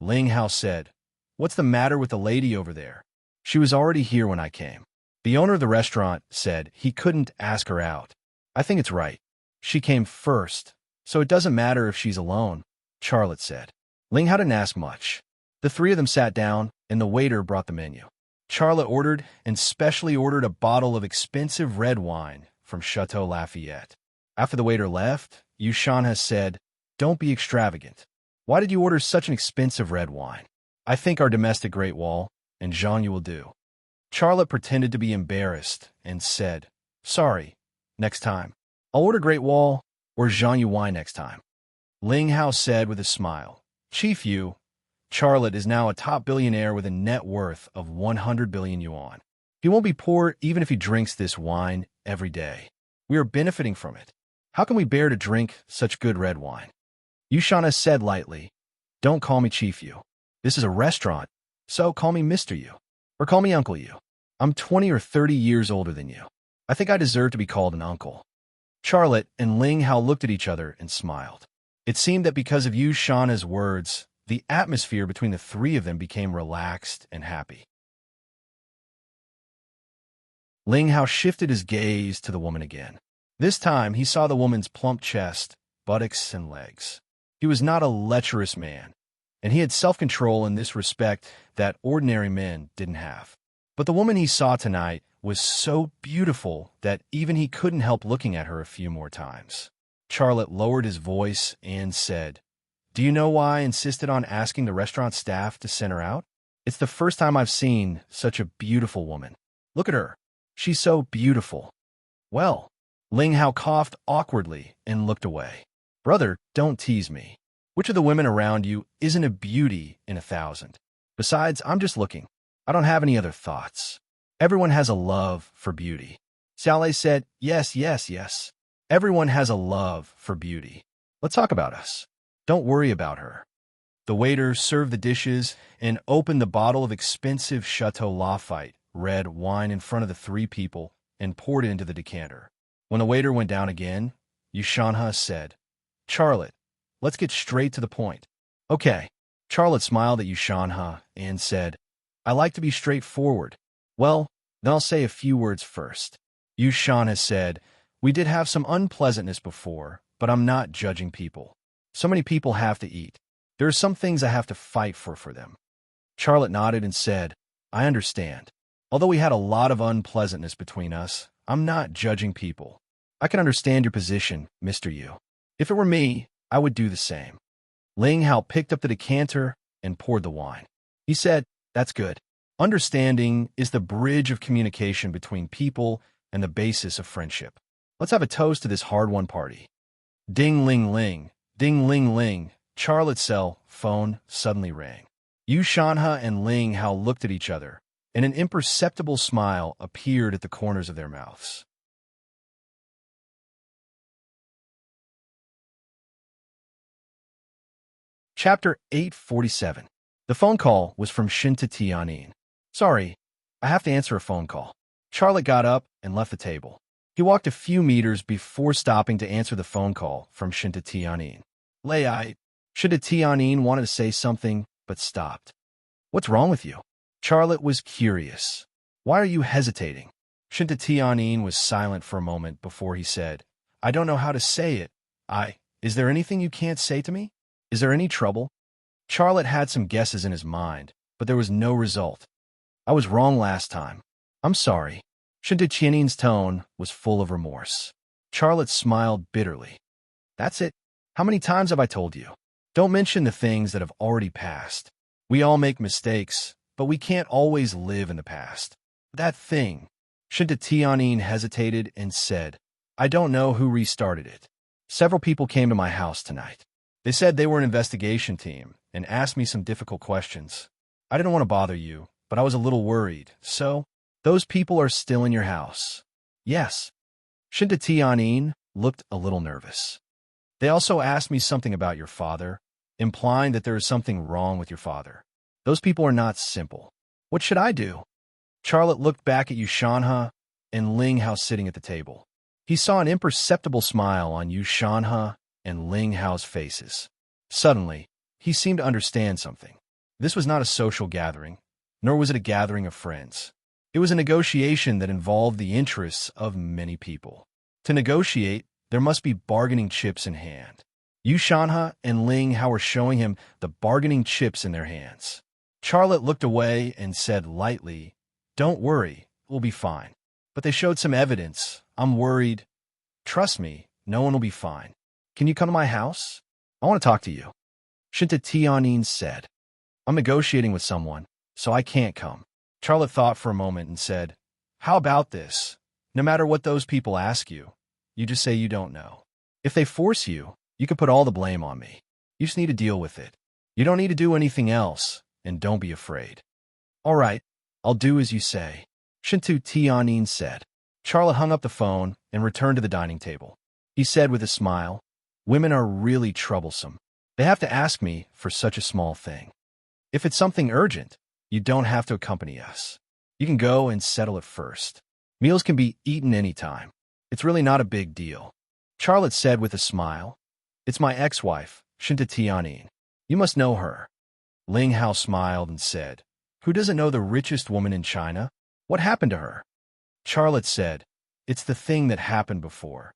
Ling Hao said, what's the matter with the lady over there? She was already here when I came. The owner of the restaurant said he couldn't ask her out. I think it's right. She came first, so it doesn't matter if she's alone, Charlotte said. Ling Hao didn't ask much. The three of them sat down, and the waiter brought the menu. Charlotte ordered and specially ordered a bottle of expensive red wine from Chateau Lafayette. After the waiter left, Yu Shanhe said, don't be extravagant. Why did you order such an expensive red wine? I think our domestic Great Wall and Zhang Yu will do. Charlotte pretended to be embarrassed and said, sorry, next time. I'll order Great Wall or Zhang Yu wine next time. Ling Hao said with a smile, Chief Yu, Charlotte is now a top billionaire with a net worth of 100 billion yuan. He won't be poor even if he drinks this wine every day. We are benefiting from it. How can we bear to drink such good red wine? Yu Shanhe said lightly, don't call me Chief Yu. This is a restaurant, so call me Mr. Yu. Or call me Uncle Yu. I'm 20 or 30 years older than you. I think I deserve to be called an uncle. Charlotte and Ling Hao looked at each other and smiled. It seemed that because of Yu Shanhe's words, the atmosphere between the three of them became relaxed and happy. Ling Hao shifted his gaze to the woman again. This time, he saw the woman's plump chest, buttocks, and legs. He was not a lecherous man, and he had self-control in this respect that ordinary men didn't have. But the woman he saw tonight was so beautiful that even he couldn't help looking at her a few more times. Charlotte lowered his voice and said, Do you know why I insisted on asking the restaurant staff to send her out? It's the first time I've seen such a beautiful woman. Look at her. She's so beautiful. Well, Ling Hao coughed awkwardly and looked away. Brother, don't tease me. Which of the women around you isn't a beauty in 1,000? Besides, I'm just looking. I don't have any other thoughts. Everyone has a love for beauty. Xiaolei said, yes, yes, yes. Everyone has a love for beauty. Let's talk about us. Don't worry about her. The waiter served the dishes and opened the bottle of expensive Chateau Lafite red wine in front of the three people and poured it into the decanter. When the waiter went down again, Yushanha said, Charlotte, let's get straight to the point. Okay. Charlotte smiled at Yushanha and said, I like to be straightforward. Well, then I'll say a few words first. Yushanha said, we did have some unpleasantness before, but I'm not judging people. So many people have to eat. There are some things I have to fight for them. Charlotte nodded and said, I understand. Although we had a lot of unpleasantness between us, I'm not judging people. I can understand your position, Mr. Yu. If it were me, I would do the same. Ling Hao picked up the decanter and poured the wine. He said, that's good. Understanding is the bridge of communication between people and the basis of friendship. Let's have a toast to this hard-won party. Ding, ling, ling. Ding, ling, ling. Charlotte's cell phone suddenly rang. Yushanha and Ling Hao looked at each other, and an imperceptible smile appeared at the corners of their mouths. Chapter 847. The phone call was from Shinta Tianin. Sorry, I have to answer a phone call. Charlotte got up and left the table. He walked a few meters before stopping to answer the phone call from Shinta Tianin. Shinta Tianin wanted to say something, but stopped. What's wrong with you? Charlotte was curious. Why are you hesitating? Shinta Tianin was silent for a moment before he said, I don't know how to say it. Is there anything you can't say to me? Is there any trouble? Charlotte had some guesses in his mind, but there was no result. I was wrong last time. I'm sorry. Shinta Tianin's tone was full of remorse. Charlotte smiled bitterly. That's it. How many times have I told you? Don't mention the things that have already passed. We all make mistakes, but we can't always live in the past. That thing. Shinta Tianin hesitated and said, I don't know who restarted it. Several people came to my house tonight. They said they were an investigation team and asked me some difficult questions. I didn't want to bother you, but I was a little worried. So, those people are still in your house? Yes. Shinta Tianin looked a little nervous. They also asked me something about your father, implying that there is something wrong with your father. Those people are not simple. What should I do? Charlotte looked back at Yushanha and Ling Hao sitting at the table. He saw an imperceptible smile on Yushanha and Ling Hao's faces. Suddenly, he seemed to understand something. This was not a social gathering, nor was it a gathering of friends. It was a negotiation that involved the interests of many people. To negotiate, there must be bargaining chips in hand. Yushanha and Ling Hao were showing him the bargaining chips in their hands. Charlotte looked away and said lightly, Don't worry, we'll be fine. But they showed some evidence. I'm worried. Trust me, no one will be fine. Can you come to my house? I want to talk to you. Shinta Tianin said, I'm negotiating with someone, so I can't come. Charlotte thought for a moment and said, How about this? No matter what those people ask you, you just say you don't know. If they force you, you can put all the blame on me. You just need to deal with it. You don't need to do anything else, and don't be afraid. All right, I'll do as you say, Shinta Tianin said. Charlotte hung up the phone and returned to the dining table. He said with a smile, Women are really troublesome. They have to ask me for such a small thing. If it's something urgent, you don't have to accompany us. You can go and settle it first. Meals can be eaten anytime. It's really not a big deal. Charlotte said with a smile, It's my ex-wife, Shinta Tianin. You must know her. Ling Hao smiled and said, Who doesn't know the richest woman in China? What happened to her? Charlotte said, It's the thing that happened before.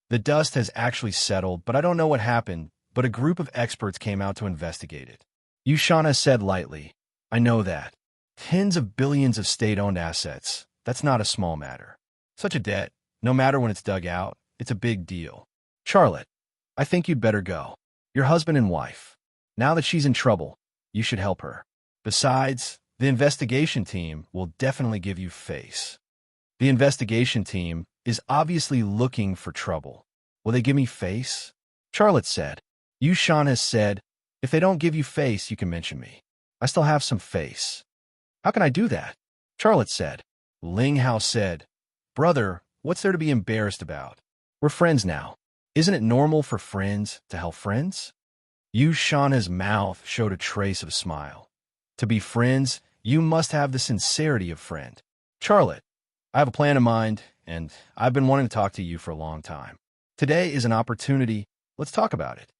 The dust has actually settled, but I don't know what happened, but a group of experts came out to investigate it. Yushanha said lightly, I know that. Tens of billions of state-owned assets. That's not a small matter. Such a debt, no matter when it's dug out, it's a big deal. Charlotte, I think you'd better go. Your husband and wife. Now that she's in trouble, you should help her. Besides, the investigation team will definitely give you face. The investigation team is obviously looking for trouble. Will they give me face? Charlotte said. Yushan has said, if they don't give you face, you can mention me. I still have some face. How can I do that? Charlotte said. Ling Hao said, brother, what's there to be embarrassed about? We're friends now. Isn't it normal for friends to help friends? Yushana's mouth showed a trace of a smile. To be friends, you must have the sincerity of friend. Charlotte, I have a plan in mind, and I've been wanting to talk to you for a long time. Today is an opportunity. Let's talk about it.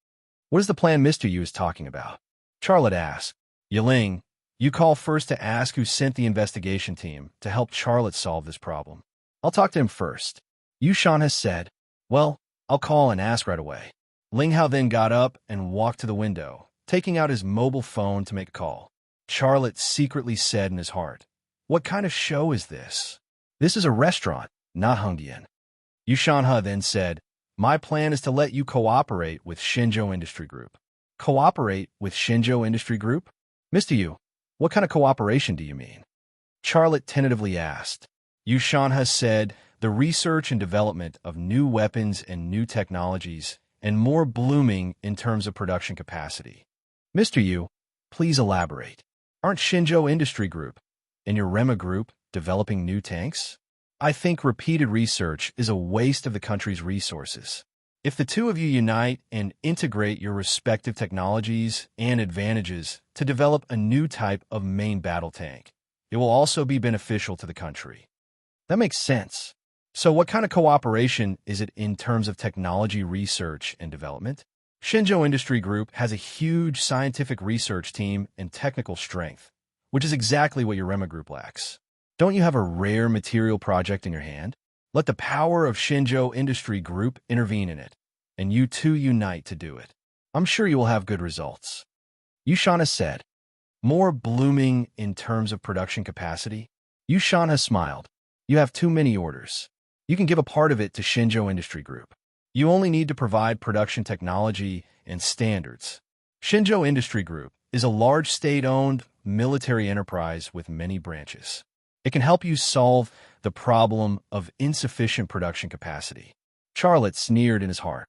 What is the plan Mr. Yu is talking about? Charlotte asked. Yiling, you call first to ask who sent the investigation team to help Charlotte solve this problem. I'll talk to him first. Yushan has said, well, I'll call and ask right away. Ling Hao then got up and walked to the window, taking out his mobile phone to make a call. Charlotte secretly said in his heart, what kind of show is this? This is a restaurant, not Hongdian. Yushanha then said, my plan is to let you cooperate with Shenzhou Industry Group. Cooperate with Shenzhou Industry Group? Mr. Yu, what kind of cooperation do you mean? Charlotte tentatively asked. Yushanha said, the research and development of new weapons and new technologies, and more blooming in terms of production capacity. Mr. Yu, please elaborate. Aren't Shenzhou Industry Group and your Rema Group developing new tanks? I think repeated research is a waste of the country's resources. If the two of you unite and integrate your respective technologies and advantages to develop a new type of main battle tank, it will also be beneficial to the country. That makes sense. So what kind of cooperation is it in terms of technology research and development? Shenzhou Industry Group has a huge scientific research team and technical strength, which is exactly what your Rema Group lacks. Don't you have a rare material project in your hand? Let the power of Shenzhou Industry Group intervene in it, and you two unite to do it. I'm sure you will have good results. Yushana said, more blooming in terms of production capacity? Yushana smiled. You have too many orders. You can give a part of it to Shenzhou Industry Group. You only need to provide production technology and standards. Shenzhou Industry Group is a large state-owned military enterprise with many branches. It can help you solve the problem of insufficient production capacity. Charlotte sneered in his heart.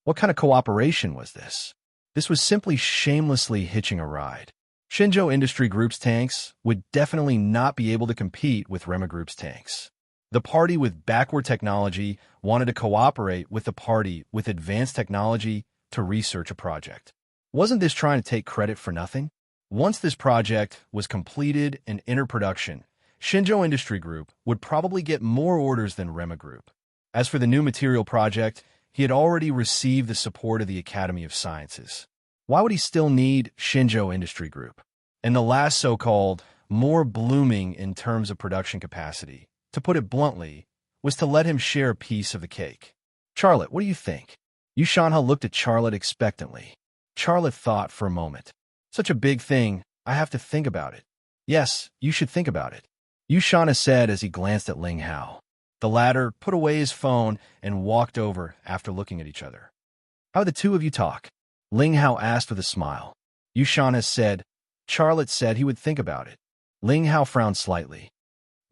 What kind of cooperation was this? This was simply shamelessly hitching a ride. Shenzhou Industry Group's tanks would definitely not be able to compete with Rema Group's tanks. The party with backward technology wanted to cooperate with the party with advanced technology to research a project. Wasn't this trying to take credit for nothing? Once this project was completed and entered production, Shenzhou Industry Group would probably get more orders than Rema Group. As for the new material project, he had already received the support of the Academy of Sciences. Why would he still need Shenzhou Industry Group? And the last so-called more blooming in terms of production capacity, to put it bluntly, was to let him share a piece of the cake. Charlotte, what do you think? Yushanha looked at Charlotte expectantly. Charlotte thought for a moment. Such a big thing, I have to think about it. Yes, you should think about it. Yushanha said as he glanced at Ling Hao. The latter put away his phone and walked over after looking at each other. How the two of you talk? Ling Hao asked with a smile. Yushanha said, Charlotte said he would think about it. Ling Hao frowned slightly.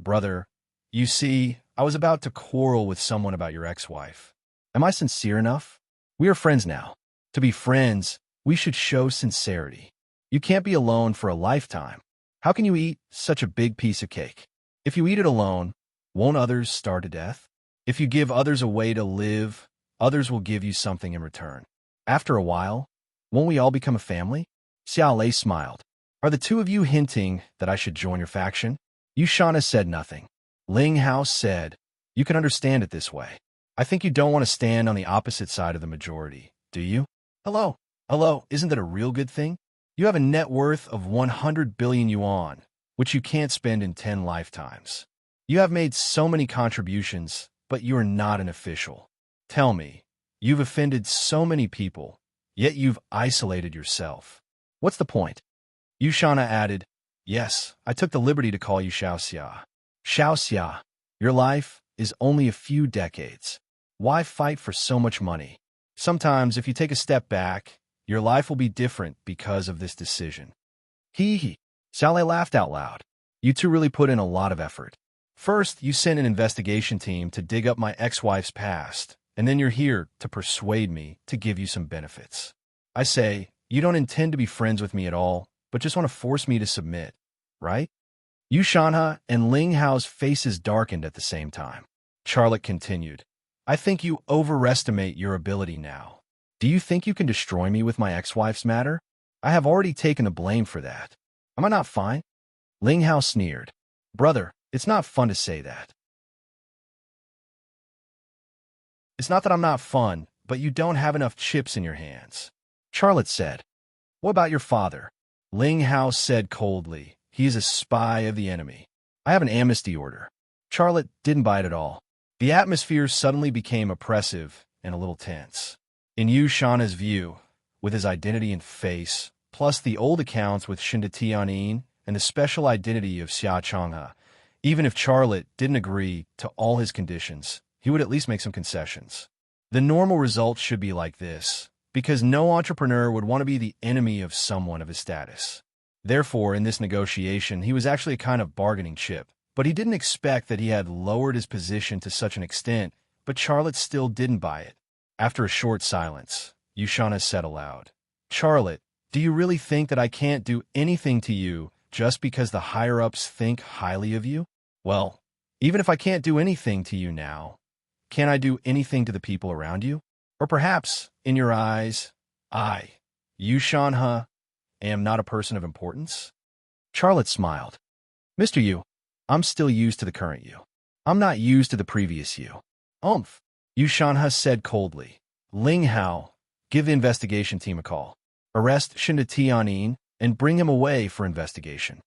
Brother, you see, I was about to quarrel with someone about your ex-wife. Am I sincere enough? We are friends now. To be friends, we should show sincerity. You can't be alone for a lifetime. How can you eat such a big piece of cake? If you eat it alone, won't others starve to death? If you give others a way to live, others will give you something in return. After a while, won't we all become a family? Xiao Lei smiled. Are the two of you hinting that I should join your faction? Yushana said nothing. Ling Hao said, you can understand it this way. I think you don't want to stand on the opposite side of the majority, do you? Hello, isn't that a real good thing? You have a net worth of 100 billion yuan, which you can't spend in 10 lifetimes. You have made so many contributions, but you are not an official. Tell me, you've offended so many people, yet you've isolated yourself. What's the point? Yushana added, yes, I took the liberty to call you Xiao Xia. Xiao Xia, your life is only a few decades. Why fight for so much money? Sometimes, if you take a step back, your life will be different because of this decision. Hee hee. Sally laughed out loud. You two really put in a lot of effort. First, you sent an investigation team to dig up my ex-wife's past, and then you're here to persuade me to give you some benefits. I say, you don't intend to be friends with me at all, but just want to force me to submit, right? Yu Shanha and Ling Hao's faces darkened at the same time. Charlotte continued, I think you overestimate your ability now. Do you think you can destroy me with my ex-wife's matter? I have already taken the blame for that. Am I not fine? Ling Hao sneered. Brother, it's not fun to say that. It's not that I'm not fun, but you don't have enough chips in your hands. Charlotte said. What about your father? Ling Hao said coldly. He is a spy of the enemy. I have an amnesty order. Charlotte didn't buy it at all. The atmosphere suddenly became oppressive and a little tense. In Yu Shanha's view, with his identity and face, plus the old accounts with Shinda Tianyin and the special identity of Xia Changhe, even if Charlotte didn't agree to all his conditions, he would at least make some concessions. The normal result should be like this, because no entrepreneur would want to be the enemy of someone of his status. Therefore, in this negotiation, he was actually a kind of bargaining chip, but he didn't expect that he had lowered his position to such an extent, but Charlotte still didn't buy it. After a short silence, Yu Shanha said aloud, Charlotte, do you really think that I can't do anything to you just because the higher-ups think highly of you? Well, even if I can't do anything to you now, can I do anything to the people around you? Or perhaps, in your eyes, I, Yu Shanha, am not a person of importance? Charlotte smiled. Mr. Yu, I'm still used to the current you. I'm not used to the previous you. Yu Shanha said coldly. Ling Hao, give the investigation team a call. Arrest Shinda Tianyin and bring him away for investigation.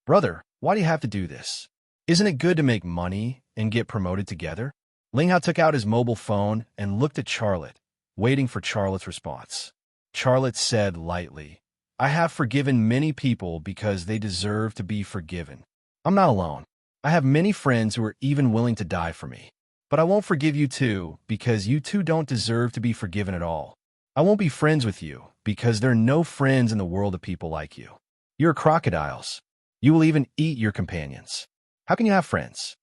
Brother, why do you have to do this? Isn't it good to make money and get promoted together? Ling Hao took out his mobile phone and looked at Charlotte, waiting for Charlotte's response. Charlotte said lightly, I have forgiven many people because they deserve to be forgiven. I'm not alone. I have many friends who are even willing to die for me. But I won't forgive you too because you two don't deserve to be forgiven at all. I won't be friends with you because there are no friends in the world of people like you. You're crocodiles. You will even eat your companions. How can you have friends?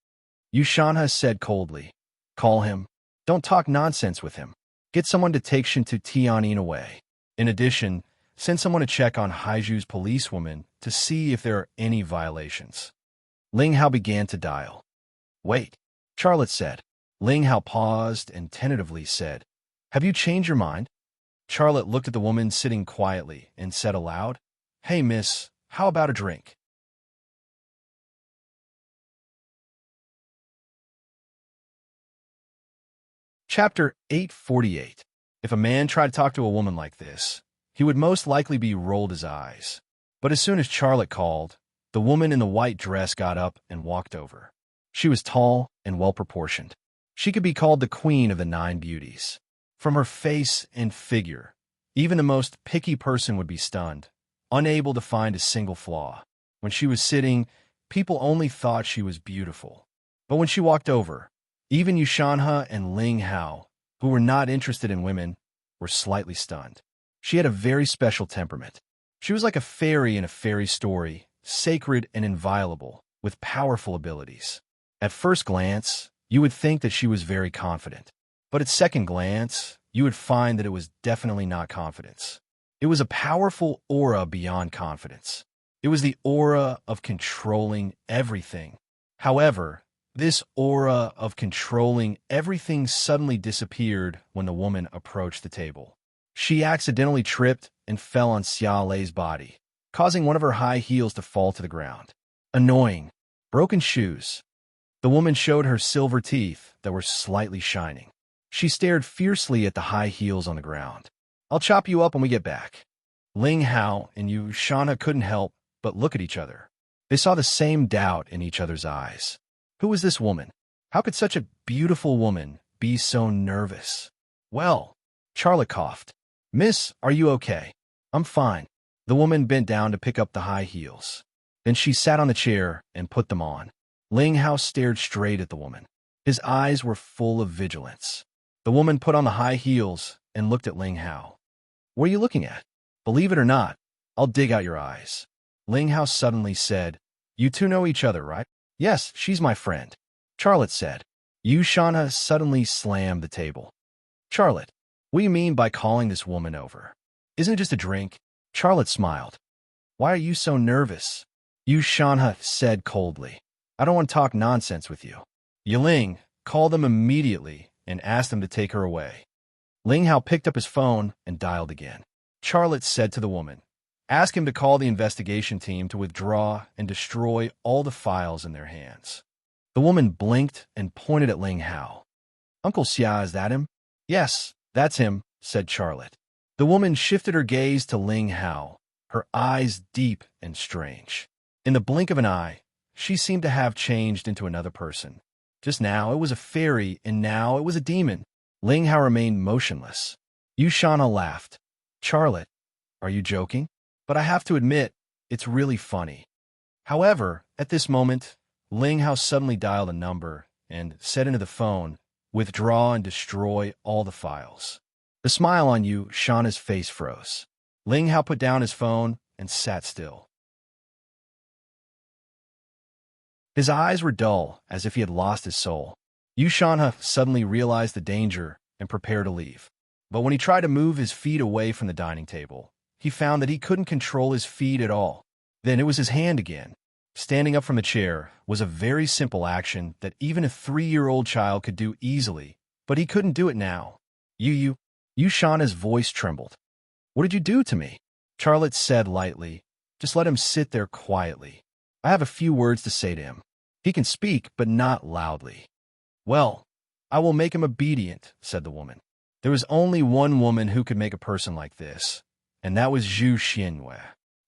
Yu Shanha said coldly. Call him. Don't talk nonsense with him. Get someone to take Shinda Tianyin away. In addition, send someone to check on Haiju's policewoman to see if there are any violations. Ling Hao began to dial. Wait, Charlotte said. Ling Hao paused and tentatively said, Have you changed your mind? Charlotte looked at the woman sitting quietly and said aloud, Hey, miss, how about a drink? Chapter 848. If a man tried to talk to a woman like this, he would most likely be rolled his eyes. But as soon as Charlotte called, the woman in the white dress got up and walked over. She was tall and well-proportioned. She could be called the queen of the 9 beauties. From her face and figure, even the most picky person would be stunned, unable to find a single flaw. When she was sitting, people only thought she was beautiful. But when she walked over, even Yu Shanha and Ling Hao, who were not interested in women, were slightly stunned. She had a very special temperament. She was like a fairy in a fairy story, sacred and inviolable, with powerful abilities. At first glance, you would think that she was very confident. But at second glance, you would find that it was definitely not confidence. It was a powerful aura beyond confidence. It was the aura of controlling everything. However, this aura of controlling everything suddenly disappeared when the woman approached the table. She accidentally tripped and fell on Xia Lei's body, causing one of her high heels to fall to the ground. Annoying. Broken shoes. The woman showed her silver teeth that were slightly shining. She stared fiercely at the high heels on the ground. I'll chop you up when we get back. Ling Hao and Yu Shanha couldn't help but look at each other. They saw the same doubt in each other's eyes. Who was this woman? How could such a beautiful woman be so nervous? Well, Charlotte coughed. Miss, are you okay? I'm fine. The woman bent down to pick up the high heels. Then she sat on the chair and put them on. Ling Hao stared straight at the woman. His eyes were full of vigilance. The woman put on the high heels and looked at Ling Hao. What are you looking at? Believe it or not, I'll dig out your eyes. Ling Hao suddenly said, You two know each other, right? Yes, she's my friend. Charlotte said. Yu Shanha suddenly slammed the table. Charlotte, what do you mean by calling this woman over? Isn't it just a drink? Charlotte smiled. Why are you so nervous? Yu Shanha said coldly. I don't want to talk nonsense with you. Yiling, call them immediately and ask them to take her away. Ling Hao picked up his phone and dialed again. Charlotte said to the woman, Ask him to call the investigation team to withdraw and destroy all the files in their hands. The woman blinked and pointed at Ling Hao. Uncle Xia, is that him? Yes, that's him, said Charlotte. The woman shifted her gaze to Ling Hao, her eyes deep and strange. In the blink of an eye, she seemed to have changed into another person. Just now it was a fairy, and now it was a demon. Ling Hao remained motionless. Yu Shanha laughed. Charlotte, are you joking? But I have to admit, it's really funny. However, at this moment, Ling Hao suddenly dialed a number and said into the phone, Withdraw and destroy all the files. The smile on Yu Shanha's face froze. Ling Hao put down his phone and sat still. His eyes were dull, as if he had lost his soul. Yu Shanha suddenly realized the danger and prepared to leave. But when he tried to move his feet away from the dining table, he found that he couldn't control his feet at all. Then it was his hand again. Standing up from the chair was a very simple action that even a 3-year-old child could do easily, but he couldn't do it now. Yu Shanha's voice trembled. What did you do to me? Charlotte said lightly. Just let him sit there quietly. I have a few words to say to him. He can speak, but not loudly. Well, I will make him obedient, said the woman. There was only one woman who could make a person like this, and that was Zhu Xianwei.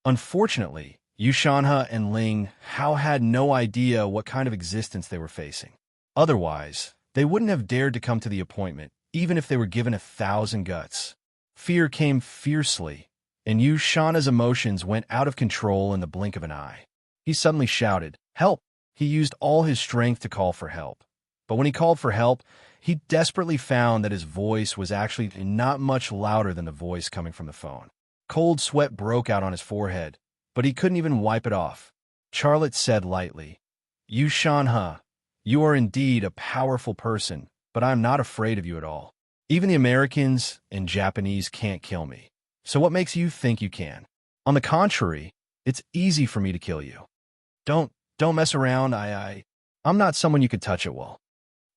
Unfortunately, Yu Shanha and Ling Hao had no idea what kind of existence they were facing. Otherwise, they wouldn't have dared to come to the appointment, even if they were given 1,000 guts. Fear came fiercely, and Yu Shanha's emotions went out of control in the blink of an eye. He suddenly shouted, Help! He used all his strength to call for help. But when he called for help, he desperately found that his voice was actually not much louder than the voice coming from the phone. Cold sweat broke out on his forehead, but he couldn't even wipe it off. Charlotte said lightly, Yu Shanha, you are indeed a powerful person, but I am not afraid of you at all. Even the Americans and Japanese can't kill me. So what makes you think you can? On the contrary, it's easy for me to kill you. Don't mess around. I'm not someone you could touch at will.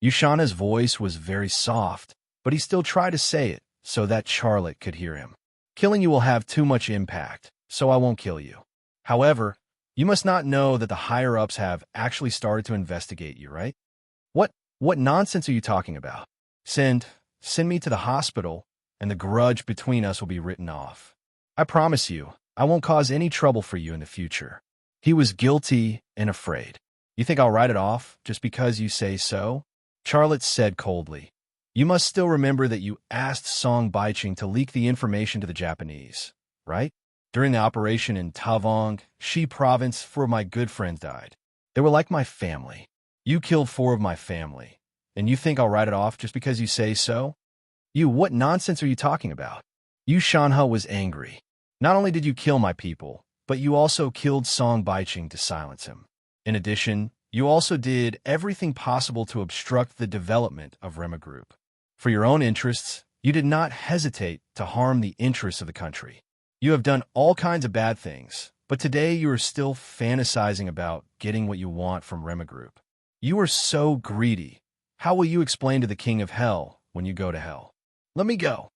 Yu Shanha's voice was very soft, but he still tried to say it so that Charlotte could hear him. Killing you will have too much impact, so I won't kill you. However, you must not know that the higher-ups have actually started to investigate you, right? What nonsense are you talking about? Send me to the hospital, and the grudge between us will be written off. I promise you, I won't cause any trouble for you in the future. He was guilty and afraid. You think I'll write it off just because you say so? Charlotte said coldly. You must still remember that you asked Song Baiqing to leak the information to the Japanese, right? During the operation in Tavong, Shi province, 4 of my good friends died. They were like my family. You killed 4 of my family, and you think I'll write it off just because you say so? What nonsense are you talking about? Yu Shanha was angry. Not only did you kill my people, but you also killed Song Baiqing to silence him. In addition, you also did everything possible to obstruct the development of Rema Group. For your own interests, you did not hesitate to harm the interests of the country. You have done all kinds of bad things, but today you are still fantasizing about getting what you want from Rema Group. You are so greedy. How will you explain to the King of Hell when you go to hell? Let me go.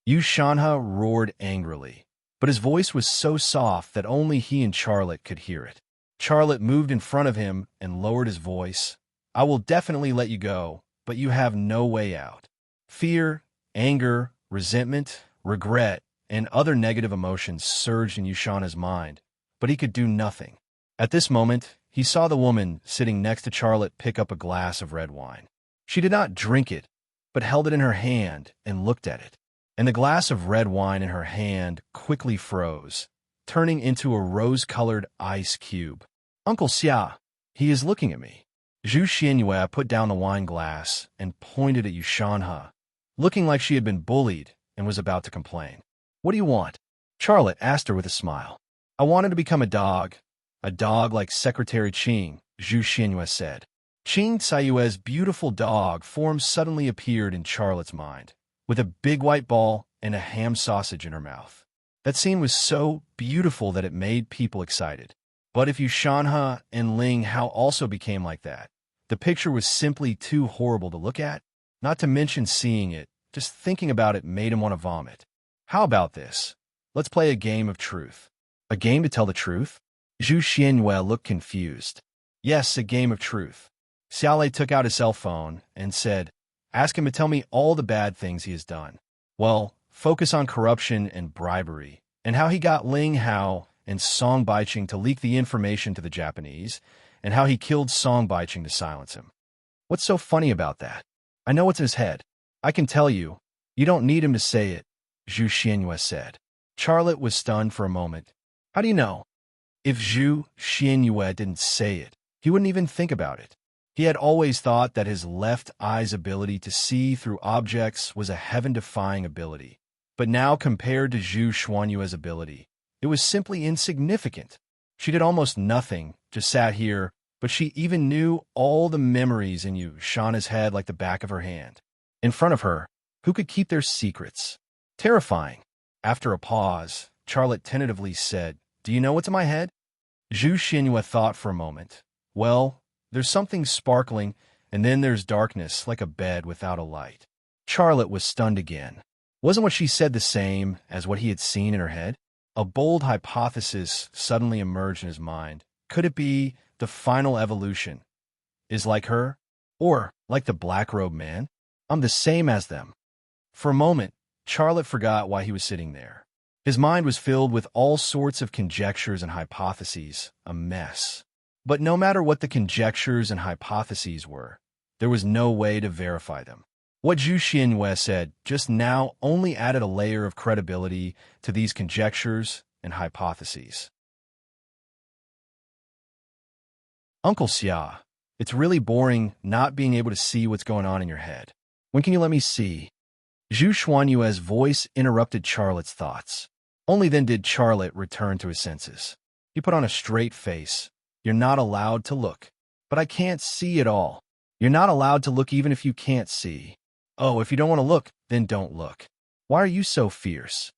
Yu Shanha roared angrily, but his voice was so soft that only he and Charlotte could hear it. Charlotte moved in front of him and lowered his voice. I will definitely let you go, but you have no way out. Fear, anger, resentment, regret, and other negative emotions surged in Yu Shanha's mind, but he could do nothing. At this moment, he saw the woman sitting next to Charlotte pick up a glass of red wine. She did not drink it, but held it in her hand and looked at it. And the glass of red wine in her hand quickly froze, turning into a rose-colored ice cube. Uncle Xia, he is looking at me. Zhu Xianyue put down the wine glass and pointed at Yushanhe, looking like she had been bullied and was about to complain. What do you want? Charlotte asked her with a smile. I wanted to become a dog like Secretary Qing, Zhu Xianyue said. Qing Caiyue's beautiful dog form suddenly appeared in Charlotte's mind, with a big white ball and a ham sausage in her mouth. That scene was so beautiful that it made people excited. But if Yushanhe and Ling Hao also became like that, the picture was simply too horrible to look at, not to mention seeing it. Just thinking about it made him want to vomit. How about this? Let's play a game of truth. A game to tell the truth? Zhu Xianyue looked confused. Yes, a game of truth. Xiaolei took out his cell phone and said, ask him to tell me all the bad things he has done. Well, focus on corruption and bribery, and how he got Ling Hao and Song Baiqing to leak the information to the Japanese, and how he killed Song Baiqing to silence him. What's so funny about that? I know what's in his head. I can tell you. You don't need him to say it, Zhu Xianyue said. Charlotte was stunned for a moment. How do you know? If Zhu Xianyue didn't say it, he wouldn't even think about it. He had always thought that his left eye's ability to see through objects was a heaven-defying ability. But now, compared to Zhu Xianyue's ability, it was simply insignificant. She did almost nothing, just sat here, but she even knew all the memories in Yushanhe's head like the back of her hand. In front of her, who could keep their secrets? Terrifying. After a pause, Charlotte tentatively said, do you know what's in my head? Zhu Xianyue thought for a moment. Well, there's something sparkling, and then there's darkness like a bed without a light. Charlotte was stunned again. Wasn't what she said the same as what he had seen in her head? A bold hypothesis suddenly emerged in his mind. Could it be the final evolution is like her? Or like the black-robed man? I'm the same as them. For a moment, Charlotte forgot why he was sitting there. His mind was filled with all sorts of conjectures and hypotheses, a mess. But no matter what the conjectures and hypotheses were, there was no way to verify them. What Zhu Xianyue said just now only added a layer of credibility to these conjectures and hypotheses. Uncle Xia, it's really boring not being able to see what's going on in your head. When can you let me see? Zhu Xianyue's voice interrupted Charlotte's thoughts. Only then did Charlotte return to his senses. He put on a straight face. You're not allowed to look. But I can't see at all. You're not allowed to look even if you can't see. Oh, if you don't want to look, then don't look. Why are you so fierce?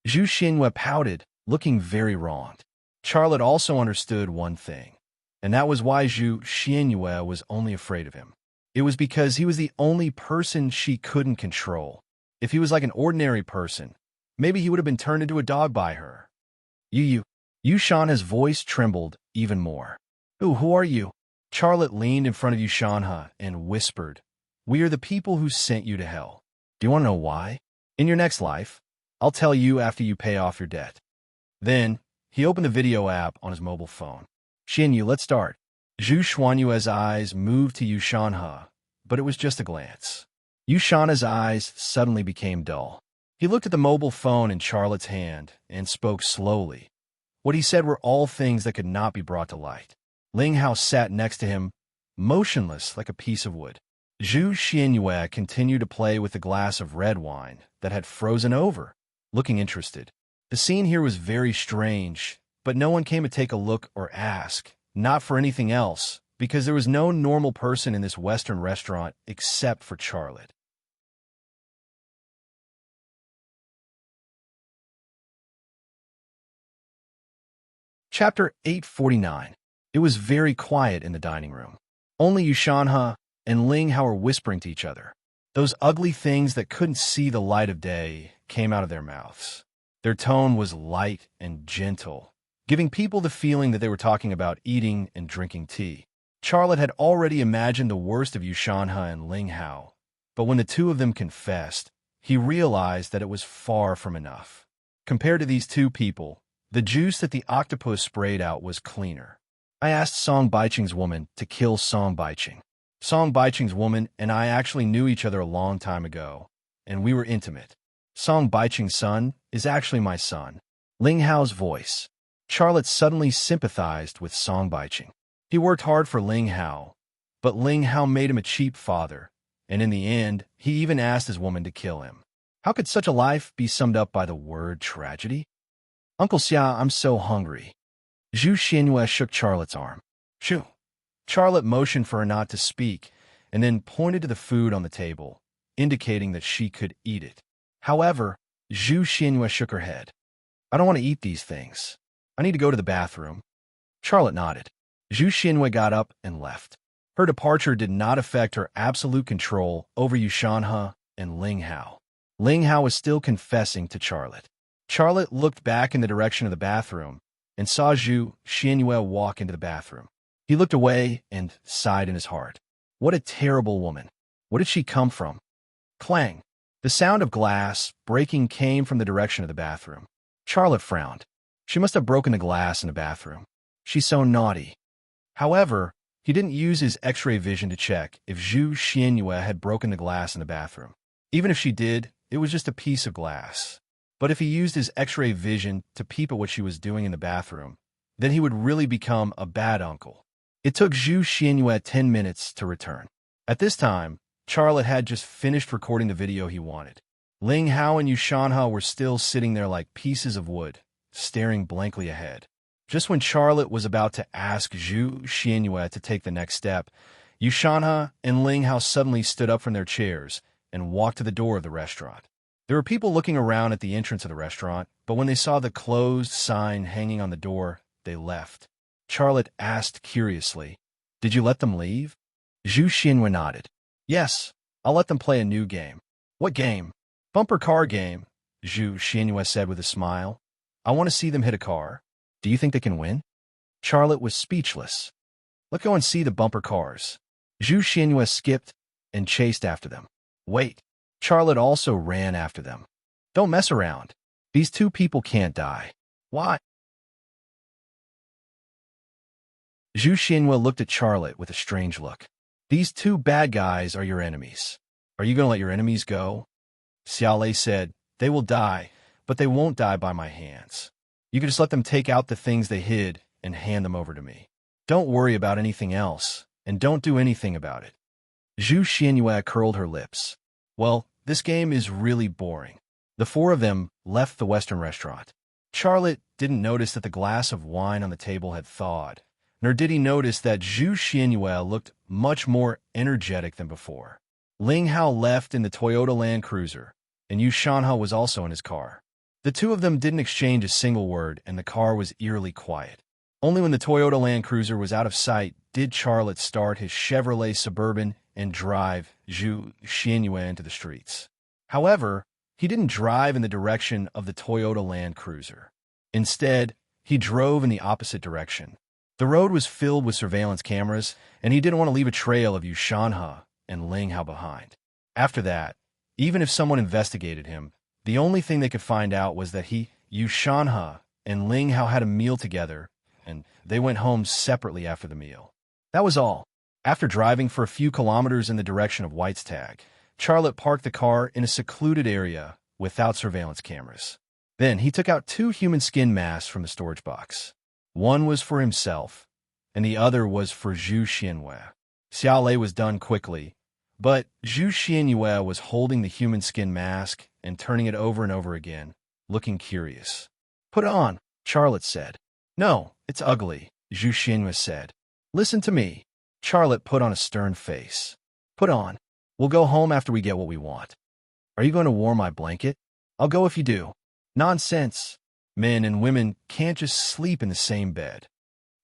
Zhu Xianyue pouted, looking very wronged. Charlotte also understood one thing, and that was why Zhu Xianyue was only afraid of him. It was because he was the only person she couldn't control. If he was like an ordinary person, maybe he would have been turned into a dog by her. Yushanhe's voice trembled even more. Who are you? Charlotte leaned in front of Yushanhe and whispered, we are the people who sent you to hell. Do you want to know why? In your next life, I'll tell you after you pay off your debt. Then, he opened the video app on his mobile phone. Xianyu, let's start. Zhu Xianyue's eyes moved to Yushanhe, but it was just a glance. Yushanhe's eyes suddenly became dull. He looked at the mobile phone in Charlotte's hand and spoke slowly. What he said were all things that could not be brought to light. Ling Hao sat next to him, motionless like a piece of wood. Zhu Xianyue continued to play with the glass of red wine that had frozen over, looking interested. The scene here was very strange, but no one came to take a look or ask, not for anything else, because there was no normal person in this Western restaurant except for Charlotte. Chapter 849. It was very quiet in the dining room. Only Yushanhe and Ling Hao were whispering to each other. Those ugly things that couldn't see the light of day came out of their mouths. Their tone was light and gentle, giving people the feeling that they were talking about eating and drinking tea. Charlotte had already imagined the worst of Yushanhe and Ling Hao, but when the two of them confessed, he realized that it was far from enough. Compared to these two people, the juice that the octopus sprayed out was cleaner. I asked Song Baiqing's woman to kill Song Baiqing. Song Baiqing's woman and I actually knew each other a long time ago, and we were intimate. Song Baiqing's son is actually my son. Ling Hao's voice. Charlotte suddenly sympathized with Song Baiqing. He worked hard for Ling Hao, But Ling Hao made him a cheap father, and in the end, he even asked his woman to kill him. How could such a life be summed up by the word tragedy? Uncle Xia, I'm so hungry. Zhu Xianyue shook Charlotte's arm. Shoo. Charlotte motioned for her not to speak, and then pointed to the food on the table, indicating that she could eat it. However, Zhu Xianyue shook her head. I don't want to eat these things. I need to go to the bathroom. Charlotte nodded. Zhu Xianyue got up and left. Her departure did not affect her absolute control over Yushanhe and Ling Hao. Ling Hao was still confessing to Charlotte. Charlotte looked back in the direction of the bathroom and saw Zhu Xianyue walk into the bathroom. He looked away and sighed in his heart. What a terrible woman. Where did she come from? Clang. The sound of glass breaking came from the direction of the bathroom. Charlotte frowned. She must have broken the glass in the bathroom. She's so naughty. However, he didn't use his X-ray vision to check if Zhu Xianyue had broken the glass in the bathroom. Even if she did, it was just a piece of glass. But if he used his X-ray vision to peep at what she was doing in the bathroom, then he would really become a bad uncle. It took Zhu Xianyue 10 minutes to return. At this time, Charlotte had just finished recording the video he wanted. Ling Hao and Yushanhe were still sitting there like pieces of wood, staring blankly ahead. Just when Charlotte was about to ask Zhu Xianyue to take the next step, Yushanhe and Ling Hao suddenly stood up from their chairs and walked to the door of the restaurant. There were people looking around at the entrance of the restaurant, but when they saw the closed sign hanging on the door, they left. Charlotte asked curiously, Did you let them leave? Zhu Xianyue nodded. Yes, I'll let them play a new game. What game? Bumper car game, Zhu Xianyue said with a smile. I want to see them hit a car. Do you think they can win? Charlotte was speechless. Let's go and see the bumper cars. Zhu Xianyue skipped and chased after them. Wait. Charlotte also ran after them. Don't mess around. These two people can't die. Why? Zhu Xianyue looked at Charlotte with a strange look. These two bad guys are your enemies. Are you going to let your enemies go? Xiaolei said, They will die, but they won't die by my hands. You can just let them take out the things they hid and hand them over to me. Don't worry about anything else, and don't do anything about it. Zhu Xianyue curled her lips. Well, this game is really boring. The four of them left the Western restaurant. Charlotte didn't notice that the glass of wine on the table had thawed, nor did he notice that Zhu Xianyue looked much more energetic than before. Ling Hao left in the Toyota Land Cruiser, and Yushanhe was also in his car. The two of them didn't exchange a single word, and the car was eerily quiet. Only when the Toyota Land Cruiser was out of sight did Charlotte start his Chevrolet Suburban and drive Zhu Xianyue into the streets. However, he didn't drive in the direction of the Toyota Land Cruiser. Instead, he drove in the opposite direction. The road was filled with surveillance cameras, and he didn't want to leave a trail of Yushanhe and Ling Hao behind. After that, even if someone investigated him, the only thing they could find out was that Yushanhe and Ling Hao had a meal together, and they went home separately after the meal. That was all. After driving for a few kilometers in the direction of White's Tag, Charlotte parked the car in a secluded area without surveillance cameras. Then he took out 2 human skin masks from the storage box. One was for himself, and the other was for Zhu Xianyue. Xiaolei was done quickly, but Zhu Xianyue was holding the human skin mask and turning it over and over again, looking curious. Put it on, Charlotte said. No, it's ugly, Zhu Xianyue said. Listen to me. Charlotte put on a stern face. Put on. We'll go home after we get what we want. Are you going to warm my blanket? I'll go if you do. Nonsense. Men and women can't just sleep in the same bed.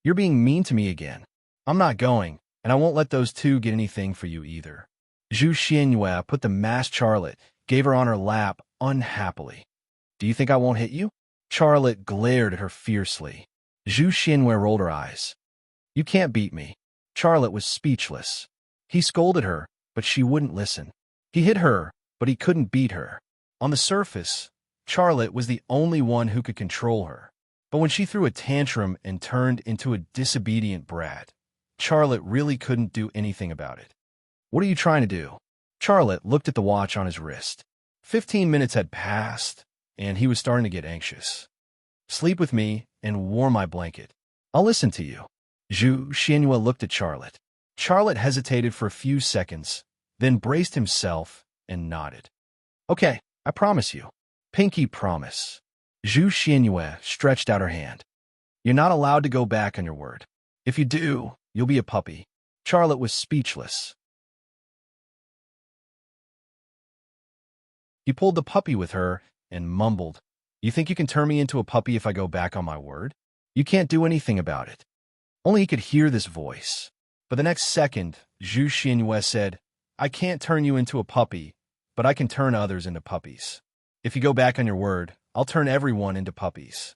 You're being mean to me again. I'm not going, and I won't let those two get anything for you either. Zhu Xianyue put the masked Charlotte, gave her on her lap unhappily. Do you think I won't hit you? Charlotte glared at her fiercely. Zhu Xianyue rolled her eyes. You can't beat me. Charlotte was speechless. He scolded her, but she wouldn't listen. He hit her, but he couldn't beat her. On the surface, Charlotte was the only one who could control her. But when she threw a tantrum and turned into a disobedient brat, Charlotte really couldn't do anything about it. What are you trying to do? Charlotte looked at the watch on his wrist. 15 minutes had passed, and he was starting to get anxious. Sleep with me and warm my blanket. I'll listen to you. Zhu Xianyue looked at Charlotte. Charlotte hesitated for a few seconds, then braced himself and nodded. Okay, I promise you. Pinky promise. Zhu Xianyue stretched out her hand. You're not allowed to go back on your word. If you do, you'll be a puppy. Charlotte was speechless. He pulled the puppy with her and mumbled, You think you can turn me into a puppy if I go back on my word? You can't do anything about it. Only he could hear this voice. But the next second, Zhu Xianyue said, I can't turn you into a puppy, but I can turn others into puppies. If you go back on your word, I'll turn everyone into puppies.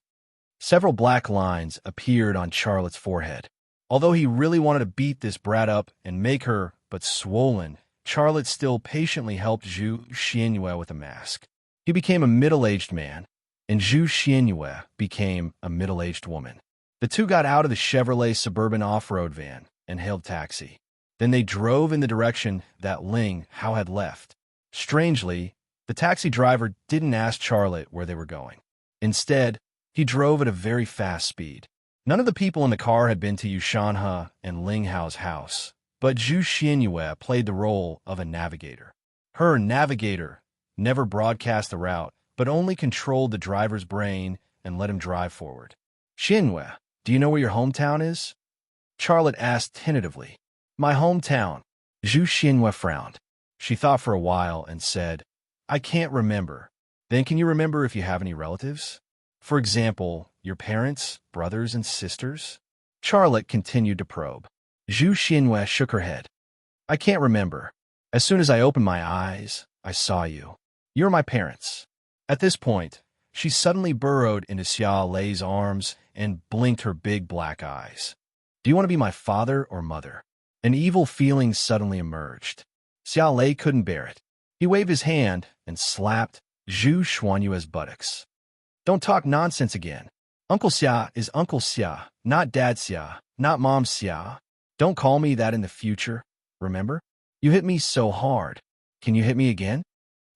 Several black lines appeared on Charlotte's forehead. Although he really wanted to beat this brat up and make her but swollen, Charlotte still patiently helped Zhu Xianyue with a mask. He became a middle-aged man, and Zhu Xianyue became a middle-aged woman. The two got out of the Chevrolet Suburban off-road van and hailed taxi. Then they drove in the direction that Ling Hao had left. Strangely, the taxi driver didn't ask Charlotte where they were going. Instead, he drove at a very fast speed. None of the people in the car had been to Yushanhe and Ling Hao's house, but Zhu Xianyue played the role of a navigator. Her navigator never broadcast the route, but only controlled the driver's brain and let him drive forward. Xianyue, do you know where your hometown is? Charlotte asked tentatively. My hometown. Zhu Xianyue frowned. She thought for a while and said, I can't remember. Then can you remember if you have any relatives? For example, your parents, brothers, and sisters? Charlotte continued to probe. Zhu Xianyue shook her head. I can't remember. As soon as I opened my eyes, I saw you. You're my parents. At this point, she suddenly burrowed into Xia Lei's arms and blinked her big black eyes. Do you want to be my father or mother? An evil feeling suddenly emerged. Xia Lei couldn't bear it. He waved his hand and slapped Zhu Xianyue's buttocks. Don't talk nonsense again. Uncle Xia is Uncle Xia, not Dad Xia, not Mom Xia. Don't call me that in the future, remember? You hit me so hard. Can you hit me again?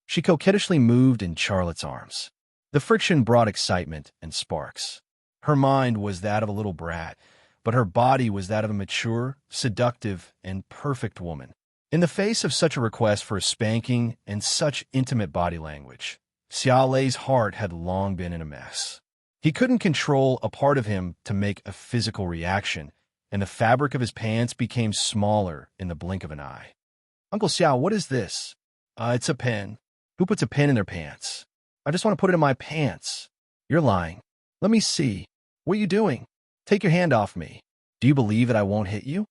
She coquettishly moved in Charlotte's arms. The friction brought excitement and sparks. Her mind was that of a little brat, but her body was that of a mature, seductive, and perfect woman. In the face of such a request for a spanking and such intimate body language, Xia Lei's heart had long been in a mess. He couldn't control a part of him to make a physical reaction, and the fabric of his pants became smaller in the blink of an eye. Uncle Xia, what is this? It's a pen. Who puts a pen in their pants? I just want to put it in my pants. You're lying. Let me see. What are you doing? Take your hand off me. Do you believe that I won't hit you?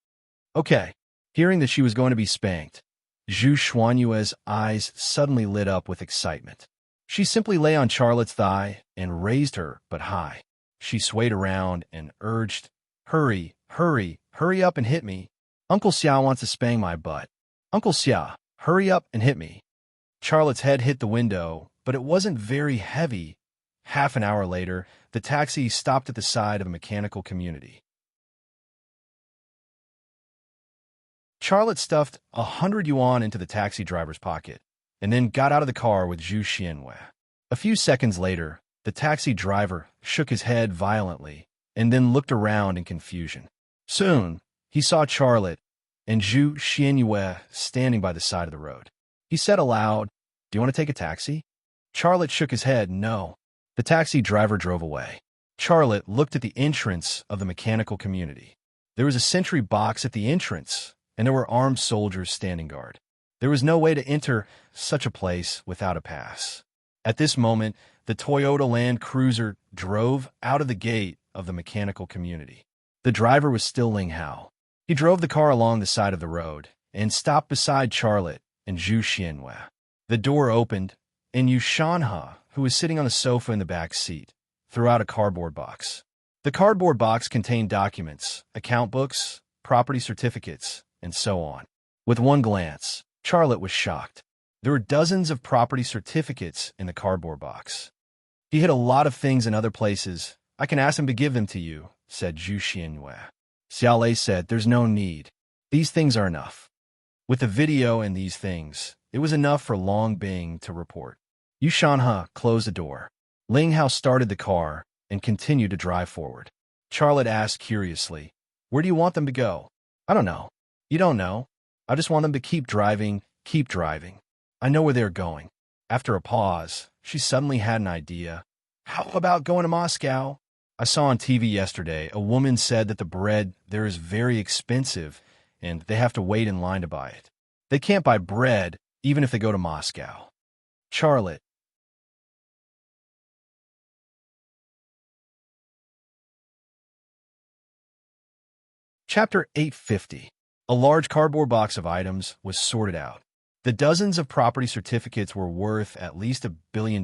Okay. Hearing that she was going to be spanked, Zhu Xianyue's eyes suddenly lit up with excitement. She simply lay on Charlotte's thigh and raised her, but high. She swayed around and urged, Hurry, hurry, hurry up and hit me. Uncle Xia wants to spank my butt. Uncle Xia, hurry up and hit me. Charlotte's head hit the window, but it wasn't very heavy. Half an hour later, the taxi stopped at the side of a mechanical community. Charlotte stuffed 100 yuan into the taxi driver's pocket and then got out of the car with Zhu Xianyue. A few seconds later, the taxi driver shook his head violently and then looked around in confusion. Soon, he saw Charlotte and Zhu Xianyue standing by the side of the road. He said aloud, Do you want to take a taxi? Charlotte shook his head, no. The taxi driver drove away. Charlotte looked at the entrance of the mechanical community. There was a sentry box at the entrance, and there were armed soldiers standing guard. There was no way to enter such a place without a pass. At this moment, the Toyota Land Cruiser drove out of the gate of the mechanical community. The driver was still Ling Hao. He drove the car along the side of the road and stopped beside Charlotte and Zhu Xianyue. The door opened, and Yushanhe, who was sitting on the sofa in the back seat, threw out a cardboard box. The cardboard box contained documents, account books, property certificates, and so on. With one glance, Charlotte was shocked. There were dozens of property certificates in the cardboard box. He hid a lot of things in other places. I can ask him to give them to you, said Zhu Xianyue. Xia Lei said, There's no need. These things are enough. With the video and these things, it was enough for Long Bing to report. Yushanhe closed the door. Ling Hao started the car and continued to drive forward. Charlotte asked curiously, Where do you want them to go? I don't know. You don't know. I just want them to keep driving, keep driving. I know where they're going. After a pause, she suddenly had an idea. How about going to Moscow? I saw on TV yesterday a woman said that the bread there is very expensive and they have to wait in line to buy it. They can't buy bread even if they go to Moscow. Charlotte. Chapter 850. A large cardboard box of items was sorted out. The dozens of property certificates were worth at least $1 billion.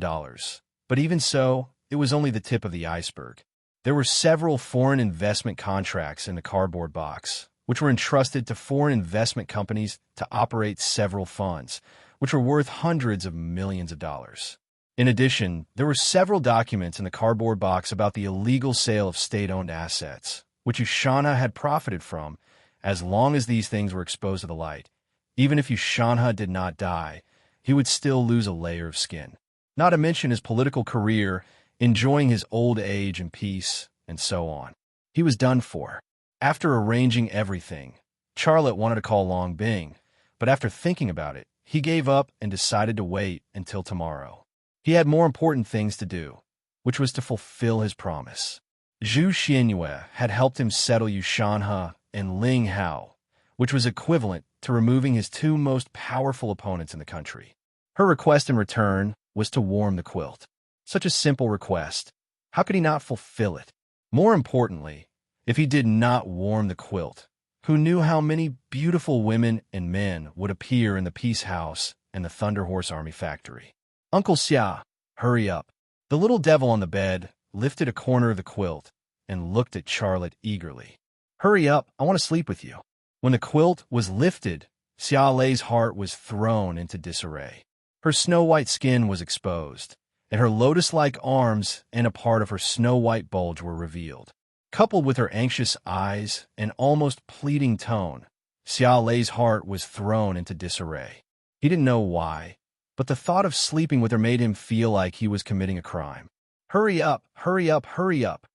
But even so, it was only the tip of the iceberg. There were several foreign investment contracts in the cardboard box, which were entrusted to foreign investment companies to operate several funds, which were worth hundreds of millions of dollars. In addition, there were several documents in the cardboard box about the illegal sale of state-owned assets, which Ushanha had profited from as long as these things were exposed to the light. Even if Ushanha did not die, he would still lose a layer of skin. Not to mention his political career, enjoying his old age in peace, and so on. He was done for. After arranging everything, Charlotte wanted to call Long Bing, but after thinking about it, he gave up and decided to wait until tomorrow. He had more important things to do, which was to fulfill his promise. Zhu Xianyue had helped him settle Yushanha and Ling Hao, which was equivalent to removing his two most powerful opponents in the country. Her request in return was to warm the quilt. Such a simple request. How could he not fulfill it? More importantly, if he did not warm the quilt, who knew how many beautiful women and men would appear in the Peace House and the Thunder Horse Army factory? Uncle Xia, hurry up. The little devil on the bed lifted a corner of the quilt and looked at Charlotte eagerly. Hurry up, I want to sleep with you. When the quilt was lifted, Xia Lei's heart was thrown into disarray. Her snow-white skin was exposed, and her lotus-like arms and a part of her snow-white bulge were revealed. Coupled with her anxious eyes and almost pleading tone, Xia Lei's heart was thrown into disarray. He didn't know why, but the thought of sleeping with her made him feel like he was committing a crime. Hurry up, hurry up, hurry up.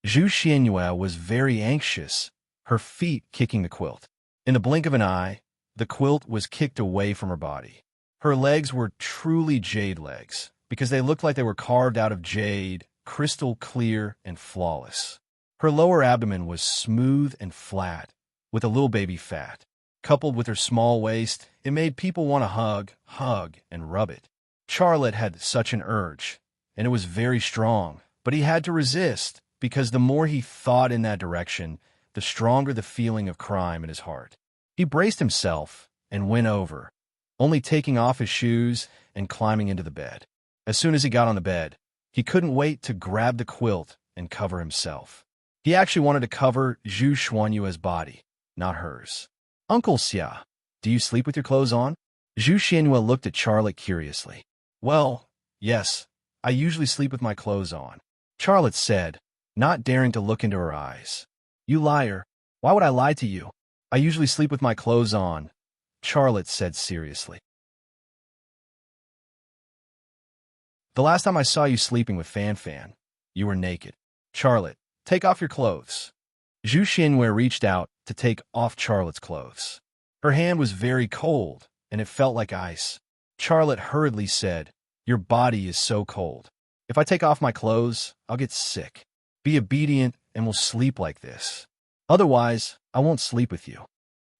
Zhu Xianyue was very anxious, her feet kicking the quilt. In the blink of an eye, the quilt was kicked away from her body. Her legs were truly jade legs, because they looked like they were carved out of jade, crystal clear and flawless. Her lower abdomen was smooth and flat, with a little baby fat. Coupled with her small waist, it made people want to hug, and rub it. Charlotte had such an urge, and it was very strong, but he had to resist, because the more he thought in that direction, the stronger the feeling of crime in his heart. He braced himself and went over, only taking off his shoes and climbing into the bed. As soon as he got on the bed, he couldn't wait to grab the quilt and cover himself. He actually wanted to cover Zhu Xuanyue's body, not hers. Uncle Xia, do you sleep with your clothes on? Zhu Xianyue looked at Charlotte curiously. Well, yes, I usually sleep with my clothes on, Charlotte said, not daring to look into her eyes. You liar. Why would I lie to you? I usually sleep with my clothes on, Charlotte said seriously. The last time I saw you sleeping with Fan Fan, you were naked. Charlotte, take off your clothes. Zhu Xianyue reached out to take off Charlotte's clothes. Her hand was very cold, and it felt like ice. Charlotte hurriedly said, Your body is so cold. If I take off my clothes, I'll get sick. Be obedient and we'll sleep like this. Otherwise, I won't sleep with you.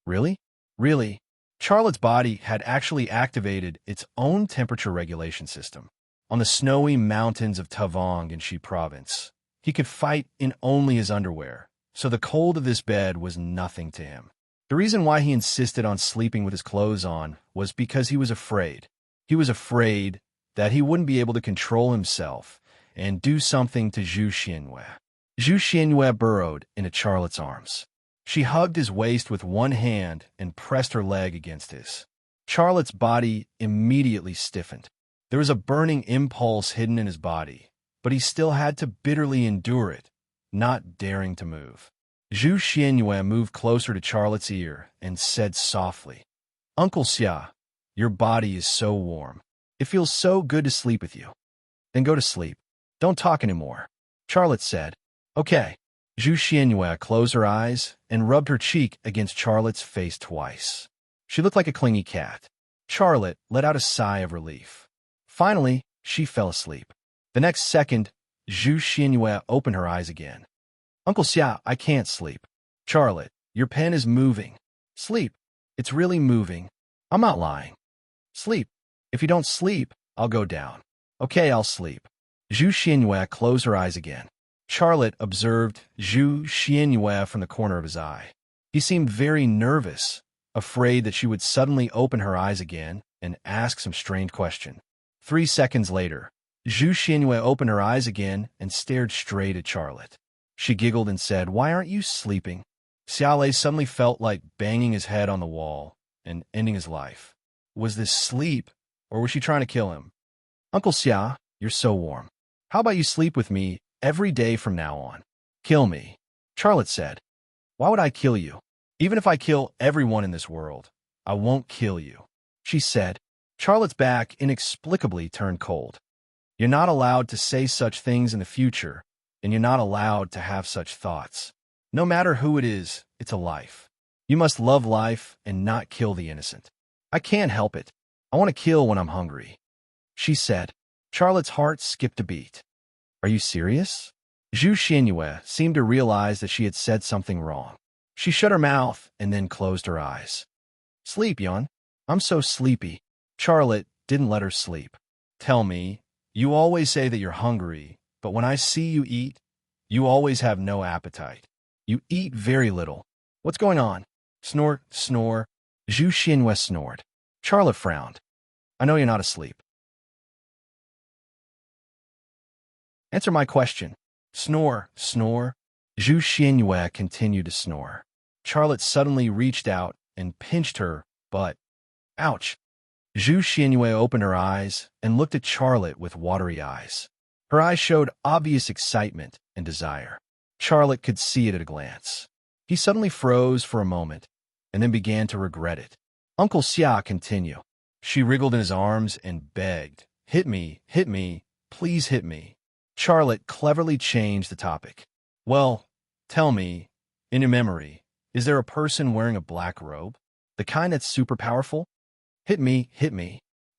Really? Really? Charlotte's body had actually activated its own temperature regulation system. On the snowy mountains of Tavong in Shi province, he could fight in only his underwear, so the cold of this bed was nothing to him. The reason why he insisted on sleeping with his clothes on was because he was afraid. He was afraid that he wouldn't be able to control himself and do something to Zhu Xianyue. Zhu Xianyue burrowed into Charlotte's arms. She hugged his waist with one hand and pressed her leg against his. Charlotte's body immediately stiffened. There was a burning impulse hidden in his body, but he still had to bitterly endure it, not daring to move. Zhu Xianyue moved closer to Charlotte's ear and said softly, Uncle Xia, your body is so warm. It feels so good to sleep with you. Then go to sleep. Don't talk anymore. Charlotte said, Okay. Zhu Xianyue closed her eyes and rubbed her cheek against Charlotte's face twice. She looked like a clingy cat. Charlotte let out a sigh of relief. Finally, she fell asleep. The next second, Zhu Xianyue opened her eyes again. Uncle Xia, I can't sleep. Charlotte, your pen is moving. Sleep. It's really moving. I'm not lying. Sleep. If you don't sleep, I'll go down. Okay, I'll sleep. Zhu Xianyue closed her eyes again. Charlotte observed Zhu Xianyue from the corner of his eye. He seemed very nervous, afraid that she would suddenly open her eyes again and ask some strange question. 3 seconds later, Zhu Xianyue opened her eyes again and stared straight at Charlotte. She giggled and said, "Why aren't you sleeping?" Xiaolei suddenly felt like banging his head on the wall and ending his life. Was this sleep, or was she trying to kill him? Uncle Xia, you're so warm. How about you sleep with me every day from now on? Kill me, Charlotte said. Why would I kill you? Even if I kill everyone in this world, I won't kill you, she said. Charlotte's back inexplicably turned cold. You're not allowed to say such things in the future, and you're not allowed to have such thoughts. No matter who it is, it's a life. You must love life and not kill the innocent. I can't help it. I want to kill when I'm hungry, she said. Charlotte's heart skipped a beat. Are you serious? Zhu Xianyue seemed to realize that she had said something wrong. She shut her mouth and then closed her eyes. Sleep, Yon. I'm so sleepy. Charlotte didn't let her sleep. Tell me, you always say that you're hungry, but when I see you eat, you always have no appetite. You eat very little. What's going on? Snort, snore. Zhu Xianyue snored. Charlotte frowned. I know you're not asleep. Answer my question. Snore, snore. Zhu Xianyue continued to snore. Charlotte suddenly reached out and pinched her butt. Ouch. Zhu Xianyue opened her eyes and looked at Charlotte with watery eyes. Her eyes showed obvious excitement and desire. Charlotte could see it at a glance. He suddenly froze for a moment and then began to regret it. Uncle Xia continued. She wriggled in his arms and begged, hit me, please hit me. Charlotte cleverly changed the topic. Well, tell me, in your memory, is there a person wearing a black robe? The kind that's super powerful? Hit me.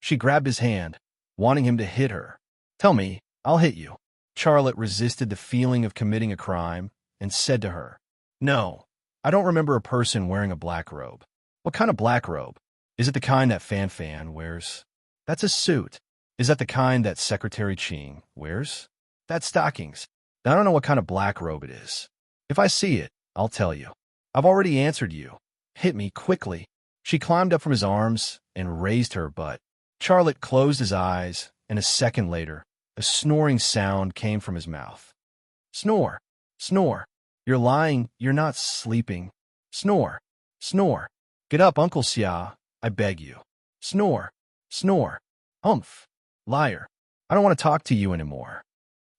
She grabbed his hand, wanting him to hit her. Tell me, I'll hit you. Charlotte resisted the feeling of committing a crime and said to her, No, I don't remember a person wearing a black robe. What kind of black robe? Is it the kind that Fan Fan wears? That's a suit. Is that the kind that Secretary Qing wears? That's stockings. I don't know what kind of black robe it is. If I see it, I'll tell you. I've already answered you. Hit me quickly. She climbed up from his arms and raised her butt. Charlotte closed his eyes, and a second later, a snoring sound came from his mouth. Snore, snore. You're lying. You're not sleeping. Snore, snore. Get up, Uncle Xia. I beg you. Snore, snore. Humph. Liar. I don't want to talk to you anymore.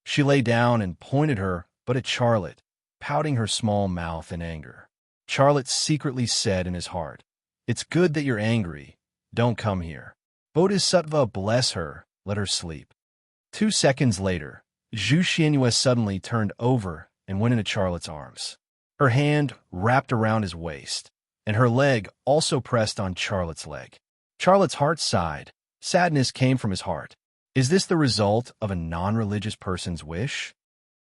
She lay down and pointed her butt at Charlotte, pouting her small mouth in anger. Charlotte secretly said in his heart, It's good that you're angry. Don't come here. Bodhisattva bless her, let her sleep. 2 seconds later, Zhu Xianyue suddenly turned over and went into Charlotte's arms. Her hand wrapped around his waist, and her leg also pressed on Charlotte's leg. Charlotte's heart sighed. Sadness came from his heart. Is this the result of a non-religious person's wish?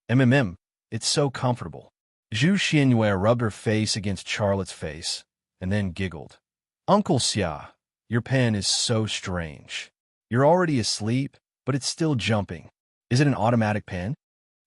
It's so comfortable. Zhu Xianyue rubbed her face against Charlotte's face and then giggled. Uncle Xia, your pen is so strange. You're already asleep, but it's still jumping. Is it an automatic pen?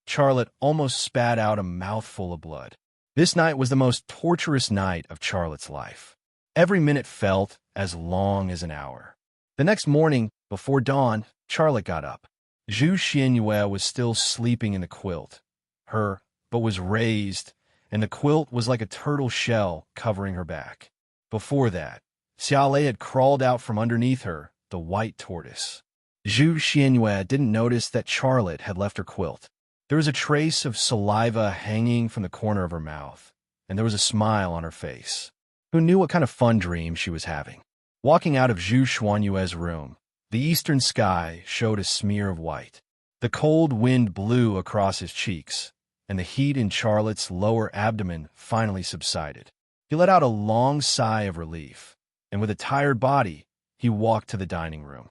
Charlotte almost spat out a mouthful of blood. This night was the most torturous night of Charlotte's life. Every minute felt as long as an hour. The next morning, before dawn, Charlotte got up. Zhu Xianyue was still sleeping in the quilt. Her butt was raised, and the quilt was like a turtle shell covering her back. Before that, Xiaolei had crawled out from underneath her, the white tortoise. Zhu Xianyue didn't notice that Charlotte had left her quilt. There was a trace of saliva hanging from the corner of her mouth, and there was a smile on her face. Who knew what kind of fun dream she was having? Walking out of Zhu Xuanyue's room, the eastern sky showed a smear of white. The cold wind blew across his cheeks, and the heat in Charlotte's lower abdomen finally subsided. He let out a long sigh of relief, and with a tired body, he walked to the dining room.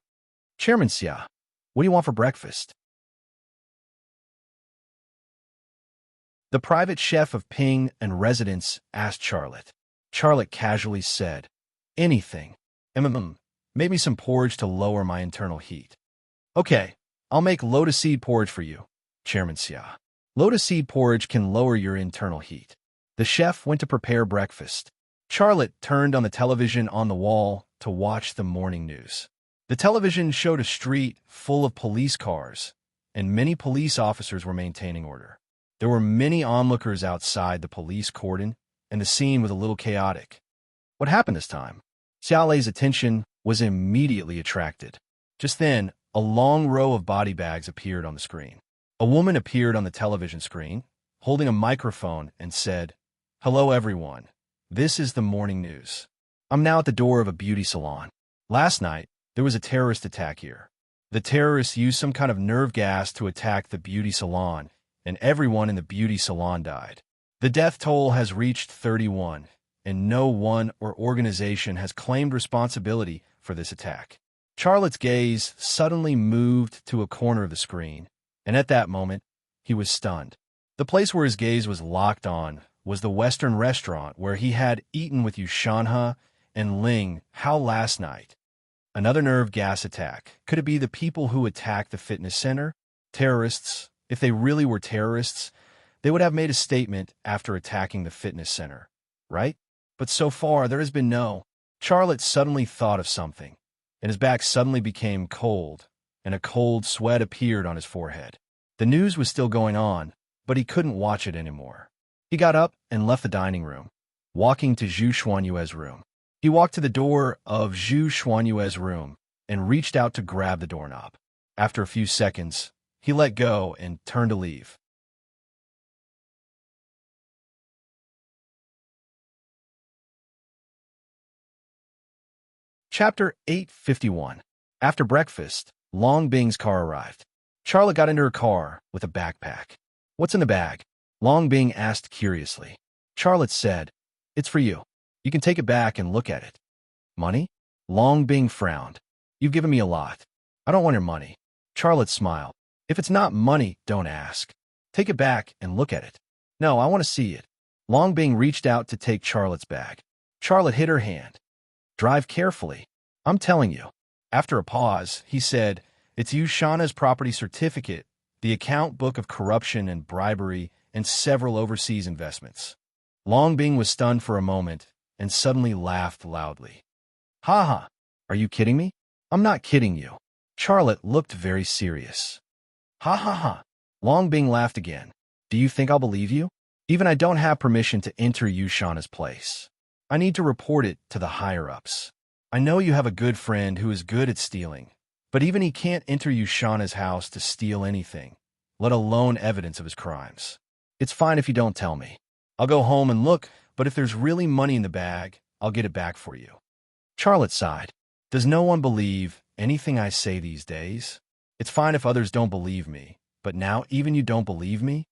"Chairman Xia, what do you want for breakfast?" The private chef of Ping and Residence asked Charlotte. Charlotte casually said, "Anything. Maybe some porridge to lower my internal heat." "Okay, I'll make lotus seed porridge for you, Chairman Xia. Lotus seed porridge can lower your internal heat." The chef went to prepare breakfast. Charlotte turned on the television on the wall to watch the morning news. The television showed a street full of police cars, and many police officers were maintaining order. There were many onlookers outside the police cordon, and the scene was a little chaotic. What happened this time? Xiaolei's attention was immediately attracted. Just then, a long row of body bags appeared on the screen. A woman appeared on the television screen, holding a microphone, and said, "Hello, everyone. This is the morning news. I'm now at the door of a beauty salon. Last night, there was a terrorist attack here. The terrorists used some kind of nerve gas to attack the beauty salon, and everyone in the beauty salon died. The death toll has reached 31, and no one or organization has claimed responsibility for this attack." Charlotte's gaze suddenly moved to a corner of the screen, and at that moment, he was stunned. The place where his gaze was locked on was the Western restaurant where he had eaten with Yushanhe and Ling Hao last night. Another nerve gas attack. Could it be the people who attacked the fitness center? Terrorists. If they really were terrorists, they would have made a statement after attacking the fitness center, right? But so far, there has been no. Charlotte suddenly thought of something, and his back suddenly became cold, and a cold sweat appeared on his forehead. The news was still going on, but he couldn't watch it anymore. He got up and left the dining room, walking to Zhu Xuanyue's room. He walked to the door of Zhu Xuanyue's room and reached out to grab the doorknob. After a few seconds, he let go and turned to leave. Chapter 851. After breakfast, Long Bing's car arrived. Charlotte got into her car with a backpack. "What's in the bag?" Long Bing asked curiously. Charlotte said, "It's for you. You can take it back and look at it." "Money?" Long Bing frowned. "You've given me a lot. I don't want your money." Charlotte smiled. "If it's not money, don't ask. Take it back and look at it." "No, I want to see it." Long Bing reached out to take Charlotte's bag. Charlotte hid her hand. "Drive carefully. I'm telling you." After a pause, he said, "It's Yushanhe's property certificate, the account book of corruption and bribery, and several overseas investments." Long Bing was stunned for a moment and suddenly laughed loudly. "Ha ha! Are you kidding me?" "I'm not kidding you." Charlotte looked very serious. "Ha ha ha!" Long Bing laughed again. "Do you think I'll believe you? Even I don't have permission to enter Yushanhe's place. I need to report it to the higher-ups. I know you have a good friend who is good at stealing, but even he can't enter Yushanhe's house to steal anything, let alone evidence of his crimes. It's fine if you don't tell me. I'll go home and look, but if there's really money in the bag, I'll get it back for you." Charlotte sighed. "Does no one believe anything I say these days? It's fine if others don't believe me, but now even you don't believe me?"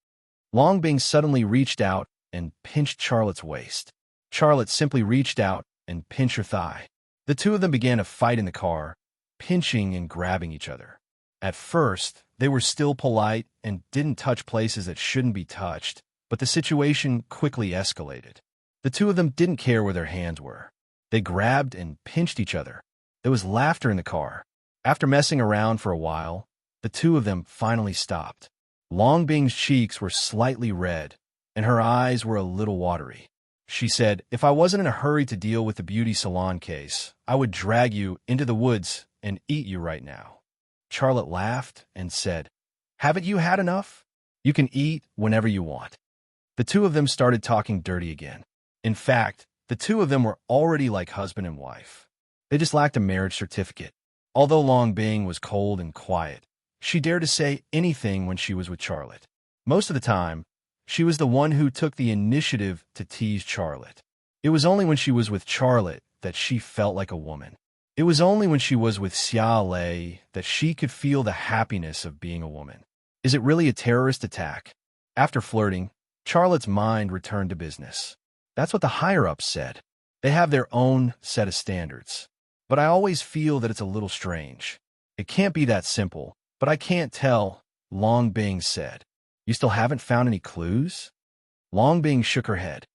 Long Bing suddenly reached out and pinched Charlotte's waist. Charlotte simply reached out and pinched her thigh. The two of them began a fight in the car, pinching and grabbing each other. At first, they were still polite and didn't touch places that shouldn't be touched, but the situation quickly escalated. The two of them didn't care where their hands were. They grabbed and pinched each other. There was laughter in the car. After messing around for a while, the two of them finally stopped. Long Bing's cheeks were slightly red, and her eyes were a little watery. She said, "If I wasn't in a hurry to deal with the beauty salon case, I would drag you into the woods and eat you right now." Charlotte laughed and said, "Haven't you had enough? You can eat whenever you want." The two of them started talking dirty again. In fact, the two of them were already like husband and wife. They just lacked a marriage certificate. Although Long Bing was cold and quiet, she dared to say anything when she was with Charlotte. Most of the time, she was the one who took the initiative to tease Charlotte. It was only when she was with Charlotte that she felt like a woman. It was only when she was with Xiaolei that she could feel the happiness of being a woman. Is it really a terrorist attack? After flirting, Charlotte's mind returned to business. That's what the higher-ups said. They have their own set of standards. But I always feel that it's a little strange. It can't be that simple, but I can't tell, Long Bing said. You still haven't found any clues? Long Bing shook her head.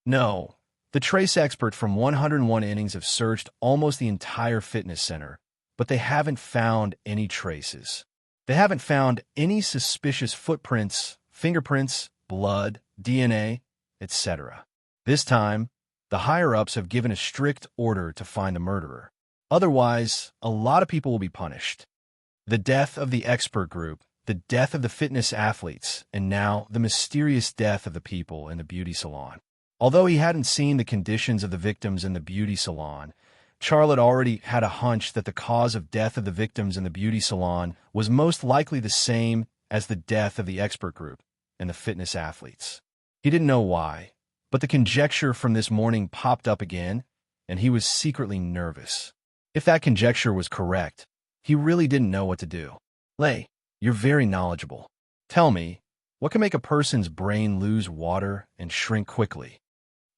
No. The trace expert from 101 innings have searched almost the entire fitness center, but they haven't found any traces. They haven't found any suspicious footprints, fingerprints, blood, DNA, etc. This time, the higher-ups have given a strict order to find the murderer. Otherwise, a lot of people will be punished. The death of the expert group, the death of the fitness athletes, and now the mysterious death of the people in the beauty salon. Although he hadn't seen the conditions of the victims in the beauty salon, Charlotte already had a hunch that the cause of death of the victims in the beauty salon was most likely the same as the death of the expert group and the fitness athletes. He didn't know why, but the conjecture from this morning popped up again, and he was secretly nervous. If that conjecture was correct, he really didn't know what to do. Lei, you're very knowledgeable. Tell me, what can make a person's brain lose water and shrink quickly?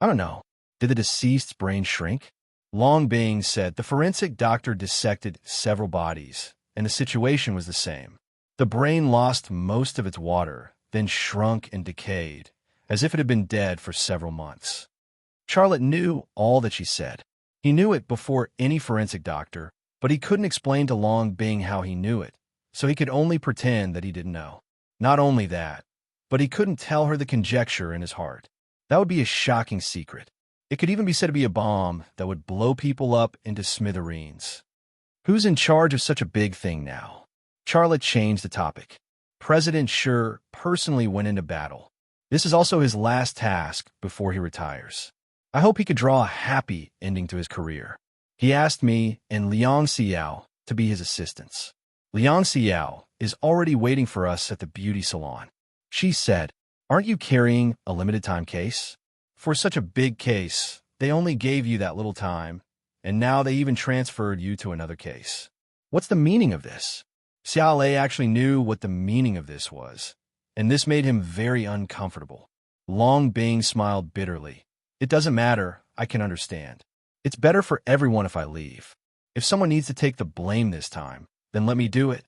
I don't know. Did the deceased's brain shrink? Long Bing said the forensic doctor dissected several bodies, and the situation was the same. The brain lost most of its water, then shrunk and decayed, as if it had been dead for several months. Charlotte knew all that she said. He knew it before any forensic doctor, but he couldn't explain to Long Bing how he knew it, so he could only pretend that he didn't know. Not only that, but he couldn't tell her the conjecture in his heart. That would be a shocking secret. It could even be said to be a bomb that would blow people up into smithereens. Who's in charge of such a big thing now? Charlotte changed the topic. President Sure personally went into battle. This is also his last task before he retires. I hope he could draw a happy ending to his career. He asked me and Liang Xiao to be his assistants. Liang Xiao is already waiting for us at the beauty salon. She said, "Aren't you carrying a limited-time case? For such a big case, they only gave you that little time, and now they even transferred you to another case. What's the meaning of this?" Xiao Lei actually knew what the meaning of this was, and this made him very uncomfortable. Long Bing smiled bitterly. "It doesn't matter, I can understand. It's better for everyone if I leave. If someone needs to take the blame this time, then let me do it."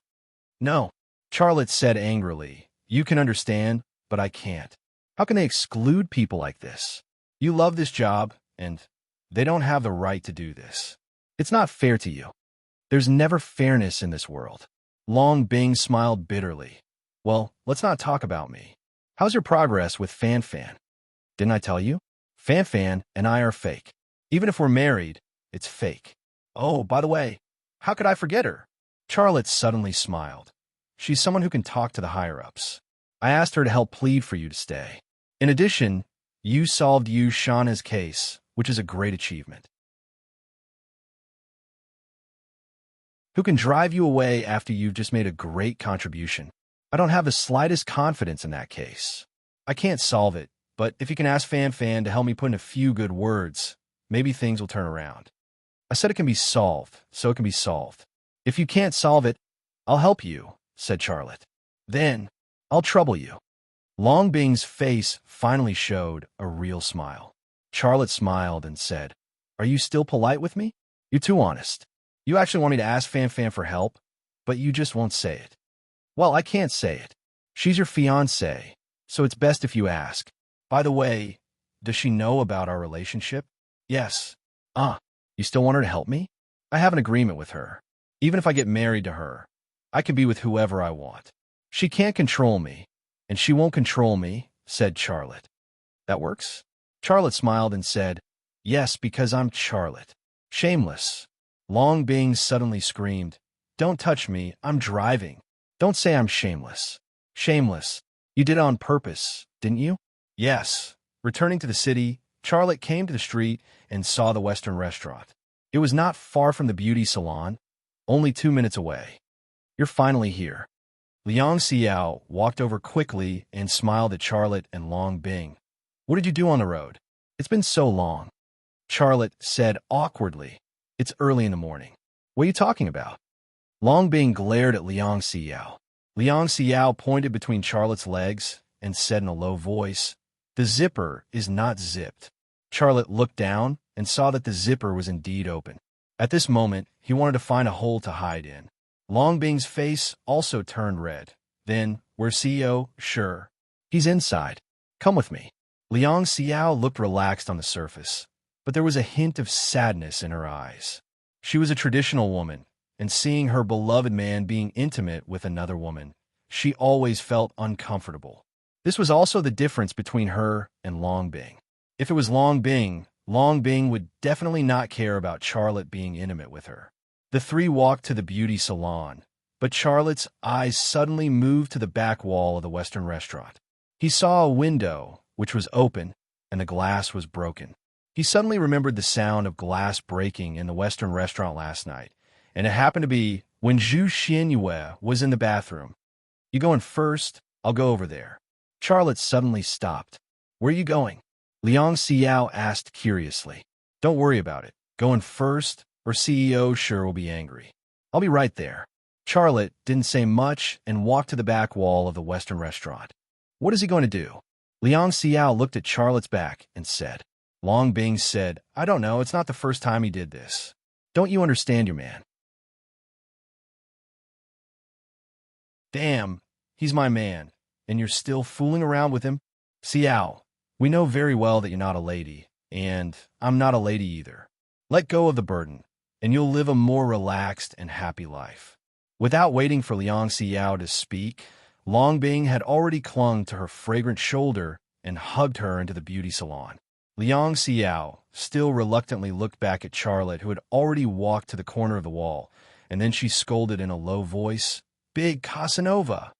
"No," Charlotte said angrily. "You can understand, but I can't. How can they exclude people like this? You love this job, and they don't have the right to do this. It's not fair to you. There's never fairness in this world." Long Bing smiled bitterly. "Well, let's not talk about me. How's your progress with Fan Fan? Didn't I tell you? Fan Fan and I are fake. Even if we're married, it's fake. Oh, by the way, how could I forget her?" Charlotte suddenly smiled. "She's someone who can talk to the higher-ups. I asked her to help plead for you to stay. In addition, you solved Yu Shana's case, which is a great achievement. Who can drive you away after you've just made a great contribution? I don't have the slightest confidence in that case. I can't solve it, but if you can ask Fan Fan to help me put in a few good words, maybe things will turn around." "I said it can be solved, so it can be solved. If you can't solve it, I'll help you," said Charlotte. "Then, I'll trouble you." Long Bing's face finally showed a real smile. Charlotte smiled and said, "Are you still polite with me? You're too honest. You actually want me to ask Fan Fan for help, but you just won't say it." "Well, I can't say it. She's your fiancée, so it's best if you ask. By the way, does she know about our relationship?" "Yes." You still want her to help me?" "I have an agreement with her. Even if I get married to her, I can be with whoever I want. She can't control me, and she won't control me," said Charlotte. "That works?" Charlotte smiled and said, "Yes, because I'm Charlotte. Shameless." Long Bing suddenly screamed, "Don't touch me, I'm driving. Don't say I'm shameless." "Shameless. You did it on purpose, didn't you?" "Yes." Returning to the city, Charlotte came to the street and saw the Western restaurant. It was not far from the beauty salon, only 2 minutes away. "You're finally here." Liang Xiao walked over quickly and smiled at Charlotte and Long Bing. "What did you do on the road? It's been so long." Charlotte said awkwardly, "It's early in the morning. What are you talking about?" Long Bing glared at Liang Xiao. Liang Xiao pointed between Charlotte's legs and said in a low voice, "The zipper is not zipped." Charlotte looked down and saw that the zipper was indeed open. At this moment, he wanted to find a hole to hide in. Long Bing's face also turned red. Then, "Where's CEO? Sure. He's inside. Come with me." Liang Xiao looked relaxed on the surface, but there was a hint of sadness in her eyes. She was a traditional woman, and seeing her beloved man being intimate with another woman, she always felt uncomfortable. This was also the difference between her and Long Bing. If it was Long Bing would definitely not care about Charlotte being intimate with her. The three walked to the beauty salon, but Charlotte's eyes suddenly moved to the back wall of the Western restaurant. He saw a window, which was open, and the glass was broken. He suddenly remembered the sound of glass breaking in the Western restaurant last night, and it happened to be when Zhu Xianyue was in the bathroom. "You going first? I'll go over there." Charlotte suddenly stopped. "Where are you going?" Liang Xiao asked curiously. "Don't worry about it. Going first, or CEO sure will be angry. I'll be right there." Charlotte didn't say much and walked to the back wall of the Western restaurant. "What is he going to do?" Liang Xiao looked at Charlotte's back and said. Long Bing said, "I don't know. It's not the first time he did this. Don't you understand your man?" "Damn, he's my man, and you're still fooling around with him?" "Xiao, we know very well that you're not a lady, and I'm not a lady either. Let go of the burden, and you'll live a more relaxed and happy life." Without waiting for Liang Xiao to speak, Long Bing had already clung to her fragrant shoulder and hugged her into the beauty salon. Liang Xiao still reluctantly looked back at Charlotte, who had already walked to the corner of the wall, and then she scolded in a low voice, "Big Casanova!"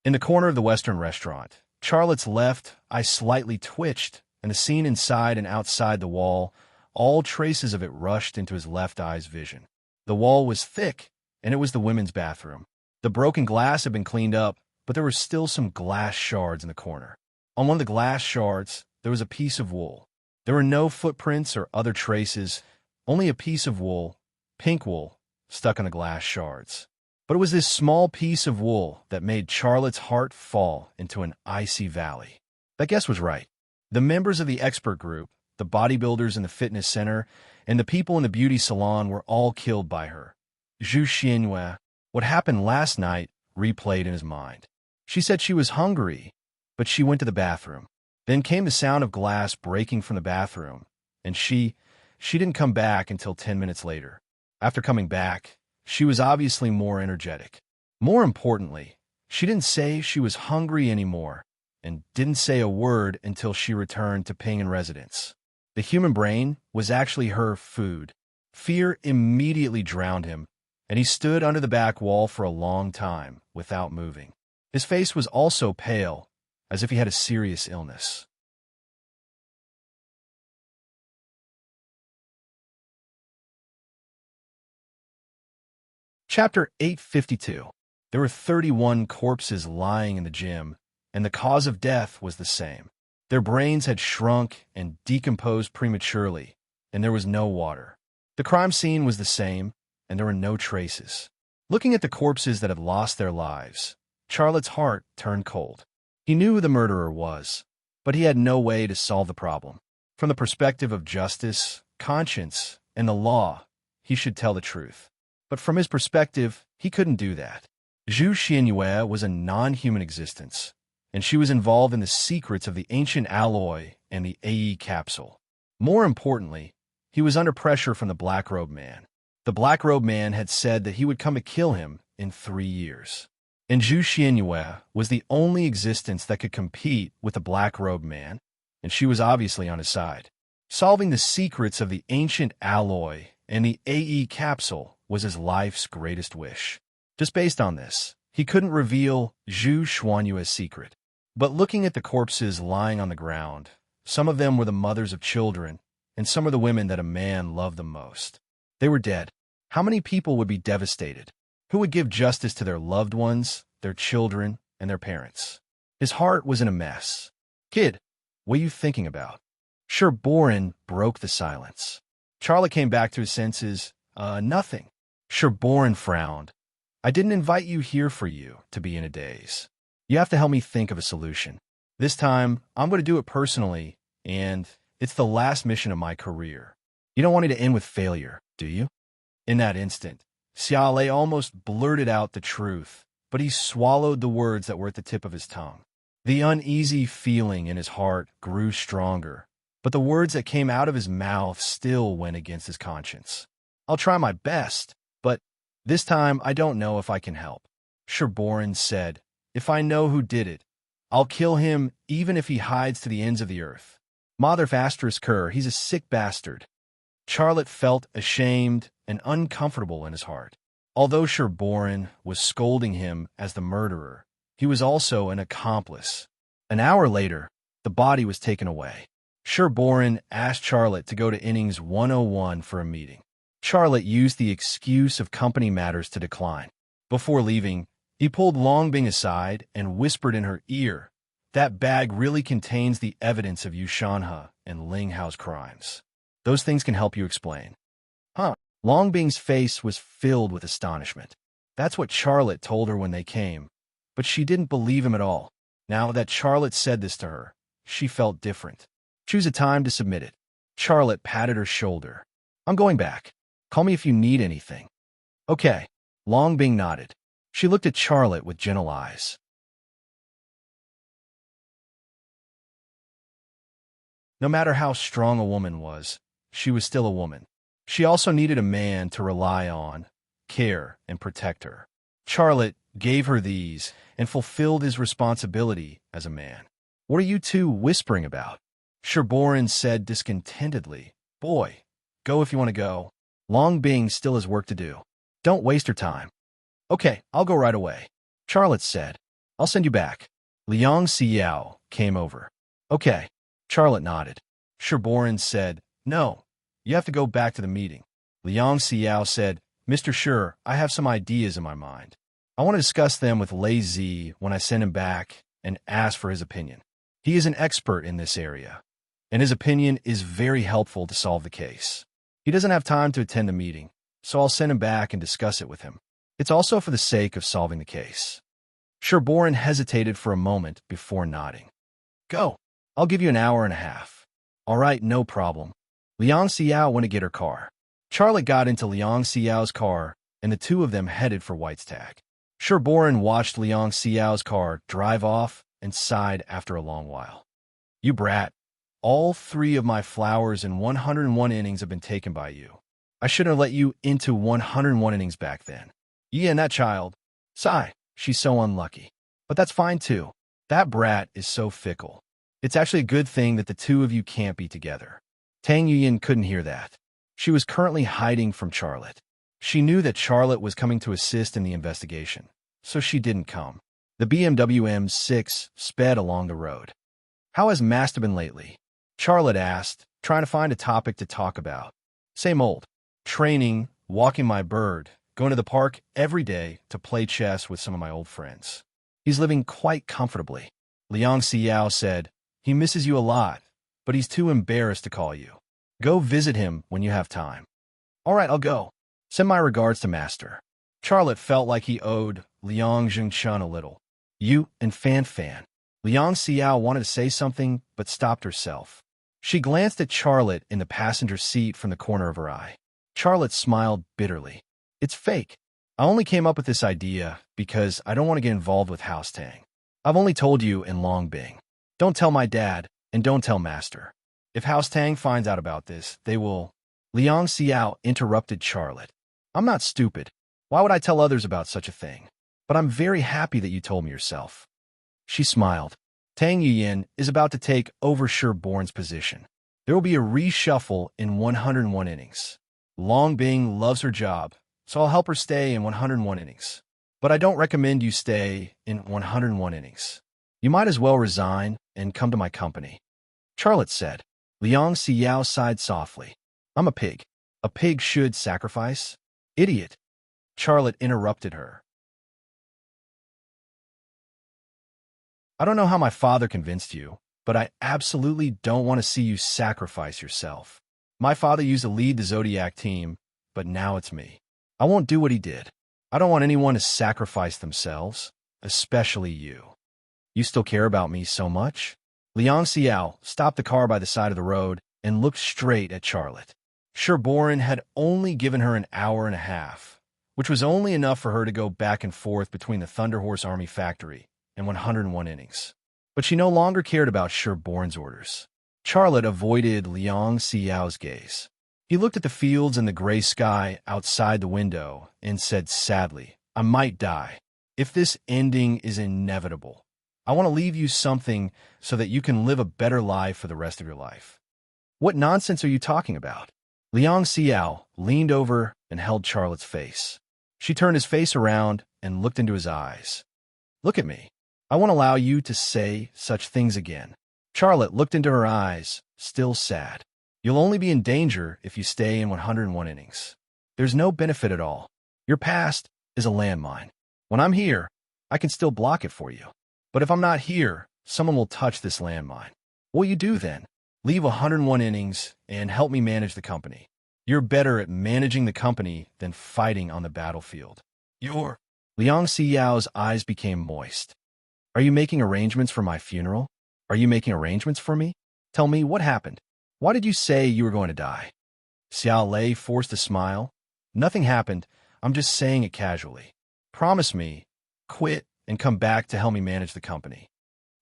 In the corner of the Western restaurant, Charlotte's left eye slightly twitched, and the scene inside and outside the wall, all traces of it rushed into his left eye's vision. The wall was thick, and it was the women's bathroom. The broken glass had been cleaned up, but there were still some glass shards in the corner. On one of the glass shards, there was a piece of wool. There were no footprints or other traces, only a piece of wool, pink wool, stuck on the glass shards. But it was this small piece of wool that made Charlotte's heart fall into an icy valley. That guess was right. The members of the expert group, the bodybuilders in the fitness center, and the people in the beauty salon were all killed by her. Zhu Xianyue, what happened last night, replayed in his mind. She said she was hungry, but she went to the bathroom. Then came the sound of glass breaking from the bathroom, and she didn't come back until 10 minutes later. After coming back, she was obviously more energetic. More importantly, she didn't say she was hungry anymore, and didn't say a word until she returned to Ping'an residence. The human brain was actually her food. Fear immediately drowned him, and he stood under the back wall for a long time without moving. His face was also pale, as if he had a serious illness. Chapter 852. There were 31 corpses lying in the gym, and the cause of death was the same. Their brains had shrunk and decomposed prematurely, and there was no water. The crime scene was the same, and there were no traces. Looking at the corpses that had lost their lives, Charlotte's heart turned cold. He knew who the murderer was, but he had no way to solve the problem. From the perspective of justice, conscience, and the law, he should tell the truth. But from his perspective, he couldn't do that. Zhu Xianyue was a non-human existence, and she was involved in the secrets of the ancient alloy and the AE capsule. More importantly, he was under pressure from the Black-Robe Man. The Black-Robe Man had said that he would come to kill him in 3 years. And Zhu Xianyue was the only existence that could compete with the Black-Robe Man, and she was obviously on his side. Solving the secrets of the ancient alloy and the AE capsule was his life's greatest wish. Just based on this, he couldn't reveal Zhu Xuanyue's secret. But looking at the corpses lying on the ground, some of them were the mothers of children, and some are the women that a man loved the most. They were dead. How many people would be devastated? Who would give justice to their loved ones, their children, and their parents? His heart was in a mess. "Kid, what are you thinking about?" Sherborin broke the silence. Charlotte came back to his senses. Nothing." Sherborin frowned. I didn't invite you here for you to be in a daze. You have to help me think of a solution. This time, I'm going to do it personally, and it's the last mission of my career. You don't want me to end with failure, do you? In that instant, Xiaolei almost blurted out the truth, but he swallowed the words that were at the tip of his tongue. The uneasy feeling in his heart grew stronger, but the words that came out of his mouth still went against his conscience. I'll try my best, but this time I don't know if I can help. Sherboran said, if I know who did it, I'll kill him even if he hides to the ends of the earth. Mother asterisk her, he's a sick bastard. Charlotte felt ashamed and uncomfortable in his heart. Although Sherboran was scolding him as the murderer, he was also an accomplice. An hour later, the body was taken away. Sherboran asked Charlotte to go to innings 101 for a meeting. Charlotte used the excuse of company matters to decline. Before leaving, he pulled Longbing aside and whispered in her ear, that bag really contains the evidence of Yushanhe and Ling Hao's crimes. Those things can help you explain. Huh? Longbing's face was filled with astonishment. That's what Charlotte told her when they came, but she didn't believe him at all. Now that Charlotte said this to her, she felt different. Choose a time to submit it. Charlotte patted her shoulder. I'm going back. Call me if you need anything. Okay. Longbing nodded. She looked at Charlotte with gentle eyes. No matter how strong a woman was, she was still a woman. She also needed a man to rely on, care, and protect her. Charlotte gave her these and fulfilled his responsibility as a man. What are you two whispering about? Sherboran said discontentedly. Boy, go if you want to go. Longbing still has work to do. Don't waste her time. Okay, I'll go right away. Charlotte said. I'll send you back. Liang Xiao came over. Okay. Charlotte nodded. Sherboran said, no, you have to go back to the meeting. Liang Xiao said, Mr. Sher, I have some ideas in my mind. I want to discuss them with Lei Zi when I send him back and ask for his opinion. He is an expert in this area, and his opinion is very helpful to solve the case. He doesn't have time to attend the meeting, so I'll send him back and discuss it with him. It's also for the sake of solving the case. Sherboran hesitated for a moment before nodding. Go. I'll give you an hour and a half. All right, no problem. Liang Xiao went to get her car. Charlotte got into Liang Xiao's car, and the two of them headed for White's Tag. Sherboran watched Liang Xiao's car drive off and sighed after a long while. You brat. All 3 of my flowers in 101 innings have been taken by you. I shouldn't have let you into 101 innings back then. Yeah, and that child. Sigh, she's so unlucky. But that's fine too. That brat is so fickle. It's actually a good thing that the 2 of you can't be together. Tang Yuyin couldn't hear that. She was currently hiding from Charlotte. She knew that Charlotte was coming to assist in the investigation, so she didn't come. The BMW M6 sped along the road. How has Master been lately? Charlotte asked, trying to find a topic to talk about. Same old. Training, walking my bird, going to the park every day to play chess with some of my old friends. He's living quite comfortably. Liang Xiao said, he misses you a lot, but he's too embarrassed to call you. Go visit him when you have time. All right, I'll go. Send my regards to Master. Charlotte felt like he owed Liang Zhengchun a little. You and Fan Fan. Liang Xiao wanted to say something, but stopped herself. She glanced at Charlotte in the passenger seat from the corner of her eye. Charlotte smiled bitterly. It's fake. I only came up with this idea because I don't want to get involved with House Tang. I've only told you in Longbing. Don't tell my dad, and don't tell Master. If House Tang finds out about this, they will... Liang Xiao interrupted Charlotte. I'm not stupid. Why would I tell others about such a thing? But I'm very happy that you told me yourself. She smiled. Tang Yuyin is about to take over Sherboran's position. There will be a reshuffle in 101 innings. Longbing loves her job, so I'll help her stay in 101 innings. But I don't recommend you stay in 101 innings. You might as well resign and come to my company. Charlotte said. Liang Xiao sighed softly. I'm a pig. A pig should sacrifice? Idiot. Charlotte interrupted her. I don't know how my father convinced you, but I absolutely don't want to see you sacrifice yourself. My father used to lead the Zodiac team, but now it's me. I won't do what he did. I don't want anyone to sacrifice themselves, especially you. You still care about me so much? Liang Xiao stopped the car by the side of the road and looked straight at Charlotte. Sherborin had only given her an hour and a half, which was only enough for her to go back and forth between the Thunderhorse Army factory and 101 innings. But she no longer cared about Sherborin's orders. Charlotte avoided Liang Xiao's gaze. He looked at the fields and the gray sky outside the window and said sadly, I might die. If this ending is inevitable, I want to leave you something so that you can live a better life for the rest of your life. What nonsense are you talking about? Liang Xiao leaned over and held Charlotte's face. She turned his face around and looked into his eyes. Look at me. I won't allow you to say such things again. Charlotte looked into her eyes, still sad. You'll only be in danger if you stay in 101 innings. There's no benefit at all. Your past is a landmine. When I'm here, I can still block it for you. But if I'm not here, someone will touch this landmine. What will you do then? Leave 101 innings and help me manage the company. You're better at managing the company than fighting on the battlefield. Liang Xiao's eyes became moist. Are you making arrangements for my funeral? Are you making arrangements for me? Tell me, what happened? Why did you say you were going to die? Xiao Lei forced a smile. Nothing happened. I'm just saying it casually. Promise me, quit and come back to help me manage the company.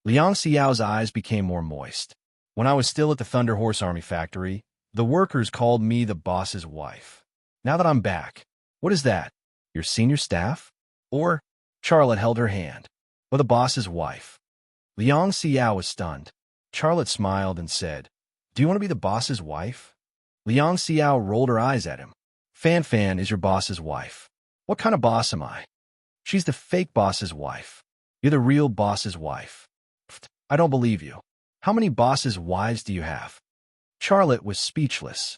Liang Xiao's eyes became more moist. When I was still at the Thunder Horse Army factory, the workers called me the boss's wife. Now that I'm back, what is that? Your senior staff? Or, Charlotte held her hand, or the boss's wife. Liang Xiao was stunned. Charlotte smiled and said, Do you want to be the boss's wife? Liang Xiao rolled her eyes at him. Fan Fan is your boss's wife. What kind of boss am I? She's the fake boss's wife. You're the real boss's wife. Pfft, I don't believe you. How many boss's wives do you have? Charlotte was speechless.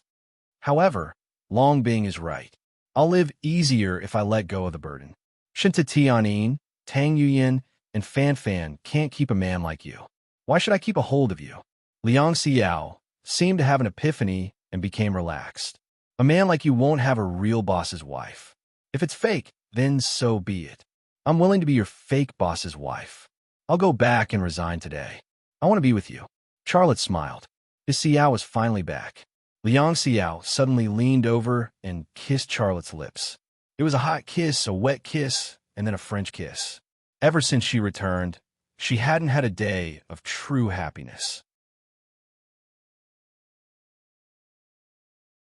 However, Long Bing is right. I'll live easier if I let go of the burden. Shinta Tianyin, Tang Yuyin, and Fan Fan can't keep a man like you. Why should I keep a hold of you? Liang Xiao seemed to have an epiphany and became relaxed. A man like you won't have a real boss's wife. If it's fake, then so be it. I'm willing to be your fake boss's wife. I'll go back and resign today. I want to be with you. Charlotte smiled. His Xiao was finally back. Liang Xiao suddenly leaned over and kissed Charlotte's lips. It was a hot kiss, a wet kiss, and then a French kiss. Ever since she returned, she hadn't had a day of true happiness.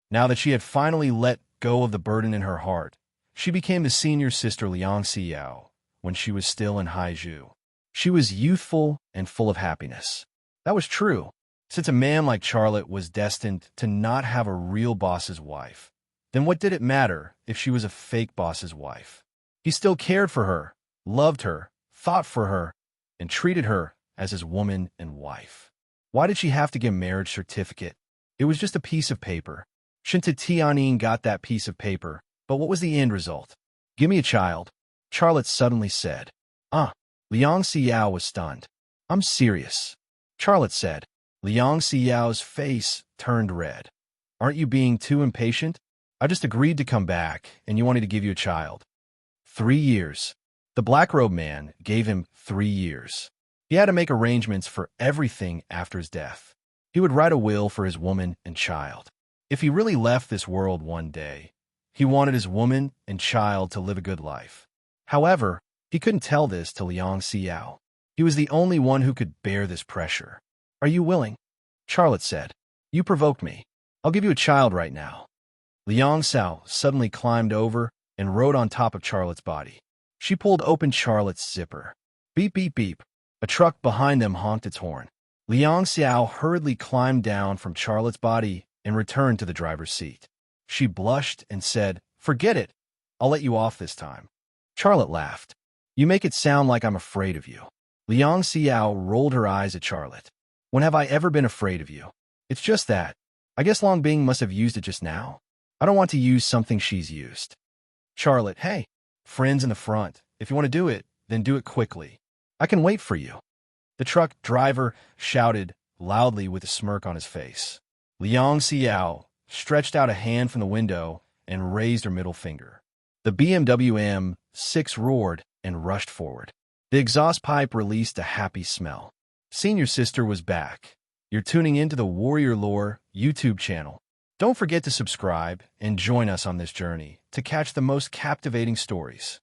Now that she had finally let go of the burden in her heart, she became the senior sister Liang Xiao when she was still in Haizhu. She was youthful and full of happiness. That was true, since a man like Charlotte was destined to not have a real boss's wife. Then what did it matter if she was a fake boss's wife? He still cared for her, loved her, thought for her, and treated her as his woman and wife. Why did she have to get a marriage certificate? It was just a piece of paper. Shinta Tianyin got that piece of paper, but what was the end result? Give me a child, Charlotte suddenly said. Liang Xiao was stunned. I'm serious, Charlotte said. Liang Xiao's face turned red. Aren't you being too impatient? I just agreed to come back, and you wanted to give you a child. 3 years. The black-robed man gave him 3 years. He had to make arrangements for everything after his death. He would write a will for his woman and child. If he really left this world one day, he wanted his woman and child to live a good life. However, he couldn't tell this to Liang Xiao. He was the only one who could bear this pressure. Are you willing? Charlotte said. You provoked me. I'll give you a child right now. Liang Xiao suddenly climbed over and rode on top of Charlotte's body. She pulled open Charlotte's zipper. Beep, beep, beep. A truck behind them honked its horn. Liang Xiao hurriedly climbed down from Charlotte's body and returned to the driver's seat. She blushed and said, Forget it. I'll let you off this time. Charlotte laughed. You make it sound like I'm afraid of you. Liang Xiao rolled her eyes at Charlotte. When have I ever been afraid of you? It's just that. I guess Long Bing must have used it just now. I don't want to use something she's used. Charlotte, hey, friends in the front. If you want to do it, then do it quickly. I can wait for you. The truck driver shouted loudly with a smirk on his face. Liang Xiao stretched out a hand from the window and raised her middle finger. The BMW M6 roared and rushed forward. The exhaust pipe released a happy smell. Senior Sister was back. You're tuning into the Warrior Lore YouTube channel. Don't forget to subscribe and join us on this journey to catch the most captivating stories.